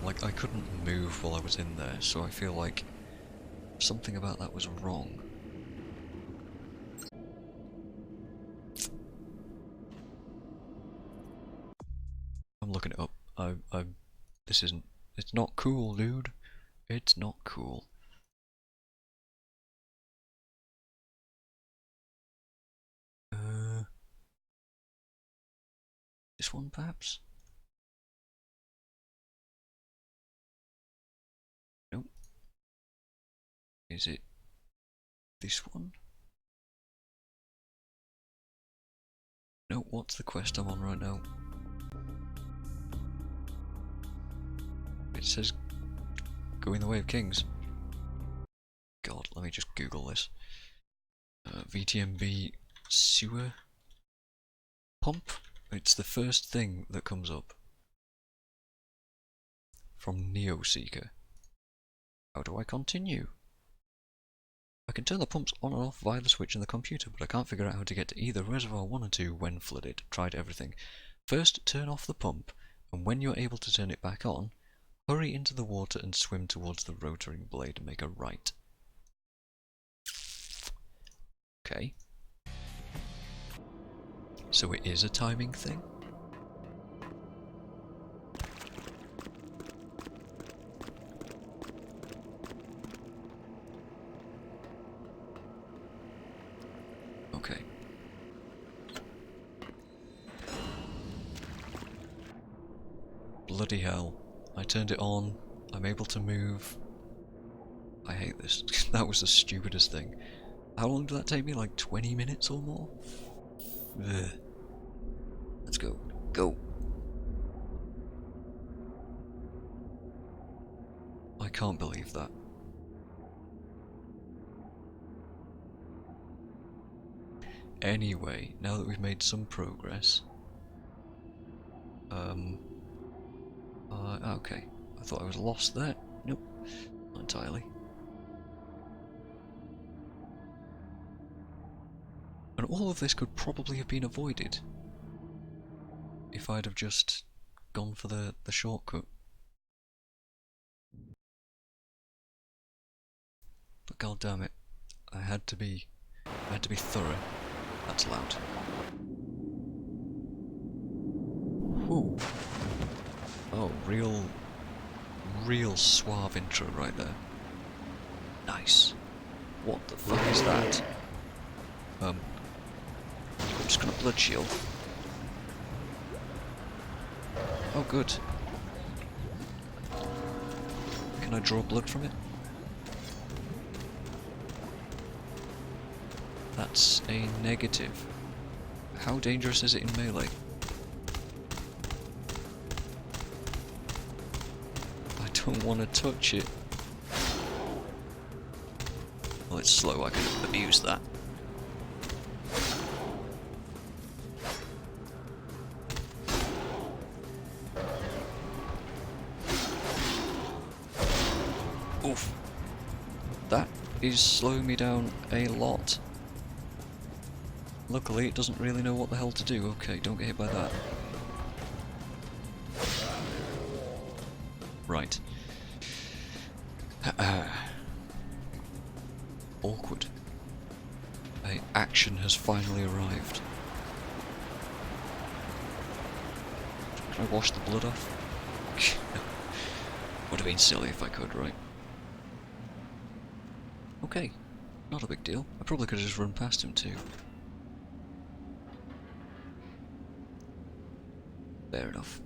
Like, I couldn't move while I was in there, so I feel like something about that was wrong. I'm looking it up. This isn't... It's not cool, dude. It's not cool. This one, perhaps? Nope. Is it this one? No, what's the quest I'm on right now? It says go in the way of kings. God, let me just Google this. VTMB sewer pump? It's the first thing that comes up. From Neoseeker. How do I continue? I can turn the pumps on and off via the switch in the computer, but I can't figure out how to get to either Reservoir 1 or 2 when flooded. Tried everything. First, turn off the pump, and when you're able to turn it back on, hurry into the water and swim towards the rotating blade and make a right. Okay. So it is a timing thing? Okay. Bloody hell. I turned it on. I'm able to move. I hate this. That was the stupidest thing. How long did that take me? Like 20 minutes or more? Ugh. Let's go. Go! I can't believe that. Anyway, now that we've made some progress... okay. I thought I was lost there. Nope. Not entirely. And all of this could probably have been avoided if I'd have just gone for the shortcut. But god damn it, I had to be thorough. That's loud. Whew. Oh, real suave intro right there. Nice. What the fuck is that? I'm just gonna blood shield. Oh, good. Can I draw blood from it? That's a negative. How dangerous is it in melee? I don't want to touch it. Well, it's slow, I can abuse that. Oof. That is slowing me down a lot. Luckily, it doesn't really know what the hell to do. Okay, don't get hit by that. Right. Awkward. Action has finally arrived. Can I wash the blood off? Would have been silly if I could, right? Okay, not a big deal. I probably could have just run past him too. Fair enough.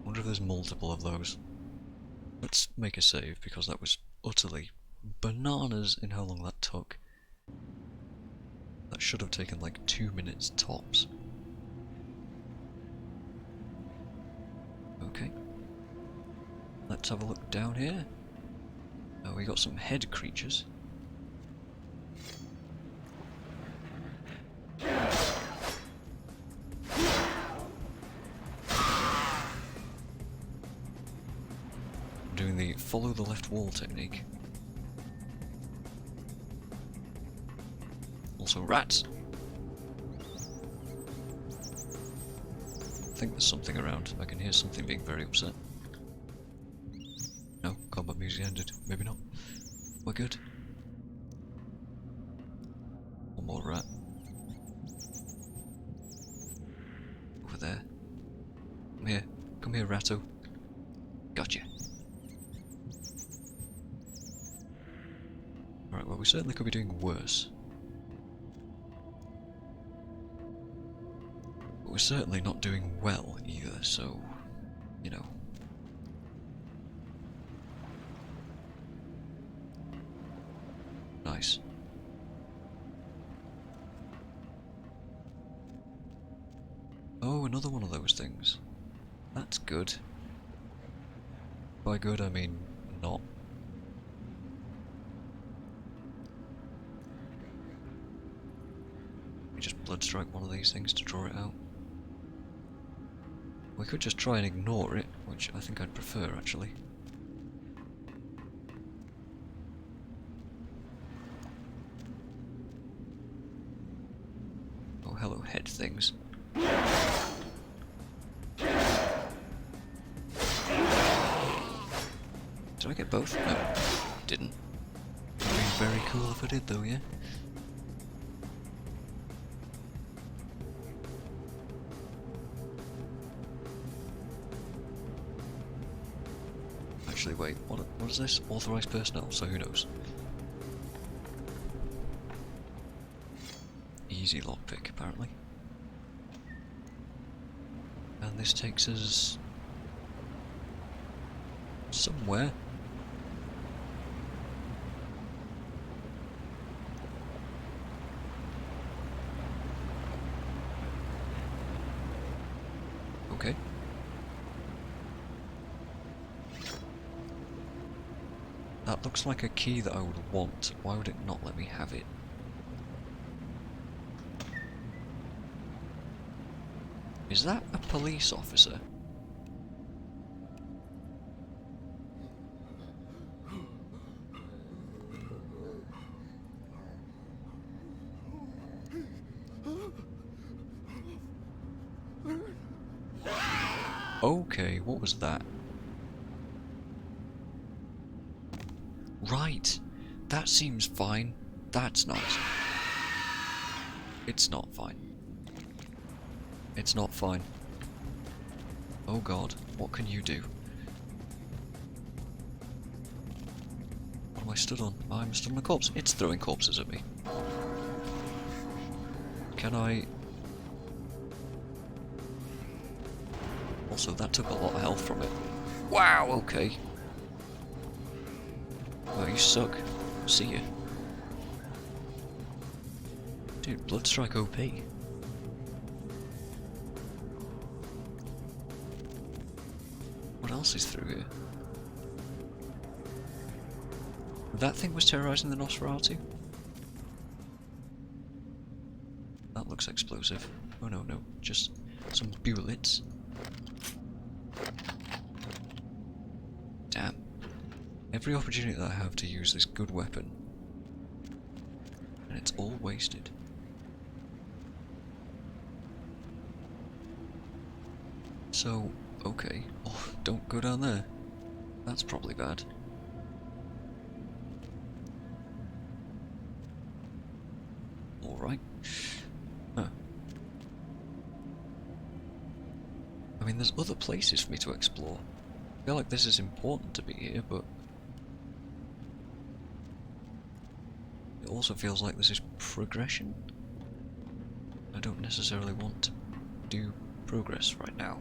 Wonder if there's multiple of those. Let's make a save because that was utterly bananas in how long that took. That should have taken like 2 minutes tops. Okay. Let's have a look down here. Oh, we got some head creatures. Doing the follow the left wall technique. Also rats! I think there's something around. I can hear something being very upset. No, combat music ended. Maybe not. We're good. One more rat. Over there. Come here. Come here, ratto. Gotcha. Alright, well, we certainly could be doing worse. But we're certainly not doing well either, so, you know. Nice. Oh, another one of those things. That's good. By good, I mean not. We just blood strike one of these things to draw it out. We could just try and ignore it, which I think I'd prefer actually. Oh, hello, head things. Did I get both? No, didn't. Would be very cool if I did though, yeah? Actually, wait, what is this? Authorized personnel, so who knows? Easy lockpick, apparently. And this takes us somewhere. Okay. That looks like a key that I would want. Why would it not let me have it? Is that a police officer? Okay, what was that? Right, that seems fine. That's nice. It's not fine. It's not fine. Oh god, what can you do? What am I stood on? I'm stood on a corpse. It's throwing corpses at me. Can I... Also, that took a lot of health from it. Wow, okay. Well, you suck. See ya. Dude, Bloodstrike OP. What else is through here? That thing was terrorizing the Nosferatu? That looks explosive. Oh no, no, just some bullets. Damn. Every opportunity that I have to use this good weapon, and it's all wasted. So, okay. Oh, don't go down there. That's probably bad. Alright. Huh. I mean, there's other places for me to explore. I feel like this is important to be here, but it also feels like this is progression. I don't necessarily want to do progress right now.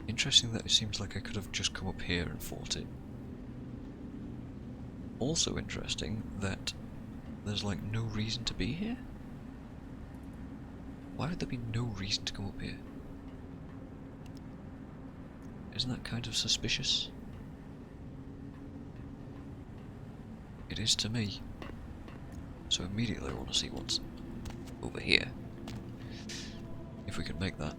Interesting that it seems like I could have just come up here and fought it. Also interesting that there's like no reason to be here. Why would there be no reason to come up here? Isn't that kind of suspicious? It is to me. So immediately I want to see what's over here. If we can make that.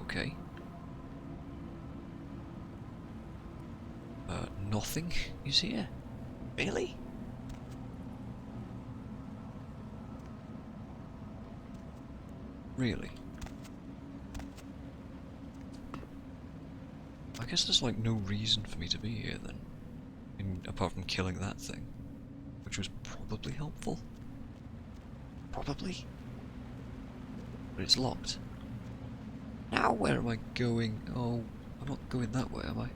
Okay. Nothing is here. Really? Really? I guess there's like no reason for me to be here then. Apart from killing that thing. Which was probably helpful. Probably. But it's locked. Now where am I going? Oh, I'm not going that way, am I?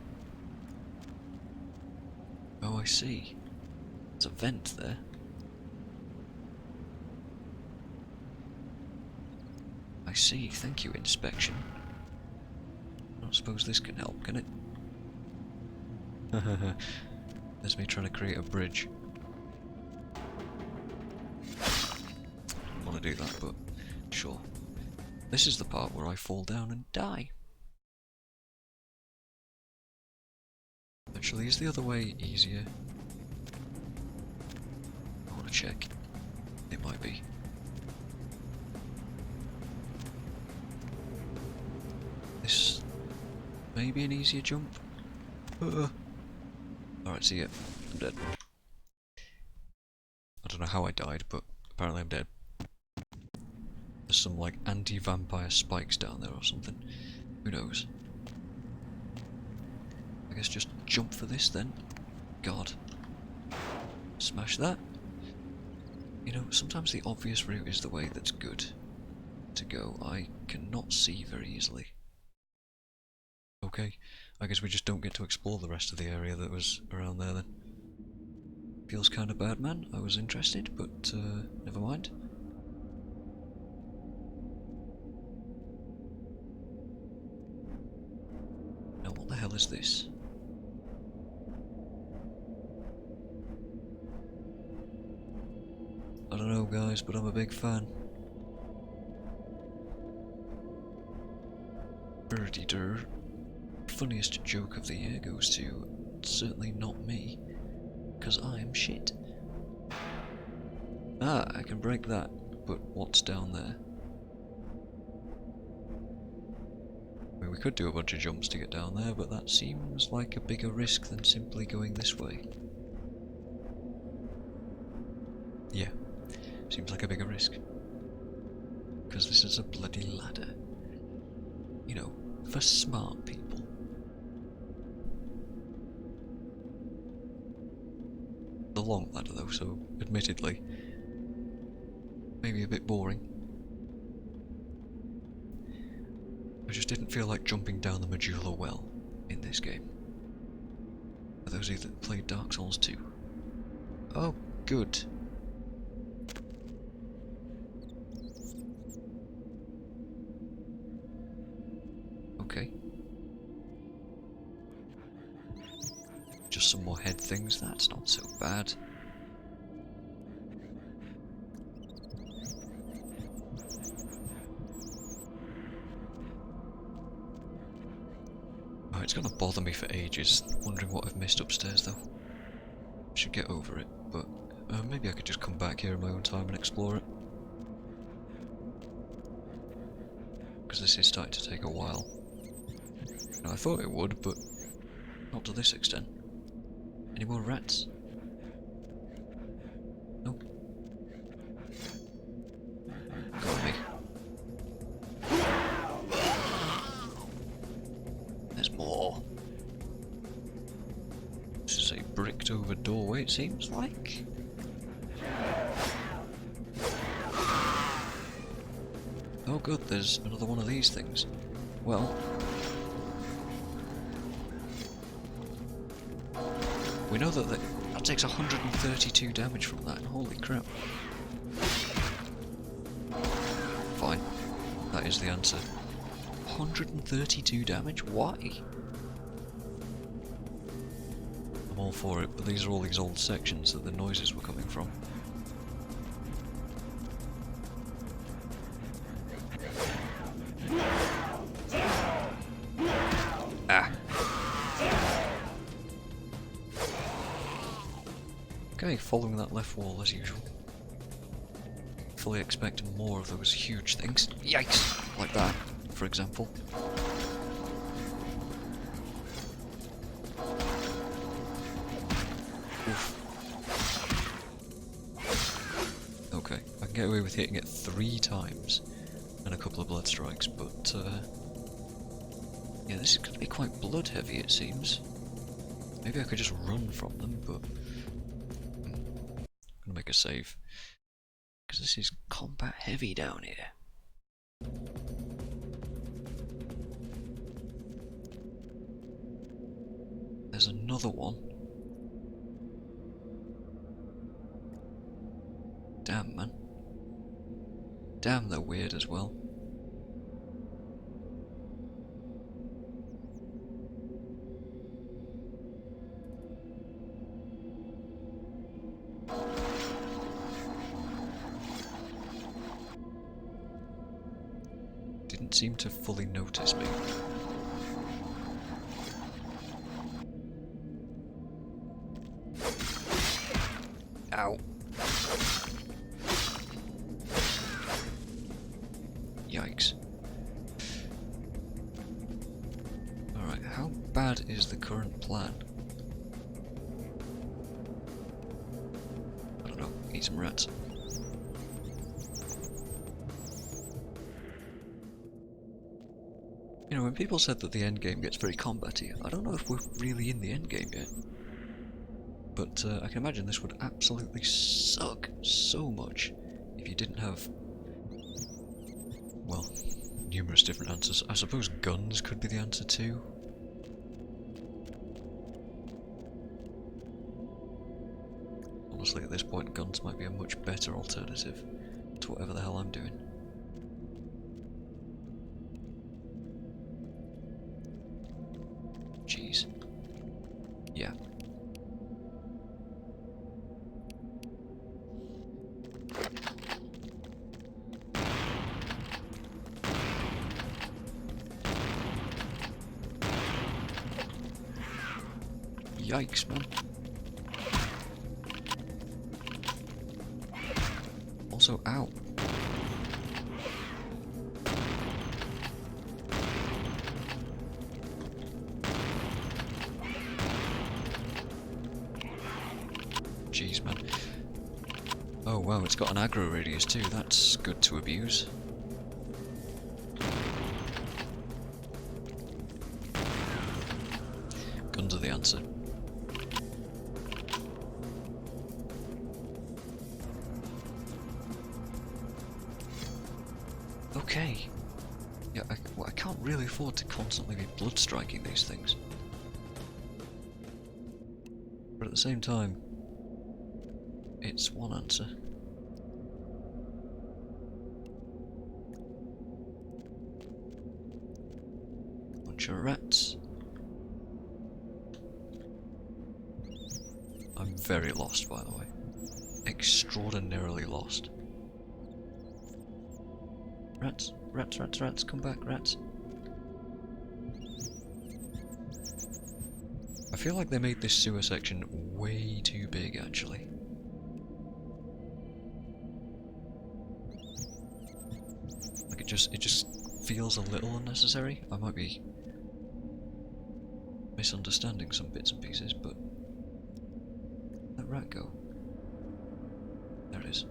Oh, I see. There's a vent there. I see, thank you, inspection. I don't suppose this can help, can it? There's me trying to create a bridge. I don't want to do that, but sure. This is the part where I fall down and die. Actually, is the other way easier? I want to check. It might be. This may be an easier jump. Alright, see ya. I'm dead. I don't know how I died, but apparently I'm dead. There's some like anti-vampire spikes down there or something. Who knows? I guess just jump for this then. God. Smash that. You know, sometimes the obvious route is the way that's good to go. I cannot see very easily. Okay, I guess we just don't get to explore the rest of the area that was around there then. Feels kinda bad, man. I was interested, but never mind. Now what the hell is this? I don't know guys, but I'm a big fan. Birdie-dur. Funniest joke of the year goes to certainly not me, because I'm shit. Ah, I can break that, but what's down there? I mean, we could do a bunch of jumps to get down there, but that seems like a bigger risk than simply going this way. Yeah, seems like a bigger risk. Because this is a bloody ladder. You know, for smart people. The long ladder though, so admittedly, maybe a bit boring. I just didn't feel like jumping down the medulla well in this game. For those of you that played Dark Souls 2. Oh, good. Okay. Just some more head things, that's not so bad. Oh, it's gonna bother me for ages, wondering what I've missed upstairs though. Should get over it, but maybe I could just come back here in my own time and explore it. Because this is starting to take a while. Now, I thought it would, but not to this extent. Any more rats? Nope. Got me. There's more. This is a bricked over doorway, it seems like. Oh good, there's another one of these things. Well, we know that that takes 132 damage from that, holy crap. Fine, that is the answer. 132 damage? Why? I'm all for it, but these are all these old sections that the noises were coming from. Ah. Okay, following that left wall as usual. Fully expect more of those huge things. Yikes! Like that, for example. Okay, I can get away with hitting it 3 times and a couple of blood strikes, but yeah, this is going to be quite blood heavy, it seems. Maybe I could just run from them, but I'm going to make a save, because this is combat heavy down here. There's another one. Damn, man. Damn, they're weird as well. Didn't seem to fully notice me. Ow. Yikes. Alright, how bad is the current plan? I don't know, eat some rats. You know, when people said that the endgame gets very combat-y, I don't know if we're really in the endgame yet. But I can imagine this would absolutely suck so much if you didn't have, well, numerous different answers. I suppose guns could be the answer too. Honestly, at this point, guns might be a much better alternative to whatever the hell I'm doing. Jeez. Yeah. Yikes, man. Also, ow. Jeez, man. Oh wow, it's got an aggro radius too, that's good to abuse. Guns are the answer. Okay. Yeah, I can't really afford to constantly be blood striking these things. But at the same time, it's one answer. Bunch of rats. I'm very lost, by the way. Extraordinarily lost. Rats, rats, rats, rats, come back, rats. I feel like they made this sewer section way too big, actually. Like it just feels a little unnecessary. I might be misunderstanding some bits and pieces, but let rat go. There it is.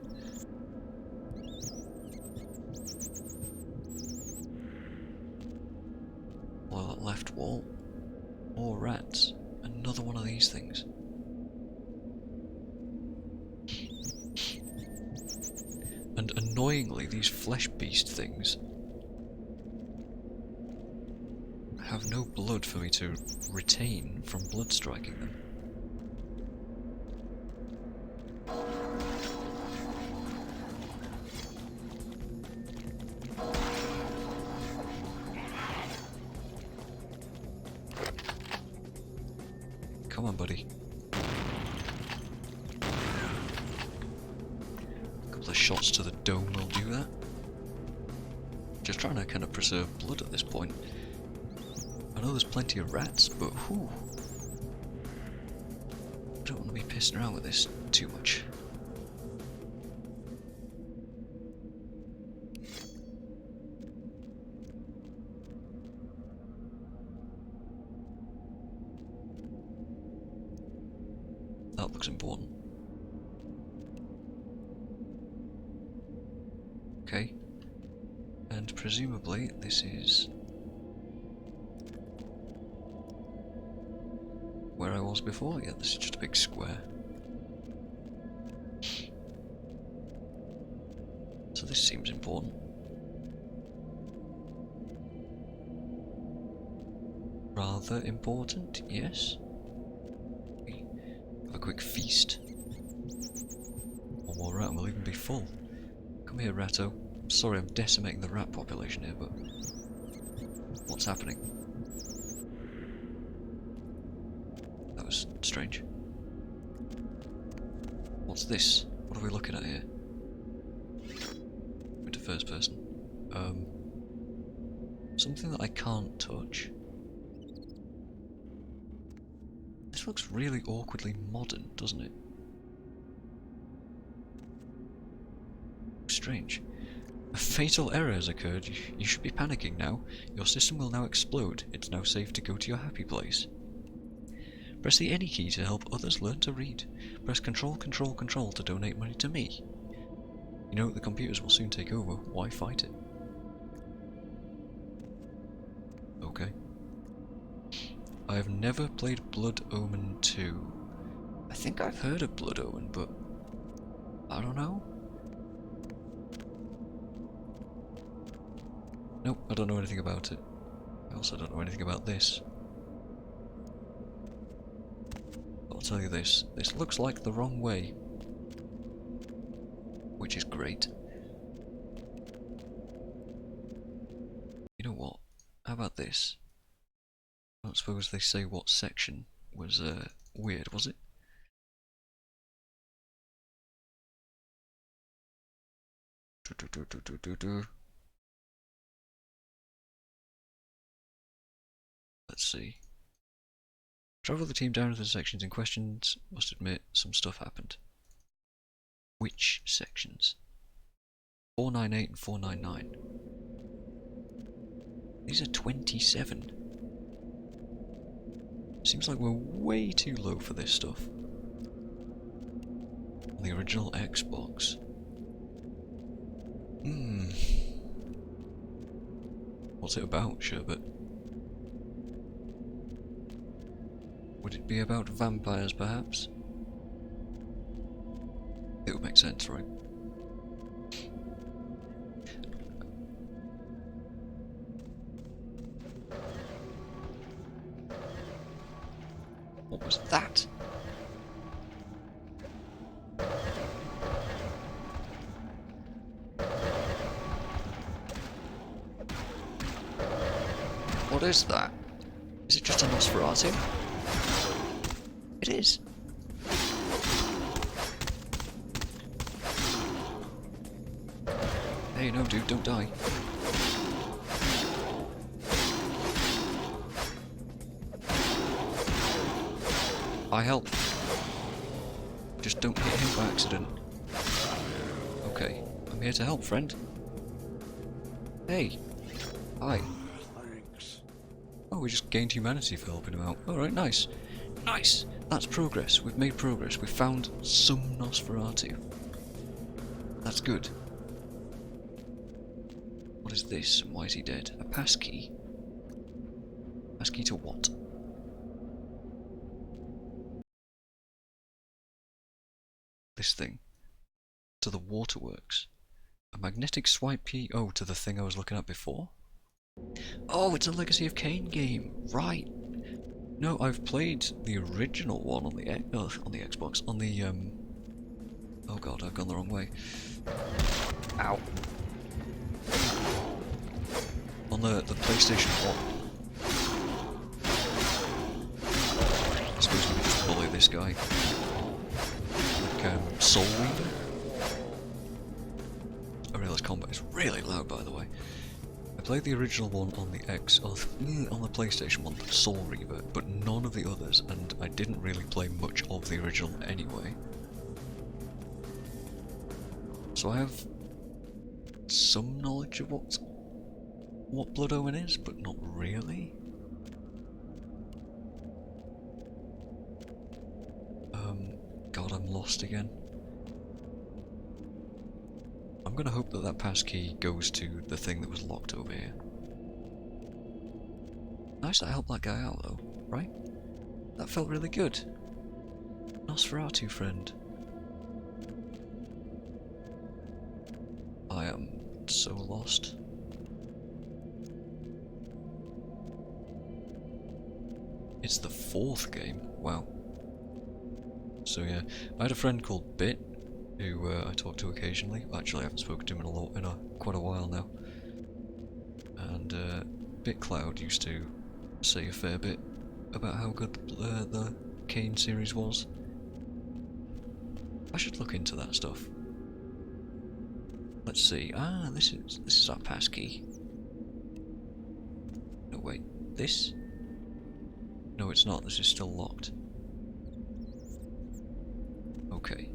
Well, that left wall. More rats. Another one of these things. And annoyingly, these flesh beast things have no blood for me to retain from blood striking them. Come on, buddy. A couple of shots to the dome will do that. Just trying to kind of preserve blood at this point. I know there's plenty of rats, but whew. I don't want to be pissing around with this too much. That looks important. Okay. And presumably this is where I was before. Yeah, this is just a big square. So this seems important. Rather important, yes. Okay. Have a quick feast. One more rat and we'll even be full. Come here, Ratto. Sorry, I'm decimating the rat population here, but what's happening? That was strange. What's this? What are we looking at here? Into first person. Something that I can't touch. This looks really awkwardly modern, doesn't it? Strange. A fatal error has occurred. You should be panicking now. Your system will now explode. It's now safe to go to your happy place. Press the any key to help others learn to read. Press Control, Control, Control to donate money to me. You know the computers will soon take over. Why fight it? Okay. I have never played Blood Omen 2. I think I've heard of Blood Omen, but I don't know. Nope, I don't know anything about it. I also don't know anything about this. I'll tell you this. This looks like the wrong way. Which is great. You know what? How about this? I don't suppose they say what section was weird, was it? Let's see. Travel the team down to the sections in questions. Must admit, some stuff happened. Which sections? 498 and 499. These are 27. Seems like we're way too low for this stuff. On the original Xbox. What's it about, Sherbet? Would it be about vampires, perhaps? It would make sense, right? What was that? What is that? Is it just a Nosferatu? It is. Hey, no dude, don't die. I help. Just don't hit him by accident. Okay, I'm here to help, friend. Hey. Hi. Oh, we just gained humanity for helping him out. Alright, nice. Nice! That's progress. We've made progress. We've found some Nosferatu. That's good. What is this? And why is he dead? A passkey? Passkey to what? This thing. To the waterworks. A magnetic swipe key. Oh, to the thing I was looking at before? Oh, it's a Legacy of Kain game. Right. No, I've played the original one on the Xbox. On the oh god, I've gone the wrong way. Ow. On the PlayStation 1. I suppose we can just bully this guy. Like Soul Reaver. I realise combat is really loud, by the way. I played the original one on the on the PlayStation 1, Soul Reaver, but none of the others, and I didn't really play much of the original anyway. So I have some knowledge of what Blood Omen is, but not really. God, I'm lost again. I'm gonna hope that that passkey goes to the thing that was locked over here. Nice that I helped that guy out though, right? That felt really good. Nosferatu friend. I am so lost. It's the 4th game, wow. So yeah, I had a friend called Bit, who I talk to occasionally. Actually, I haven't spoken to him in quite a while now. And BitCloud used to say a fair bit about how good the Kane series was. I should look into that stuff. Let's see. Ah, this is our passkey. No wait, this? No, it's not. This is still locked. Okay.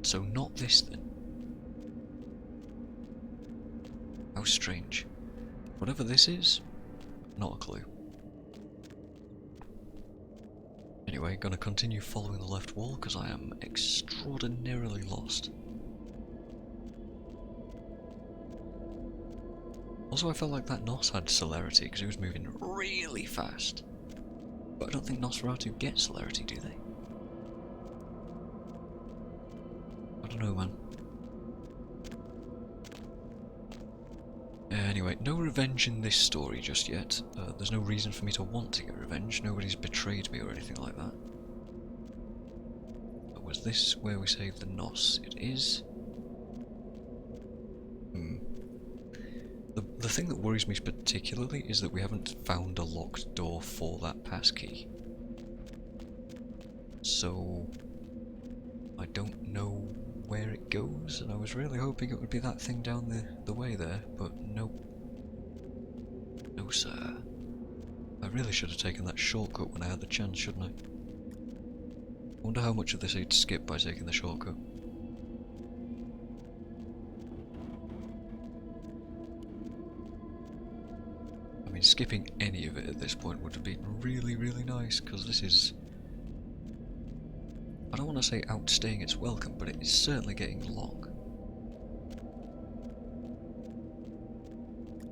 So not this then. How strange. Whatever this is, not a clue. Anyway, gonna continue following the left wall because I am extraordinarily lost. Also, I felt like that Nos had celerity because he was moving really fast. But I don't think Nosferatu get celerity, do they? I don't know, man. Anyway, no revenge in this story just yet. There's no reason for me to want to get revenge. Nobody's betrayed me or anything like that. But was this where we saved the Nos? It is. The thing that worries me particularly is that we haven't found a locked door for that passkey. So I don't know where it goes, and I was really hoping it would be that thing down the way there, but nope. No sir. I really should have taken that shortcut when I had the chance, shouldn't I? I wonder how much of this I'd skip by taking the shortcut. I mean, skipping any of it at this point would have been really, really nice, because this is... I don't want to say outstaying its welcome, but it is certainly getting long.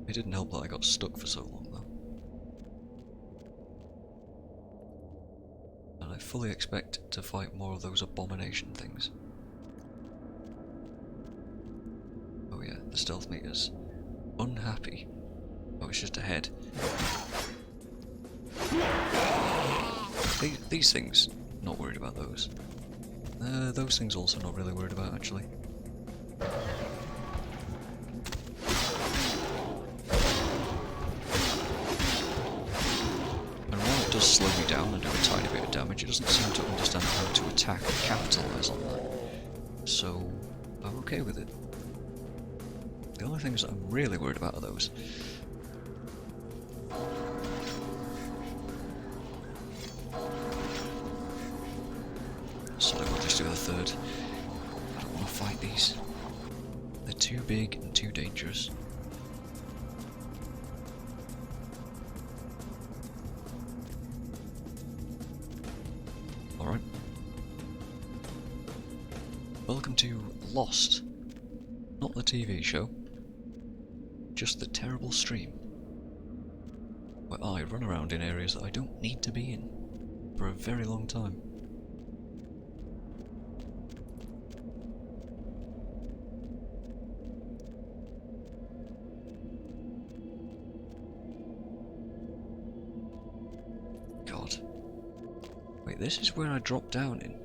It didn't help that I got stuck for so long, though. And I fully expect to fight more of those abomination things. Oh yeah, the stealth meter's unhappy. Oh, it's just a head. These things, not worried about those. Those things also not really worried about, actually. And while it does slow me down and do a tiny bit of damage, it doesn't seem to understand how to attack and capitalise on that. So, I'm okay with it. The only things that I'm really worried about are those. So we'll just do the third. I don't want to fight these. They're too big and too dangerous. Alright. Welcome to Lost. Not the TV show. Just the terrible stream. Where I run around in areas that I don't need to be in. For a very long time. God. Wait, this is where I dropped down in.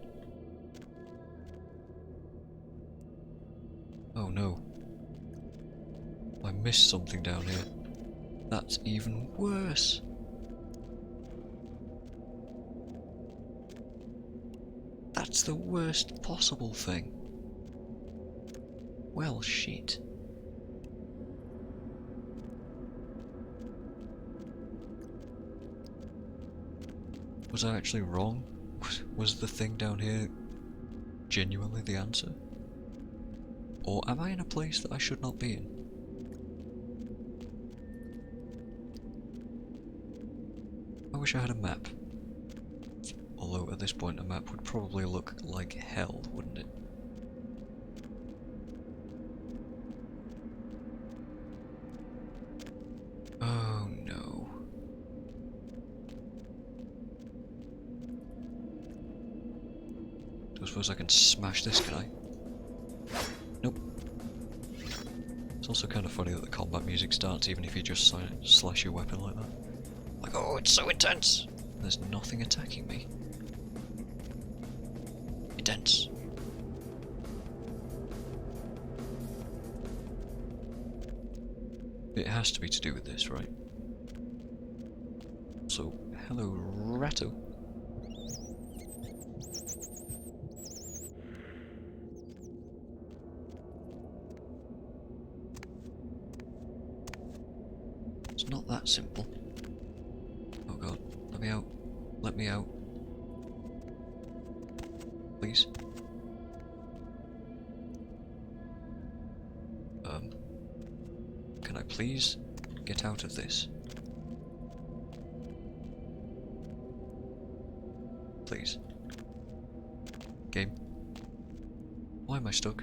Oh no. I missed something down here. That's even worse. That's the worst possible thing. Well, shit. Was I actually wrong? Was the thing down here genuinely the answer? Or am I in a place that I should not be in? I wish I had a map. Although at this point a map would probably look like hell, wouldn't it? Oh no. Don't suppose I can smash this, can I? Nope. It's also kind of funny that the combat music starts even if you just slash your weapon like that. Like, oh, it's so intense! There's nothing attacking me. Intense. It has to be to do with this, right? So, hello, Ratto. It's not that simple. Oh god, let me out. Let me out. Please. Can I please get out of this? Please. Game. Why am I stuck?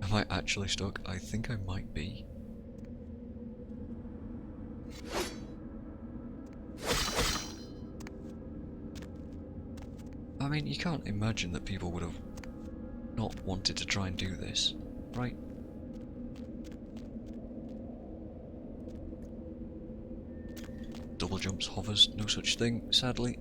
Am I actually stuck? I think I might be. I mean, you can't imagine that people would have not wanted to try and do this, right? Double jumps, hovers, no such thing, sadly.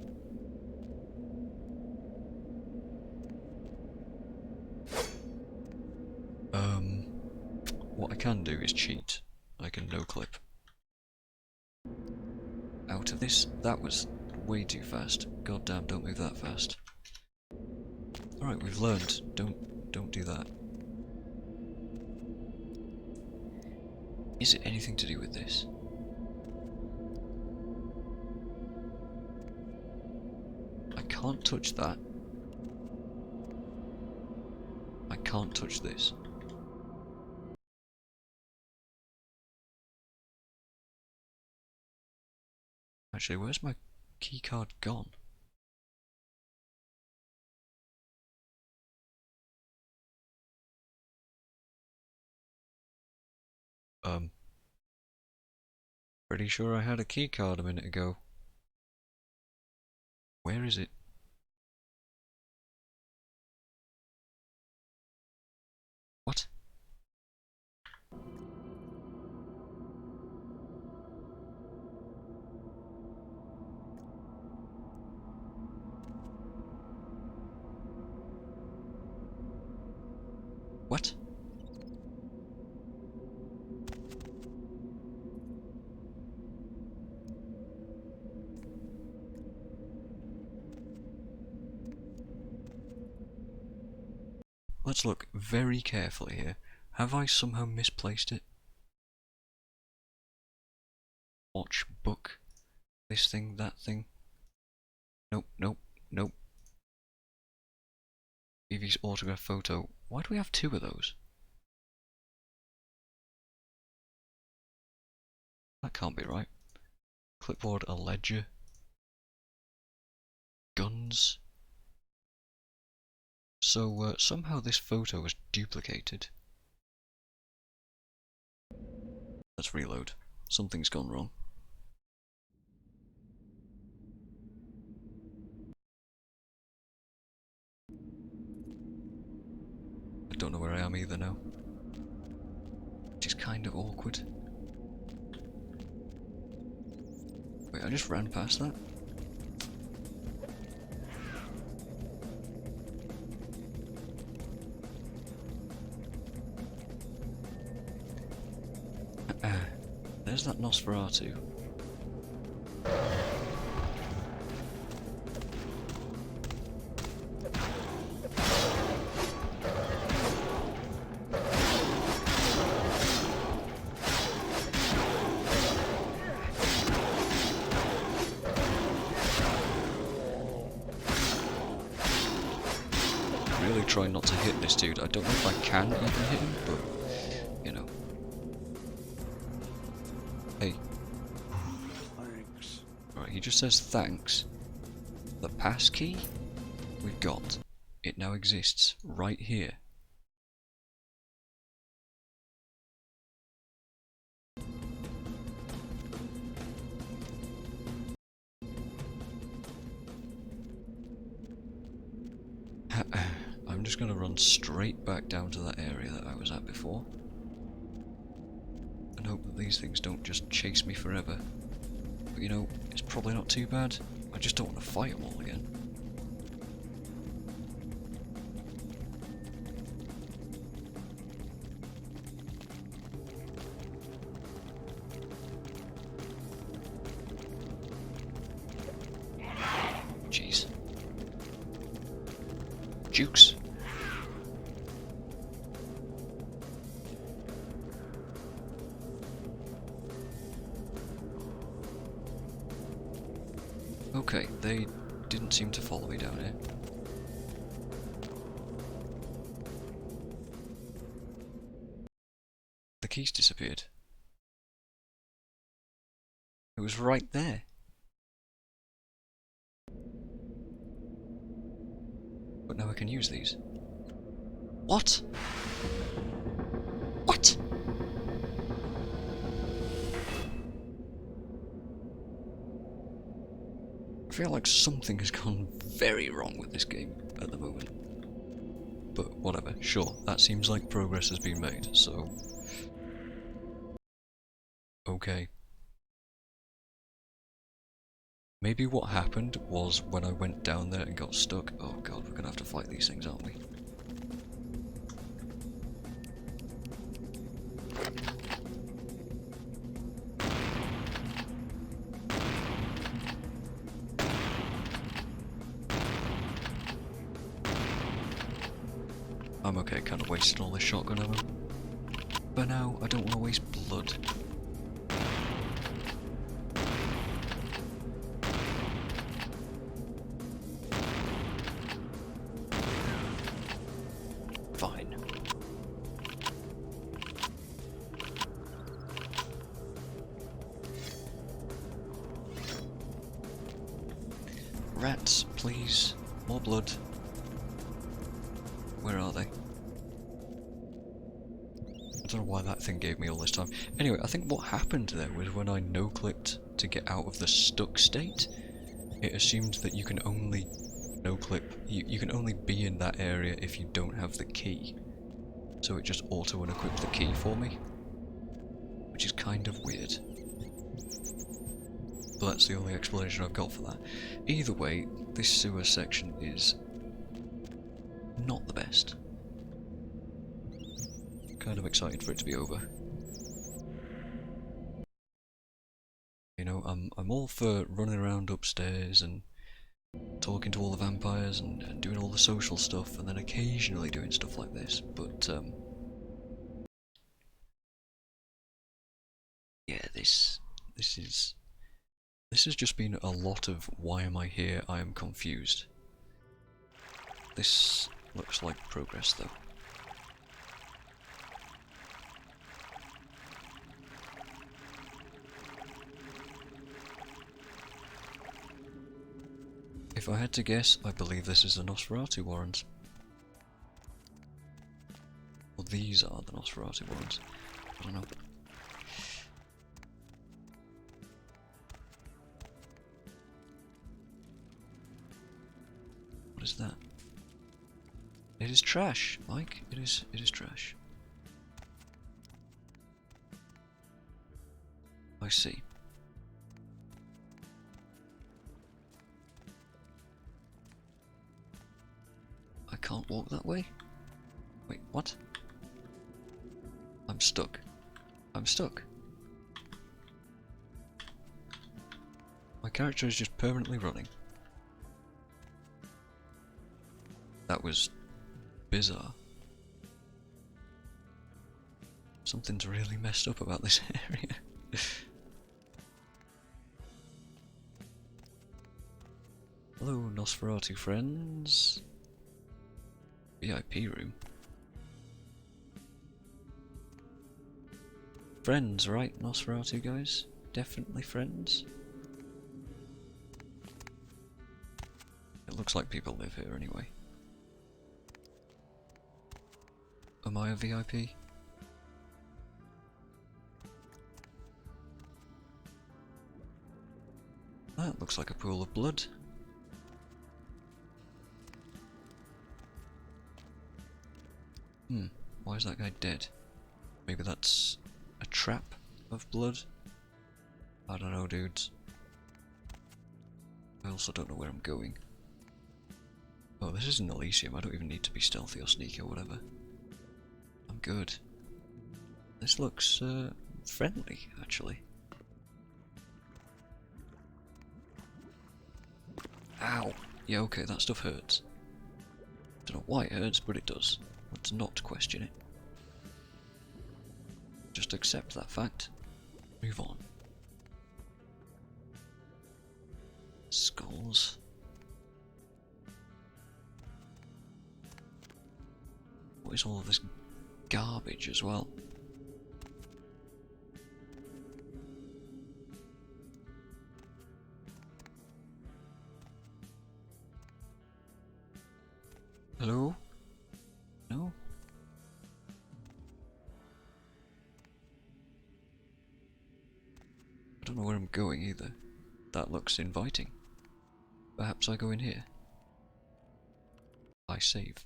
What I can do is cheat. I can no clip. Out of this. That was way too fast. God damn, don't move that fast. Alright, we've learned. Don't do that. Is it anything to do with this? I can't touch that. I can't touch this. Actually, where's my keycard gone? Pretty sure I had a keycard a minute ago. Where is it? What? What? Let's look very carefully here. Have I somehow misplaced it? Watch, book, this thing, that thing. Nope, nope, nope. Evie's autograph photo. Why do we have two of those? That can't be right. Clipboard, a ledger. Guns. So, somehow this photo was duplicated. Let's reload. Something's gone wrong. I don't know where I am either now. Which is kind of awkward. Wait, I just ran past that? There's that Nosferatu. Really try not to hit this dude. I don't know if I can even hit him, but you know. Hey. Thanks. Alright, he just says thanks. The pass key we've got. It now exists right here. I'm just going to run straight back down to that area that I was at before. And hope that these things don't just chase me forever. But you know, it's probably not too bad. I just don't want to fight them all again. Jeez. Jukes. Okay, they didn't seem to follow me down here. The keys disappeared. It was right there. But now I can use these. What? What? I feel like something has gone very wrong with this game at the moment. But whatever, sure, that seems like progress has been made, so... Okay. Maybe what happened was when I went down there and got stuck... Oh god, we're gonna have to fight these things, aren't we? I'm okay, kind of wasted all this shotgun ammo. But now, I don't want to waste blood. Fine. Rats, please. More blood. Where are they? I don't know why that thing gave me all this time. Anyway, I think what happened there was when I no-clicked to get out of the stuck state, it assumed that you can only no-clip, you can only be in that area if you don't have the key. So it just auto-unequipped the key for me, which is kind of weird. But that's the only explanation I've got for that. Either way, this sewer section is not the best. Kind of excited for it to be over. You know, I'm all for running around upstairs and talking to all the vampires and doing all the social stuff, and then occasionally doing stuff like this, but yeah, this has just been a lot of why am I here, I am confused. This looks like progress though. If I had to guess, I believe this is the Nosferatu warrants. Well, these are the Nosferatu warrants. I don't know. What is that? It is trash, Mike. It is trash. I see. I can't walk that way? Wait, what? I'm stuck. I'm stuck. My character is just permanently running. That was bizarre. Something's really messed up about this area. Hello, Nosferatu friends. VIP room. Friends, right, Nosferatu guys? Definitely friends. looks like people live here anyway. Am I a VIP? That looks like a pool of blood. Why is that guy dead? Maybe that's a trap of blood? I don't know, dudes. I also don't know where I'm going. Oh, this isn't Elysium. I don't even need to be stealthy or sneaky or whatever. I'm good. This looks friendly, actually. Ow! Yeah, okay, that stuff hurts. Don't know why it hurts, but it does. Let's not question it. Just accept that fact. Move on. Skulls. What is all of this garbage as well? Hello? No? I don't know where I'm going either. That looks inviting. Perhaps I go in here. I save.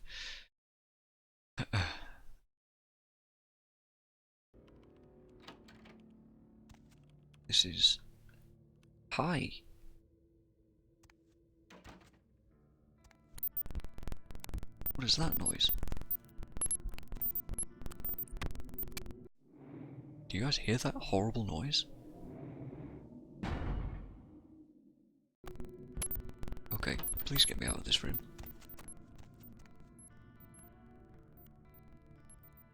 This is... Hi! What is that noise? Do you guys hear that horrible noise? Okay, please get me out of this room.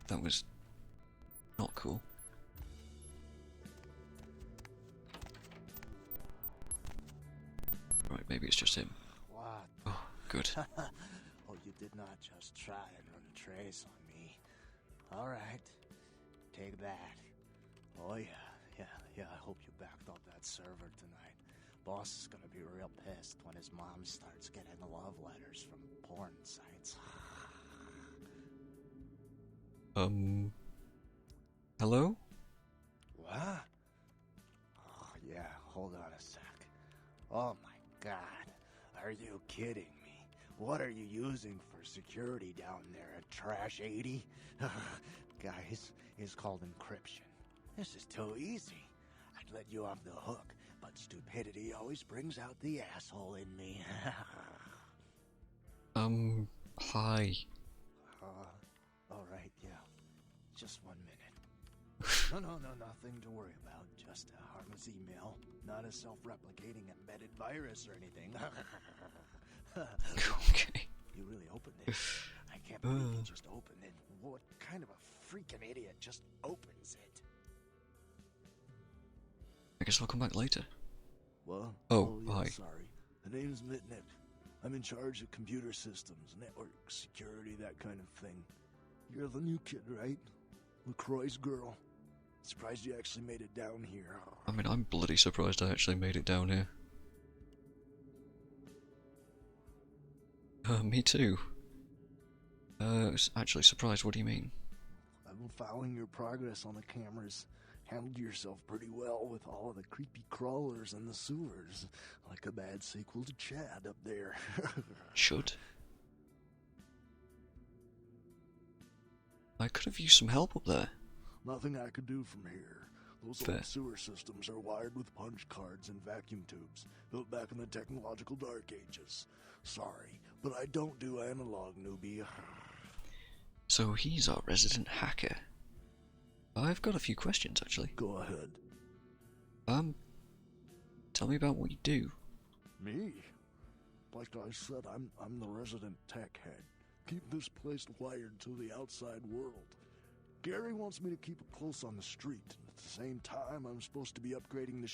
That was not cool. Right, maybe it's just him. What? Oh, good. Oh, you did not just try and run a trace on me. Alright, take that. Oh yeah, I hope you backed up that server tonight. Boss is gonna be real pissed when his mom starts getting love letters from porn sites. Hello? What? Oh yeah, hold on a sec. Oh my god, are you kidding me? What are you using for security down there at Trash 80? Guys, it's called encryption. This is too easy. I'd let you off the hook, but stupidity always brings out the asshole in me. Hi. Alright, yeah. Just 1 minute. No, nothing to worry about. Just a harmless email. Not a self-replicating embedded virus or anything. Okay. You really opened it. I can't believe you just opened it. What kind of a freaking idiot just opens it? I guess I'll come back later. What? Oh, yeah, hi. Sorry. The name's Mitnick. I'm in charge of computer systems, network security, that kind of thing. You're the new kid, right? LaCroix's girl. Surprised you actually made it down here. I mean, I'm bloody surprised I actually made it down here. Me too. Actually surprised, what do you mean? I've been following your progress on the cameras. Handled yourself pretty well with all of the creepy crawlers in the sewers. Like a bad sequel to Chad up there. Should. I could have used some help up there. Nothing I could do from here. Those Fair. old sewer systems are wired with punch cards and vacuum tubes, built back in the technological dark ages. Sorry, but I don't do analog, newbie. So he's our resident hacker. I've got a few questions, actually. Go ahead. Tell me about what you do. Me? Like I said, I'm the resident tech head. Keep this place wired to the outside world. Gary wants me to keep it close on the street. At the same time, I'm supposed to be upgrading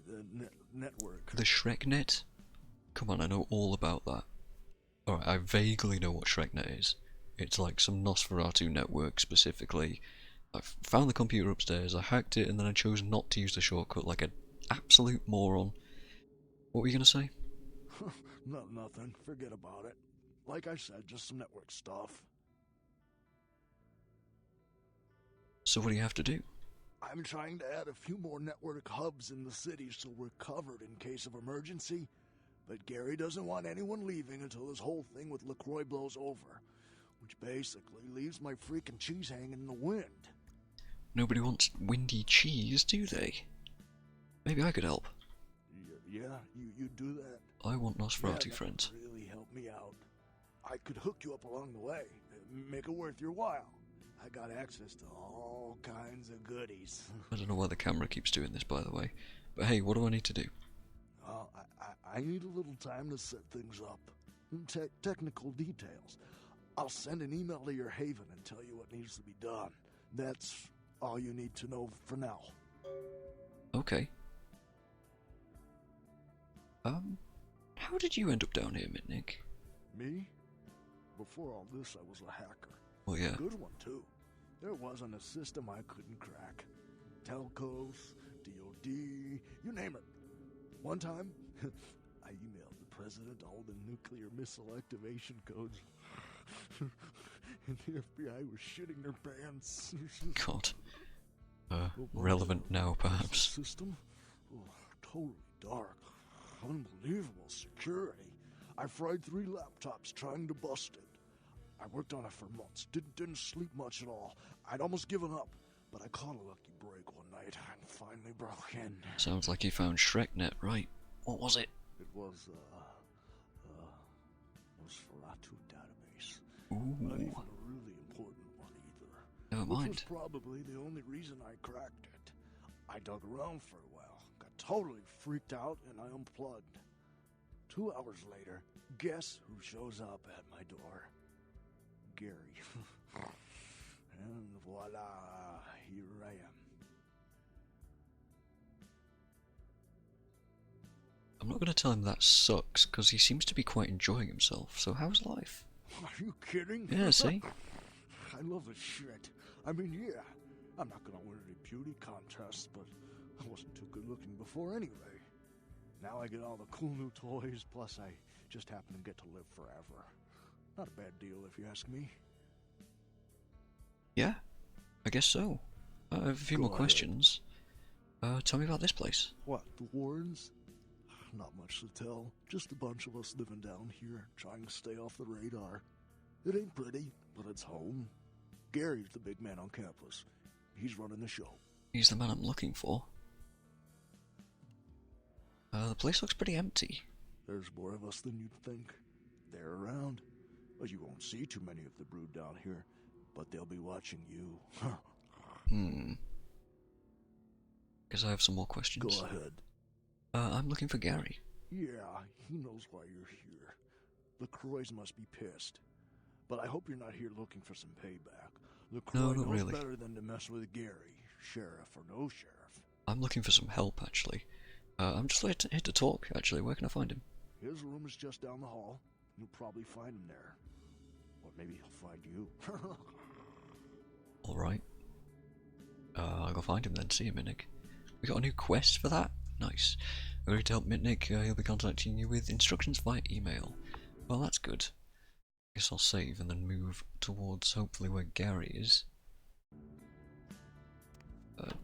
the network. The ShrekNet? Come on, I know all about that. Alright, I vaguely know what ShrekNet is. It's like some Nosferatu network specifically. I found the computer upstairs, I hacked it, and then I chose not to use the shortcut like an absolute moron. What were you going to say? Nothing. Forget about it. Like I said, just some network stuff. So what do you have to do? I'm trying to add a few more network hubs in the city so we're covered in case of emergency. But Gary doesn't want anyone leaving until this whole thing with LaCroix blows over. Which basically leaves my freaking cheese hanging in the wind. Nobody wants windy cheese, do they? Maybe I could help. Yeah, you do that. I want Nosferatu that friends. Would really help me out. I could hook you up along the way. Make it worth your while. I got access to all kinds of goodies. I don't know why the camera keeps doing this, by the way. But hey, what do I need to do? I need a little time to set things up. Technical details. I'll send an email to your haven and tell you what needs to be done. That's all you need to know for now. Okay. How did you end up down here, Mitnick? Me? Before all this, I was a hacker. Oh yeah. A good one, too. There wasn't a system I couldn't crack. Telcos, DOD, you name it. One time, I emailed the president all the nuclear missile activation codes. And the FBI was shitting their pants. God. Relevant now, perhaps. System? Oh, totally dark. Unbelievable security. I fried 3 laptops trying to bust it. I worked on it for months. Didn't sleep much at all. I'd almost given up, but I caught a lucky break one night and finally broke in. Sounds like you found ShrekNet, right? What was it? It was, Nosferatu database. Ooh. Not even a really important one either. Never mind. Which was probably the only reason I cracked it. I dug around for a while, got totally freaked out, and I unplugged. 2 hours later, guess who shows up at my door? Gary. And voila, here I am. I'm not going to tell him that sucks, because he seems to be quite enjoying himself, so how's life? Are you kidding? Yeah, see? I love this shit. I mean, yeah, I'm not gonna win any beauty contests, but I wasn't too good looking before anyway. Now I get all the cool new toys, plus I just happen to get to live forever. Not a bad deal, if you ask me. Yeah, I guess so. I have a few more questions. Tell me about this place. What, the Warrens? Not much to tell. Just a bunch of us living down here, trying to stay off the radar. It ain't pretty, but it's home. Gary's the big man on campus. He's running the show. He's the man I'm looking for. The place looks pretty empty. There's more of us than you'd think. They're around. But you won't see too many of the brood down here. But they'll be watching you. Guess I have some more questions. Go ahead. I'm looking for Gary. Yeah, he knows why you're here. The Croix must be pissed. But I hope you're not here looking for some payback. The Croix knows really. better than to mess with Gary, sheriff or no sheriff. I'm looking for some help, actually. I'm just here to talk, actually. Where can I find him? His room is just down the hall. You'll probably find him there. Or maybe he'll find you. Alright. I'll go find him then. See you, Mitnick. We got a new quest for that? Nice. Agreed to help Mitnick. He'll be contacting you with instructions via email. Well, that's good. Guess I'll save and then move towards hopefully where Gary is.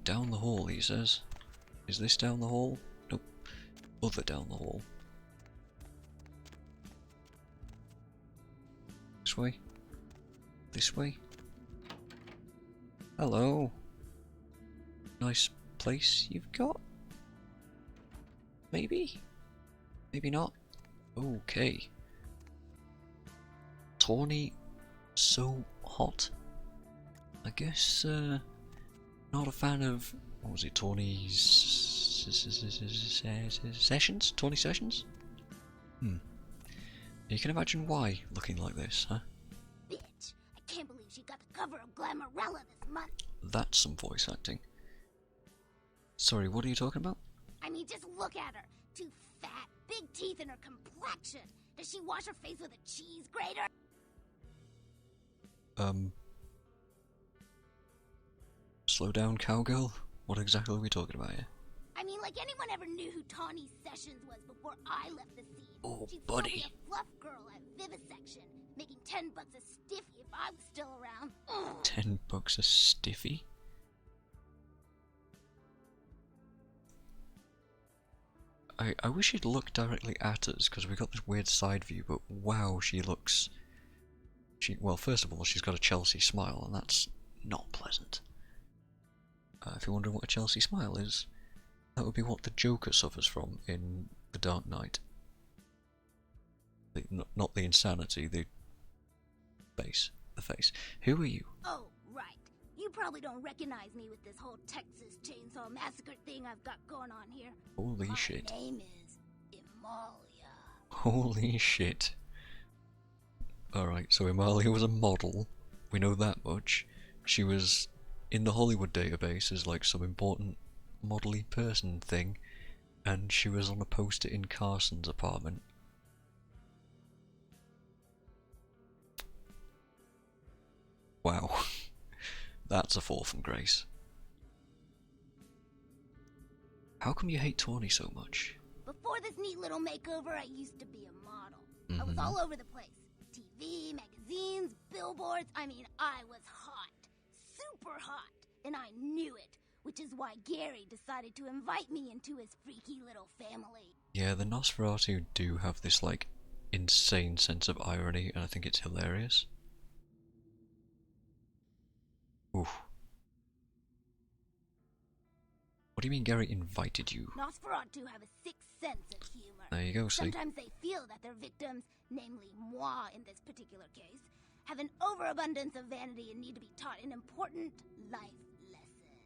Down the hall, he says. Is this down the hall? Nope. Other down the hall. This way? This way? Hello. Nice place you've got? Maybe? Maybe not? Okay. Tawny so hot? I guess, not a fan of, what was it, Tawny's sessions? Tawny sessions? You can imagine why looking like this, huh? Bitch, I can't believe she got the cover of Glamourella this month. That's some voice acting. Sorry, what are you talking about? I mean, just look at her. Too fat, big teeth, and her complexion. Does she wash her face with a cheese grater? Slow down, cowgirl. What exactly are we talking about here? I mean, like anyone ever knew who Tawny Sessions was before I left the scene. Oh, She'd buddy. still be a fluff girl at vivisection, making $10 a stiffy if I was still around. Ugh. $10 a stiffy? I wish she'd look directly at us, because we got this weird side view, but wow, she looks... Well, first of all, she's got a Chelsea smile, and that's not pleasant. If you're wondering what a Chelsea smile is, that would be what the Joker suffers from in The Dark Knight. Not the insanity, the face. The face. Who are you? Oh, right. You probably don't recognize me with this whole Texas Chainsaw Massacre thing I've got going on here. Holy shit. My name is Amalia. Holy shit. Alright, so Amalia was a model. We know that much. She was in the Hollywood database as like some important model-y person thing. And she was on a poster in Carson's apartment. Wow. That's a fall from grace. How come you hate Tawny so much? Before this neat little makeover, I used to be a model. I was all over the place. TV, magazines, billboards. I mean, I was hot. Super hot. And I knew it. Which is why Gary decided to invite me into his freaky little family. Yeah, the Nosferatu do have this, like, insane sense of irony, and I think it's hilarious. Oof. What do you mean Gary invited you? Nosferatu have a sixth sense of humor. There you go, see? Sometimes they feel that their victims, namely moi in this particular case, have an overabundance of vanity and need to be taught an important life lesson.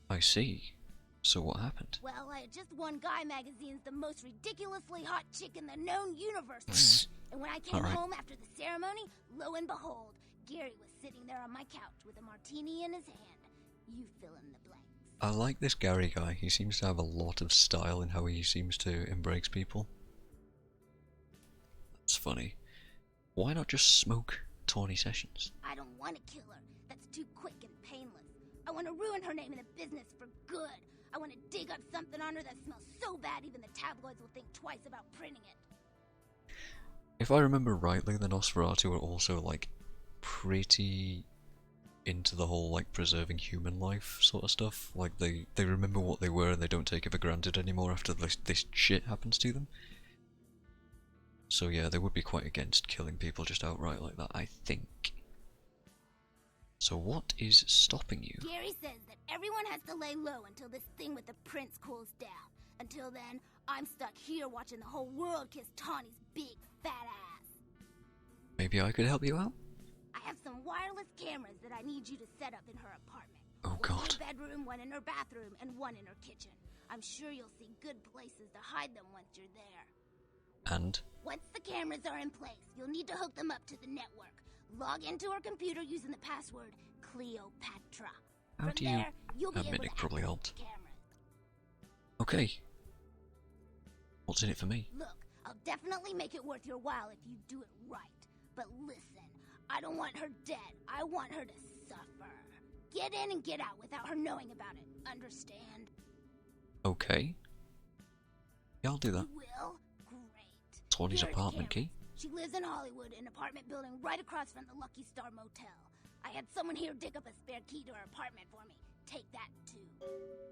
I see. So what happened? Well, I had just won Guy Magazine's The Most Ridiculously Hot Chick in the Known Universe. And when I came home after the ceremony, lo and behold, Gary was sitting there on my couch with a martini in his hand. You fill in the blanks. I like this Gary guy. He seems to have a lot of style in how he seems to embrace people. That's funny. Why not just smoke Tawny Sessions? I don't want to kill her. That's too quick and painless. I want to ruin her name in the business for good. I want to dig up something on her that smells so bad even the tabloids will think twice about printing it. If I remember rightly, the Nosferatu are also, like, pretty into the whole, like, preserving human life sort of stuff. Like, they remember what they were and they don't take it for granted anymore after this shit happens to them. So yeah, they would be quite against killing people just outright like that, I think. So what is stopping you? Gary says that everyone has to lay low until this thing with the prince cools down. Until then, I'm stuck here watching the whole world kiss Tawny's big fat ass. Maybe I could help you out? I have some wireless cameras that I need you to set up in her apartment. Oh God. One in her bedroom, one in her bathroom, and one in her kitchen. I'm sure you'll see good places to hide them once you're there. And? Once the cameras are in place, you'll need to hook them up to the network. Log into her computer using the password Cleopatra. How do you... You'll be able Minik to probably access helped. the cameras. Okay. What's in it for me? Look, I'll definitely make it worth your while if you do it right. But listen, I don't want her dead. I want her to suffer. Get in and get out without her knowing about it. Understand? Okay. Yeah, I'll do that. You will? Great. Tawny's Here are the apartment key. cameras. She lives in Hollywood in an apartment building right across from the Lucky Star Motel. I had someone here dig up a spare key to her apartment for me. Take that, too.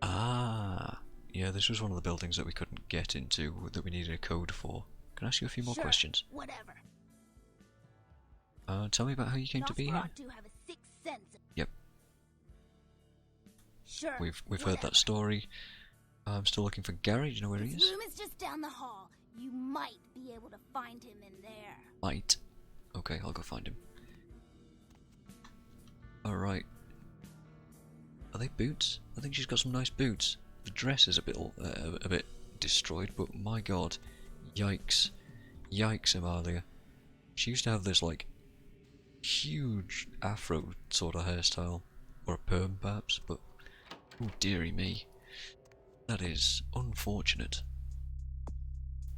Ah. Yeah, this was one of the buildings that we couldn't get into, that we needed a code for. Can I ask you a few more questions? Whatever. Tell me about how you came to be here. Nosferatu have a sixth sense. Yep. Sure. We've heard that story. I'm still looking for Gary. Do you know where he His is? room is just down the hall. You might be able to find him in there. Might. Okay, I'll go find him. Alright. Are they boots? I think she's got some nice boots. The dress is a bit destroyed, but my god. Yikes. Yikes, Amalia. She used to have this, like, huge afro sort of hairstyle. Or a perm, perhaps, but... oh, dearie me. That is unfortunate.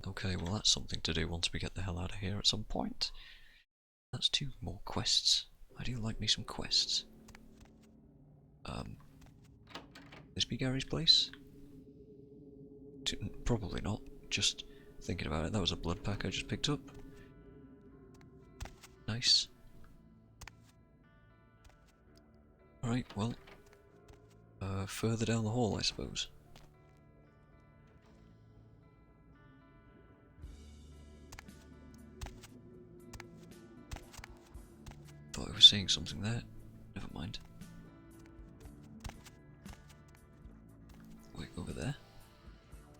Okay, well that's something to do once we get the hell out of here at some point. That's 2 more quests. I do like me some quests. This be Gary's place? Probably not. just thinking about it. That was a blood pack I just picked up. Nice. Alright, well, further down the hall, I suppose. Thought I was seeing something there. Never mind. Wait, over there?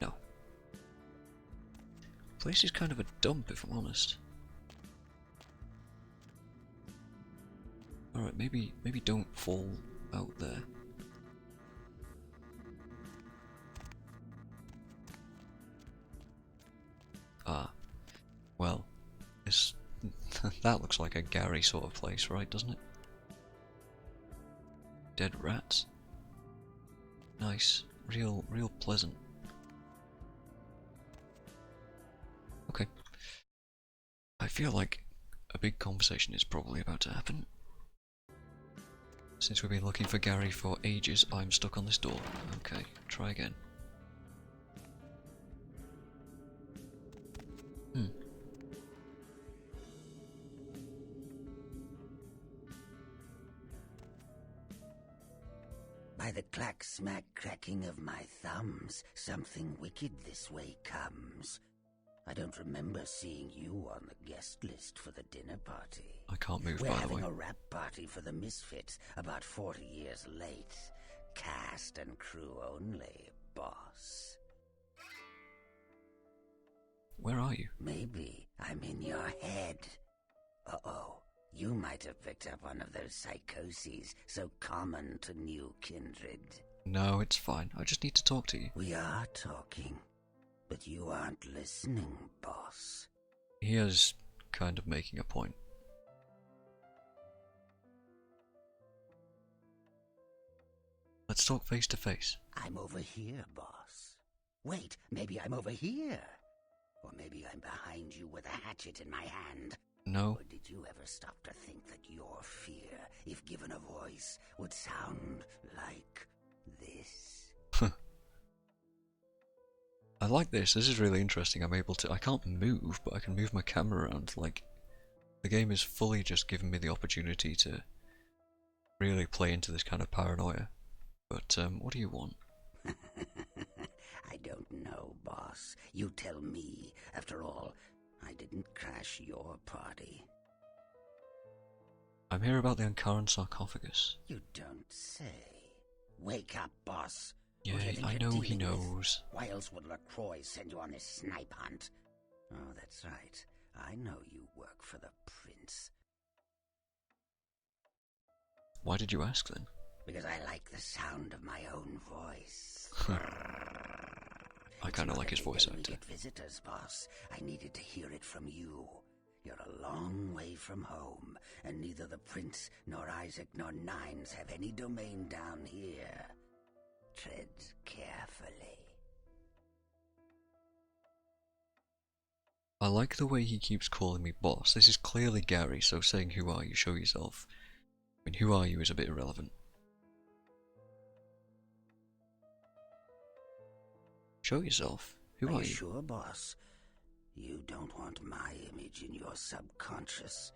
No. Place is kind of a dump, if I'm honest. Alright, maybe don't fall out there. Ah. Well, this that looks like a Gary sort of place, right, doesn't it? Dead rats. Nice. Real pleasant. Okay. I feel like a big conversation is probably about to happen. Since we've been looking for Gary for ages, I'm stuck on this door. Okay, try again. By the clack-smack cracking of my thumbs, something wicked this way comes. I don't remember seeing you on the guest list for the dinner party. I can't move, We're by the way. having a rap party for the Misfits, about 40 years late. Cast and crew only, boss. Where are you? Maybe I'm in your head. Uh-oh. You might have picked up one of those psychoses so common to new kindred. No, it's fine. I just need to talk to you. We are talking, but you aren't listening, boss. He is kind of making a point. Let's talk face to face. I'm over here, boss. Wait, maybe I'm over here. Or maybe I'm behind you with a hatchet in my hand. No. Or did you ever stop to think that your fear, if given a voice, would sound like this? I like this. This is really interesting. I'm able to... I can't move, but I can move my camera around. Like, the game is fully just giving me the opportunity to really play into this kind of paranoia. But, what do you want? I don't know, boss. You tell me. After all, I didn't crash your party. I'm here about the Ankaran sarcophagus. You don't say. Wake up, boss. Yeah, I know he knows. Why else would LaCroix send you on this snipe hunt? Oh, that's right. I know you work for the prince. Why did you ask then? Because I like the sound of my own voice. I kind of like his voice actor. Get visitors, boss. I needed to hear it from you. You're a long way from home, and neither the prince nor Isaac nor Nines have any domain down here. Tread carefully. I like the way he keeps calling me boss. This is clearly Gary, so saying who are you, show yourself. I mean, who are you is a bit irrelevant. Show yourself. Who are you? Sure, boss? You don't want my image in your subconscious.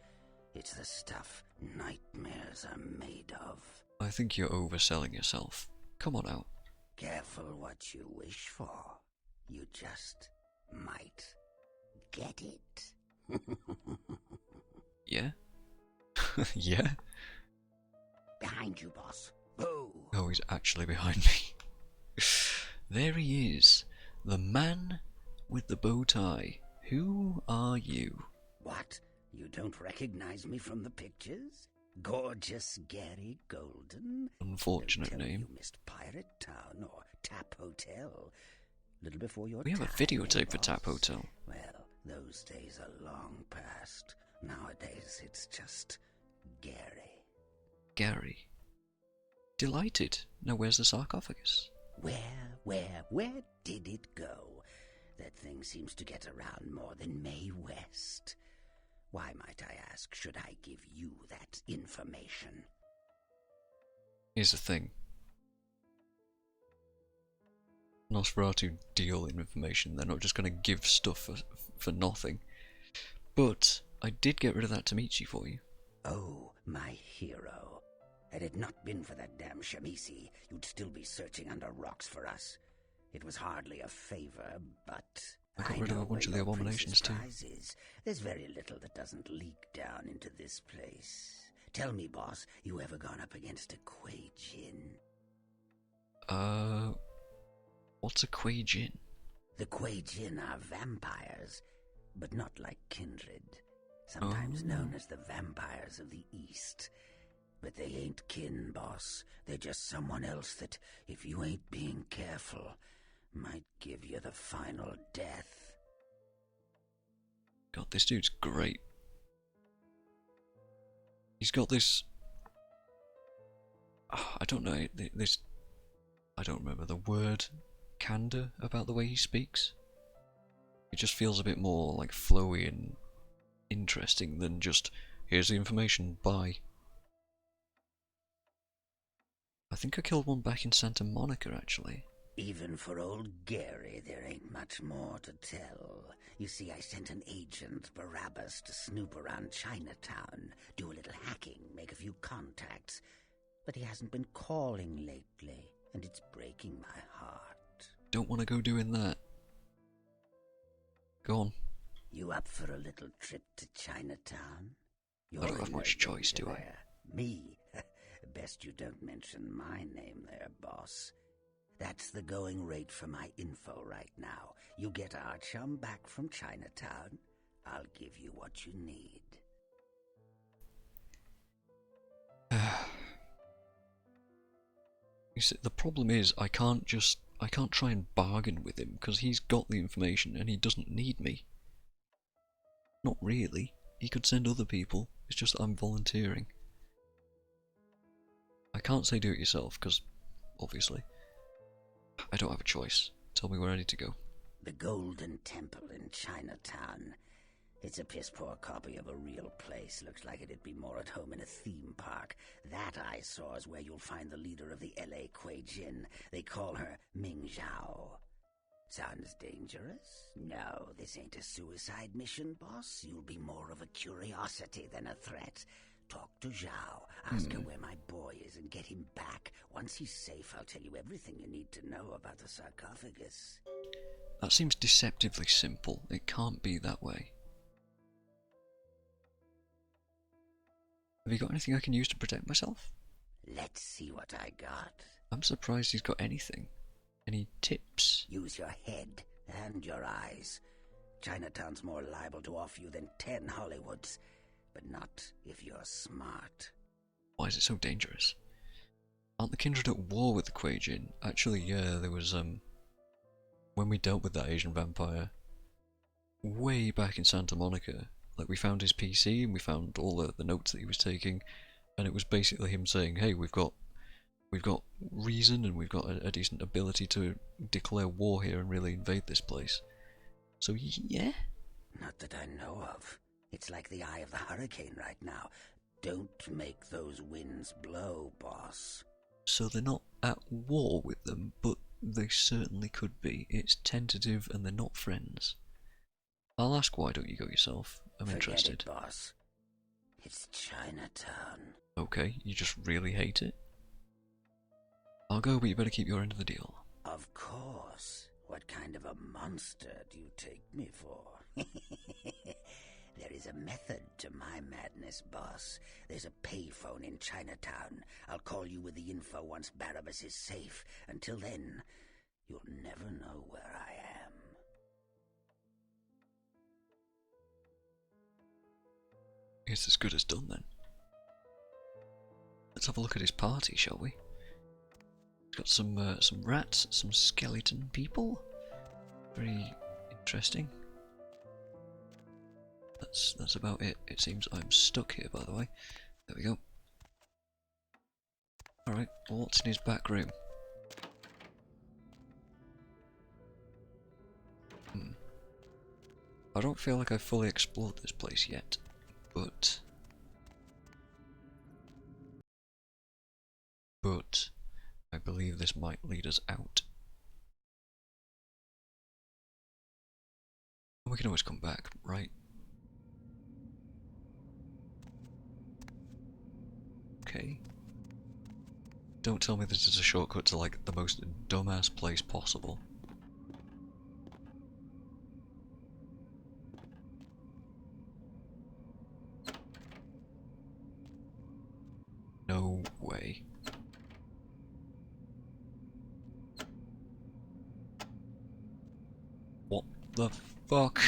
It's the stuff nightmares are made of. I think you're overselling yourself. Come on out. Careful what you wish for. You just might get it. Yeah? Yeah? Behind you, boss. Boo! Oh, he's actually behind me. There he is. The man with the bow tie. Who are you? What? You don't recognize me from the pictures? Gorgeous Gary Golden? Unfortunate name. You missed Pirate Town or Tap Hotel. Little before your We have a videotape for Tap Hotel. Well, those days are long past. Nowadays, it's just Gary. Gary. Delighted. Now where's the sarcophagus? Where did it go? That thing seems to get around more than Mae West. Why, might I ask, should I give you that information? Here's the thing. Nosferatu deal in information. They're not just going to give stuff for nothing. But I did get rid of that Tamichi for you. Oh, my hero. Had it not been for that damn Shamisi, you'd still be searching under rocks for us. It was hardly a favor, but I got rid of a bunch of the abominations too. There's very little that doesn't leak down into this place. Tell me, boss, you ever gone up against a Kuei Jin? What's a Kuei Jin? The Kuei Jin are vampires, but not like kindred. Sometimes known as the vampires of the East. But they ain't kin, boss. They're just someone else that, if you ain't being careful, might give you the final death. God, this dude's great. He's got this... I don't know, this... I don't remember the word, candor, about the way he speaks. It just feels a bit more like flowy and interesting than just, here's the information, bye. I think I killed one back in Santa Monica, actually. Even for old Gary, there ain't much more to tell. You see, I sent an agent, Barabbas, to snoop around Chinatown, do a little hacking, make a few contacts. But he hasn't been calling lately, and it's breaking my heart. Don't want to go doing that. Go on. You up for a little trip to Chinatown? I don't have much choice, do I? Me? Best you don't mention my name there, boss. That's the going rate for my info right now. You get our chum back from Chinatown, I'll give you what you need. You see, the problem is I can't try and bargain with him because he's got the information and he doesn't need me. Not really. He could send other people. It's just that I'm volunteering. I can't say do it yourself because, obviously, I don't have a choice. Tell me where I need to go. The Golden Temple in Chinatown. It's a piss-poor copy of a real place. Looks like it'd be more at home in a theme park. That I saw is where you'll find the leader of the L.A. Kuei Jin. They call her Ming Zhao. Sounds dangerous? No, this ain't a suicide mission, boss. You'll be more of a curiosity than a threat. Talk to Zhao, ask her where my boy is and get him back. Once he's safe, I'll tell you everything you need to know about the sarcophagus. That seems deceptively simple. It can't be that way. Have you got anything I can use to protect myself? Let's see what I got. I'm surprised he's got anything. Any tips? Use your head and your eyes. Chinatown's more liable to offer you than 10 Hollywoods. But not if you're smart. Why is it so dangerous? Aren't the kindred at war with the Kuei Jin? Actually, yeah, there was, when we dealt with that Asian vampire, way back in Santa Monica, like, we found his PC and we found all the notes that he was taking, and it was basically him saying, hey, we've got reason and we've got a decent ability to declare war here and really invade this place. So, yeah? Not that I know of. It's like the eye of the hurricane right now. Don't make those winds blow, boss. So they're not at war with them, but they certainly could be. It's tentative and they're not friends. I'll ask why don't you go yourself. I'm interested. Forget it, boss. It's Chinatown. Okay, you just really hate it? I'll go, but you better keep your end of the deal. Of course. What kind of a monster do you take me for? There is a method to my madness, boss. There's a payphone in Chinatown. I'll call you with the info once Barabbas is safe. Until then, you'll never know where I am. It's as good as done, then. Let's have a look at his party, shall we? He's got some rats, some skeleton people. Very interesting. That's about it. It seems I'm stuck here, by the way. There we go. Alright, well, what's in his back room? I don't feel like I've fully explored this place yet, but I believe this might lead us out. We can always come back, right? Okay. Don't tell me this is a shortcut to like the most dumbass place possible. No way. What the fuck?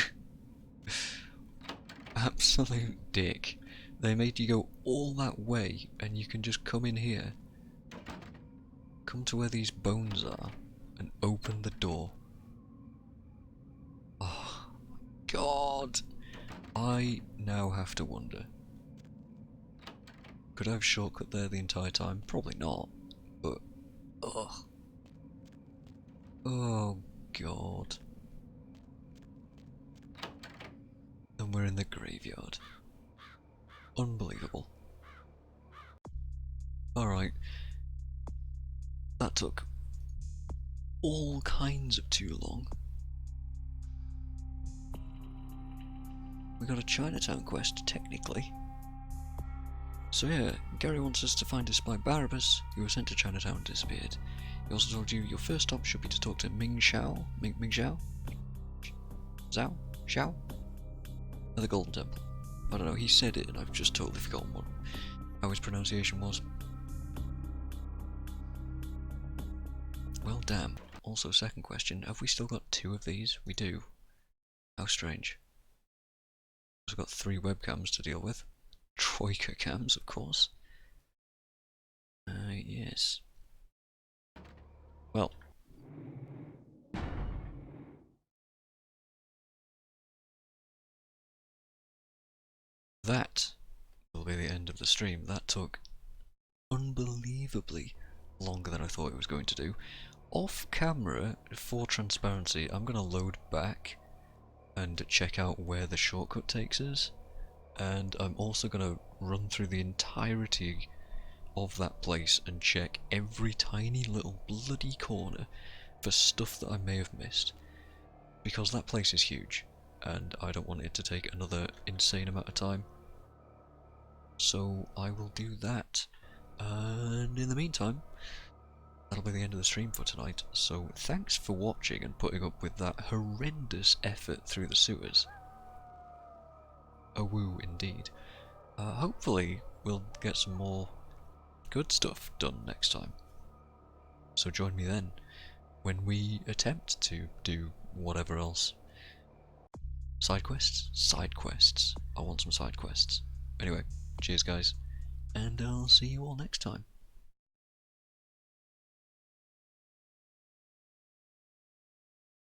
Absolute dick. They made you go all that way and you can just come in here. Come to where these bones are and open the door. Oh my god. I now have to wonder. Could I have shortcut there the entire time? Probably not. But ugh. Oh god. And we're in the graveyard. Unbelievable. Alright. That took all kinds of too long. We got a Chinatown quest, technically. So yeah, Gary wants us to find his spy Barabbas, who was sent to Chinatown and disappeared. He also told you your first stop should be to talk to Ming Xiao? Ming Xiao? Zhao? Xiao? At the Golden Temple. I don't know, he said it and I've just totally forgotten how his pronunciation was. Well damn. Also, second question, have we still got 2 of these? We do. How strange. We've got 3 webcams to deal with. Troika cams, of course. Yes. Well. That will be the end of the stream. That took unbelievably longer than I thought it was going to do. Off camera, for transparency, I'm going to load back and check out where the shortcut takes us. And I'm also going to run through the entirety of that place and check every tiny little bloody corner for stuff that I may have missed. Because that place is huge, and I don't want it to take another insane amount of time. So I will do that. And in the meantime, that'll be the end of the stream for tonight. So thanks for watching and putting up with that horrendous effort through the sewers. A woo indeed. Hopefully we'll get some more good stuff done next time. So join me then when we attempt to do whatever else. Side quests? Side quests. I want some side quests. Anyway, cheers guys, and I'll see you all next time.